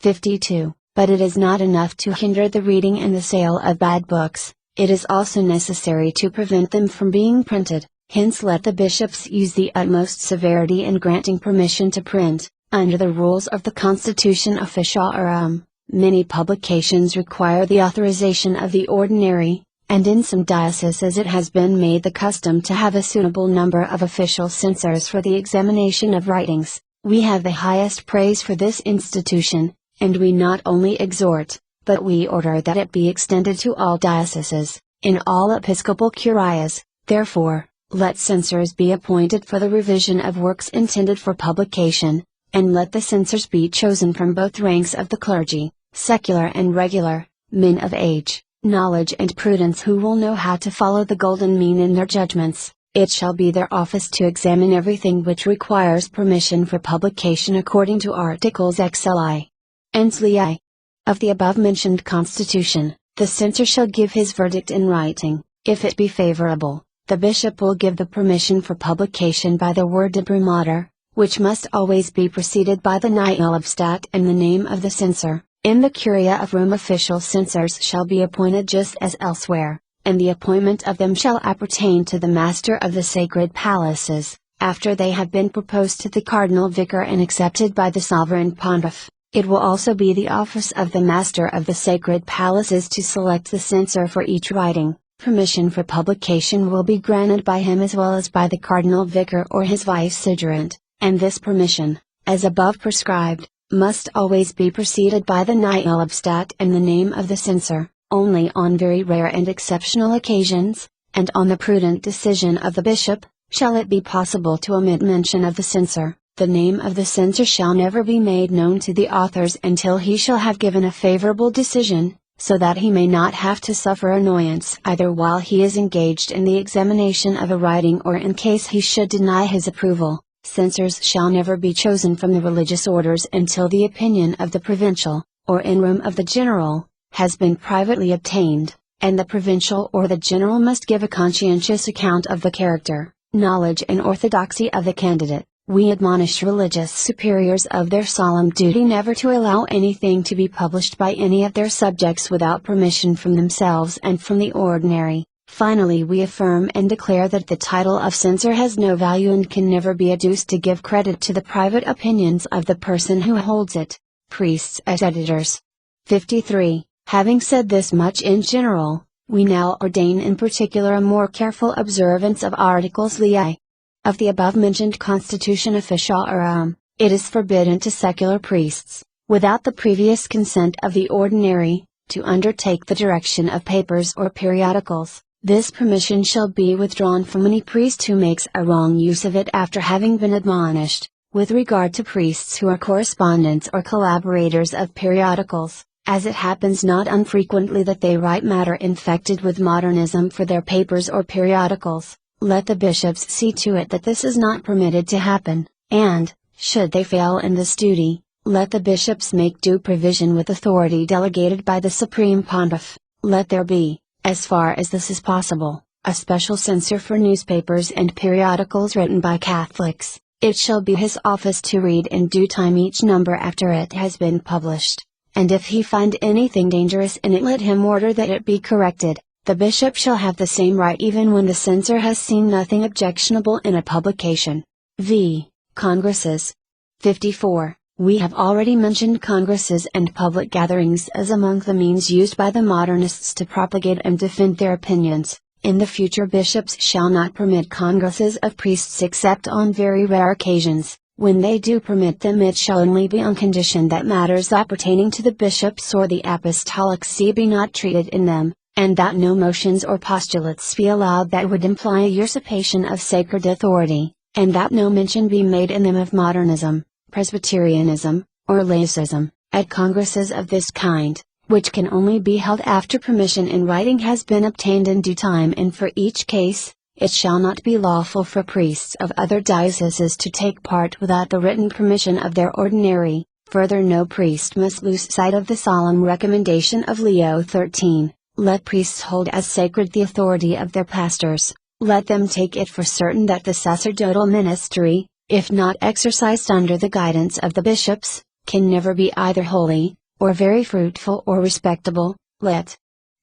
Speaker 1: 52. But it is not enough to hinder the reading and the sale of bad books, it is also necessary to prevent them from being printed. Hence let the bishops use the utmost severity in granting permission to print, under the rules of the Constitution Officiorum. Many publications require the authorization of the ordinary, and in some dioceses it has been made the custom to have a suitable number of official censors for the examination of writings. We have the highest praise for this institution, and we not only exhort, but we order that it be extended to all dioceses, in all episcopal curias. Therefore, let censors be appointed for the revision of works intended for publication, and let the censors be chosen from both ranks of the clergy, secular and regular, men of age, knowledge and prudence who will know how to follow the golden mean in their judgments. It shall be their office to examine everything which requires permission for publication according to Articles XLI and LI of the above-mentioned Constitution. The censor shall give his verdict in writing. If it be favorable, the bishop will give the permission for publication by the word imprimatur, which must always be preceded by the nihil obstat and the name of the censor. In the Curia of Rome official censors shall be appointed just as elsewhere, and the appointment of them shall appertain to the master of the sacred palaces, after they have been proposed to the cardinal vicar and accepted by the sovereign pontiff. It will also be the office of the master of the sacred palaces to select the censor for each writing. Permission for publication will be granted by him as well as by the cardinal vicar or his vicegerent, and this permission, as above prescribed, must always be preceded by the nihil obstat and the name of the censor. Only on very rare and exceptional occasions, and on the prudent decision of the bishop, shall it be possible to omit mention of the censor. The name of the censor shall never be made known to the authors until he shall have given a favorable decision, so that he may not have to suffer annoyance either while he is engaged in the examination of a writing or in case he should deny his approval. Censors shall never be chosen from the religious orders until the opinion of the provincial, or in room of the general, has been privately obtained, and the provincial or the general must give a conscientious account of the character, knowledge and orthodoxy of the candidate. We admonish religious superiors of their solemn duty never to allow anything to be published by any of their subjects without permission from themselves and from the ordinary. Finally, we affirm and declare that the title of censor has no value and can never be adduced to give credit to the private opinions of the person who holds it. Priests as editors. 53. Having said this much in general, we now ordain in particular a more careful observance of Articles LI of the above-mentioned Constitution Officiorum. It is forbidden to secular priests, without the previous consent of the ordinary, to undertake the direction of papers or periodicals. This permission shall be withdrawn from any priest who makes a wrong use of it after having been admonished. With regard to priests who are correspondents or collaborators of periodicals, as it happens not unfrequently that they write matter infected with modernism for their papers or periodicals, let the bishops see to it that this is not permitted to happen, and, should they fail in this duty, let the bishops make due provision with authority delegated by the Supreme Pontiff. Let there be, as far as this is possible, a special censor for newspapers and periodicals written by Catholics. It shall be his office to read in due time each number after it has been published, and if he find anything dangerous in it let him order that it be corrected. The bishop shall have the same right even when the censor has seen nothing objectionable in a publication. V. Congresses. 54. We have already mentioned congresses and public gatherings as among the means used by the modernists to propagate and defend their opinions. In the future bishops shall not permit congresses of priests except on very rare occasions. When they do permit them it shall only be on condition that matters appertaining to the bishops or the apostolic see be not treated in them, and that no motions or postulates be allowed that would imply a usurpation of sacred authority, and that no mention be made in them of modernism, Presbyterianism, or laicism. At congresses of this kind, which can only be held after permission in writing has been obtained in due time and for each case, it shall not be lawful for priests of other dioceses to take part without the written permission of their ordinary. Further, no priest must lose sight of the solemn recommendation of Leo XIII. Let priests hold as sacred the authority of their pastors. Let them take it for certain that the sacerdotal ministry, if not exercised under the guidance of the bishops, can never be either holy, or very fruitful or respectable. Lit.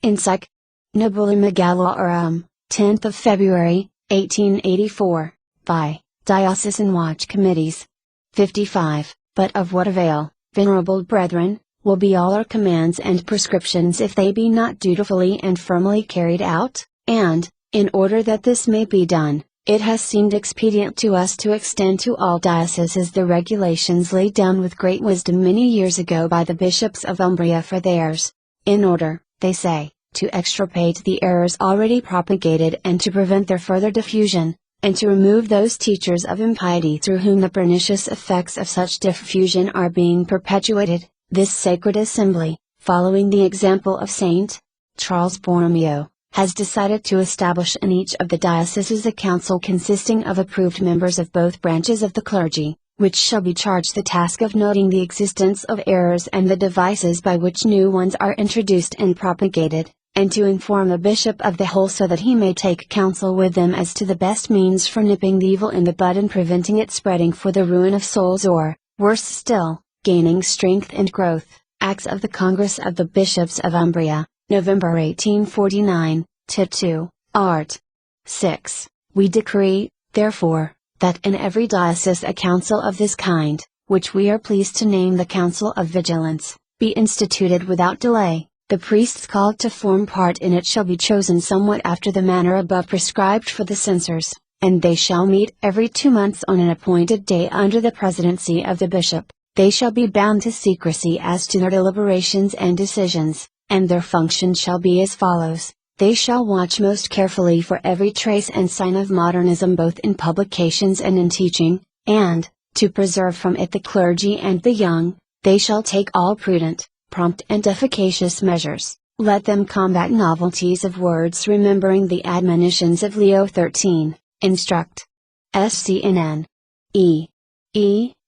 Speaker 1: Encyclical Nobulum Megalorum, 10th of February, 1884, by Diocesan Watch Committees. 55. But of what avail, venerable brethren, will be all our commands and prescriptions if they be not dutifully and firmly carried out? And, in order that this may be done, it has seemed expedient to us to extend to all dioceses the regulations laid down with great wisdom many years ago by the bishops of Umbria for theirs, in order, they say, to extirpate the errors already propagated and to prevent their further diffusion, and to remove those teachers of impiety through whom the pernicious effects of such diffusion are being perpetuated. This sacred assembly, following the example of St. Charles Borromeo, has decided to establish in each of the dioceses a council consisting of approved members of both branches of the clergy, which shall be charged the task of noting the existence of errors and the devices by which new ones are introduced and propagated, and to inform the bishop of the whole so that he may take counsel with them as to the best means for nipping the evil in the bud and preventing it spreading for the ruin of souls or, worse still, gaining strength and growth. Acts of the Congress of the Bishops of Umbria, November 1849, Tit 2, Art. 6. We decree, therefore, that in every diocese a council of this kind, which we are pleased to name the Council of Vigilance, be instituted without delay. The priests called to form part in it shall be chosen somewhat after the manner above prescribed for the censors, and they shall meet every 2 months on an appointed day under the presidency of the bishop. They shall be bound to secrecy as to their deliberations and decisions, and their function shall be as follows. They shall watch most carefully for every trace and sign of modernism both in publications and in teaching, and, to preserve from it the clergy and the young, they shall take all prudent, prompt and efficacious measures. Let them combat novelties of words remembering the admonitions of Leo XIII, instruct. SCNN. E.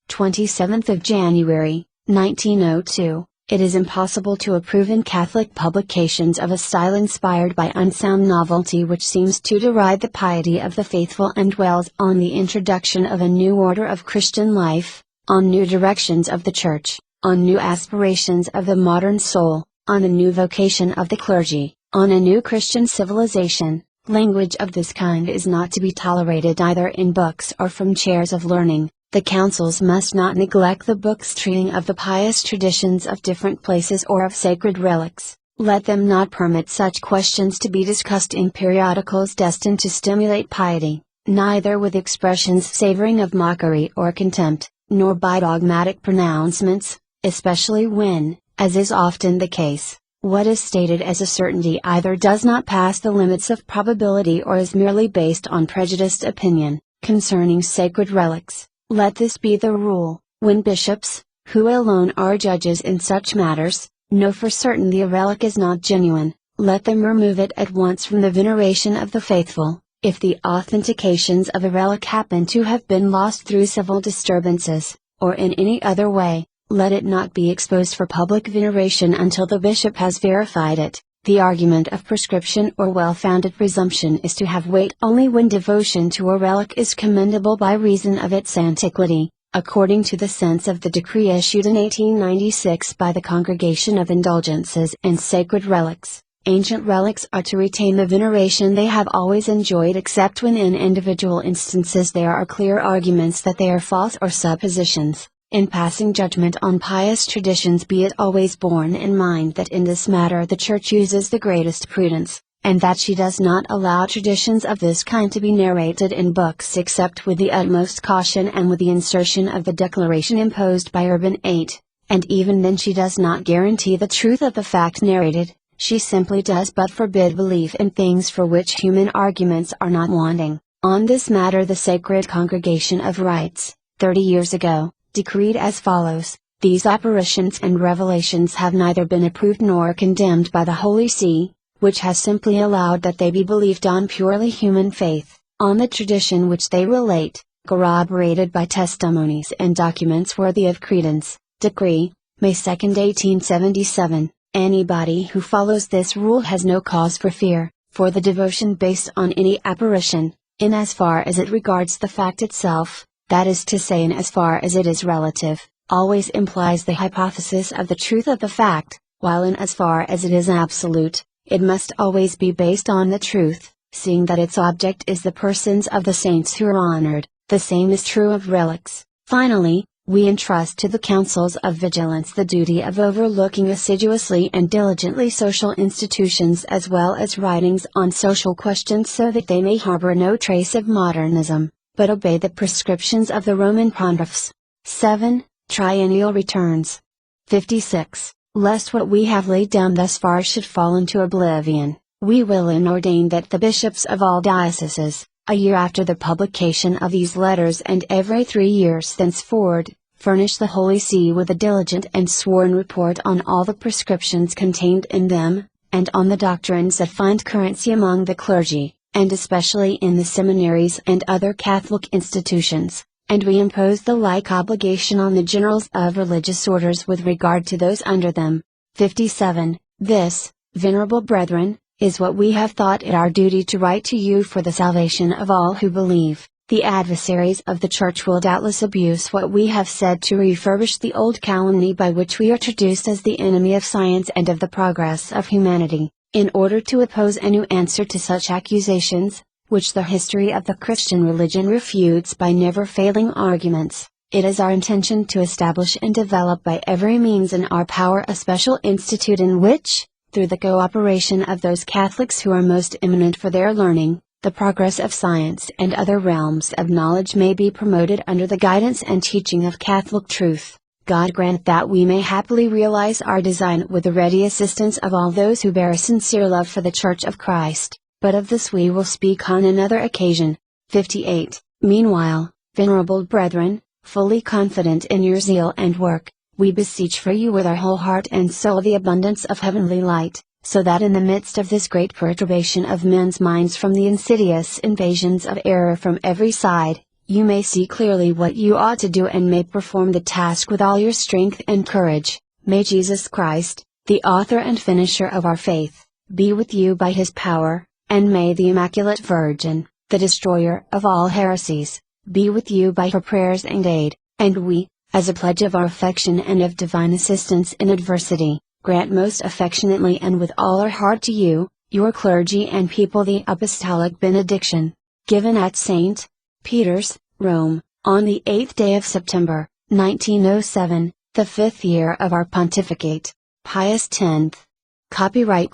Speaker 1: 27th of January, 1902. It is impossible to approve in Catholic publications of a style inspired by unsound novelty which seems to deride the piety of the faithful and dwells on the introduction of a new order of Christian life, on new directions of the Church, on new aspirations of the modern soul, on a new vocation of the clergy, on a new Christian civilization. Language of this kind is not to be tolerated either in books or from chairs of learning. The councils must not neglect the books treating of the pious traditions of different places or of sacred relics. Let them not permit such questions to be discussed in periodicals destined to stimulate piety, neither with expressions savoring of mockery or contempt, nor by dogmatic pronouncements, especially when, as is often the case, what is stated as a certainty either does not pass the limits of probability or is merely based on prejudiced opinion, concerning sacred relics. Let this be the rule: when bishops, who alone are judges in such matters, know for certain the relic is not genuine, let them remove it at once from the veneration of the faithful. If the authentications of a relic happen to have been lost through civil disturbances, or in any other way, let it not be exposed for public veneration until the bishop has verified it. The argument of prescription or well-founded presumption is to have weight only when devotion to a relic is commendable by reason of its antiquity, according to the sense of the decree issued in 1896 by the Congregation of Indulgences and Sacred Relics. Ancient relics are to retain the veneration they have always enjoyed except when in individual instances there are clear arguments that they are false or suppositions. In passing judgment on pious traditions, be it always borne in mind that in this matter the Church uses the greatest prudence, and that she does not allow traditions of this kind to be narrated in books except with the utmost caution and with the insertion of the declaration imposed by Urban VIII, and even then she does not guarantee the truth of the fact narrated, she simply does but forbid belief in things for which human arguments are not wanting. On this matter the Sacred Congregation of Rites, 30 years ago, decreed as follows: these apparitions and revelations have neither been approved nor condemned by the Holy See, which has simply allowed that they be believed on purely human faith, on the tradition which they relate, corroborated by testimonies and documents worthy of credence. Decree, May 2, 1877. Anybody who follows this rule has no cause for fear, for the devotion based on any apparition, in as far as it regards the fact itself, that is to say in as far as it is relative, always implies the hypothesis of the truth of the fact, while in as far as it is absolute, it must always be based on the truth, seeing that its object is the persons of the saints who are honored. The same is true of relics. Finally, we entrust to the councils of vigilance the duty of overlooking assiduously and diligently social institutions as well as writings on social questions so that they may harbor no trace of modernism, but obey the prescriptions of the Roman pontiffs. 7. Triennial returns. 56. Lest what we have laid down thus far should fall into oblivion, we will ordain that the bishops of all dioceses, a year after the publication of these letters and every 3 years thenceforward, furnish the Holy See with a diligent and sworn report on all the prescriptions contained in them, and on the doctrines that find currency among the clergy, and especially in the seminaries and other Catholic institutions, and we impose the like obligation on the generals of religious orders with regard to those under them. 57. This, venerable brethren, is what we have thought it our duty to write to you for the salvation of all who believe. The adversaries of the Church will doubtless abuse what we have said to refurbish the old calumny by which we are traduced as the enemy of science and of the progress of humanity, in order to oppose a new answer to such accusations, which the history of the Christian religion refutes by never failing arguments. It is our intention to establish and develop by every means in our power a special institute in which, through the cooperation of those Catholics who are most eminent for their learning, the progress of science and other realms of knowledge may be promoted under the guidance and teaching of Catholic truth. God grant that we may happily realize our design with the ready assistance of all those who bear a sincere love for the Church of Christ, but of this we will speak on another occasion. 58. Meanwhile, venerable brethren, fully confident in your zeal and work, we beseech for you with our whole heart and soul the abundance of heavenly light, so that in the midst of this great perturbation of men's minds from the insidious invasions of error from every side, you may see clearly what you ought to do and may perform the task with all your strength and courage. May Jesus Christ, the author and finisher of our faith, be with you by his power, and may the Immaculate Virgin, the destroyer of all heresies, be with you by her prayers and aid, and we, as a pledge of our affection and of divine assistance in adversity, grant most affectionately and with all our heart to you, your clergy and people the Apostolic Benediction, given at St. Peter's, Rome, on the 8th day of September, 1907, the 5th year of our pontificate, Pius X. Copyright,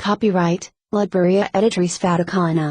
Speaker 1: Liburia Editoris Vaticana.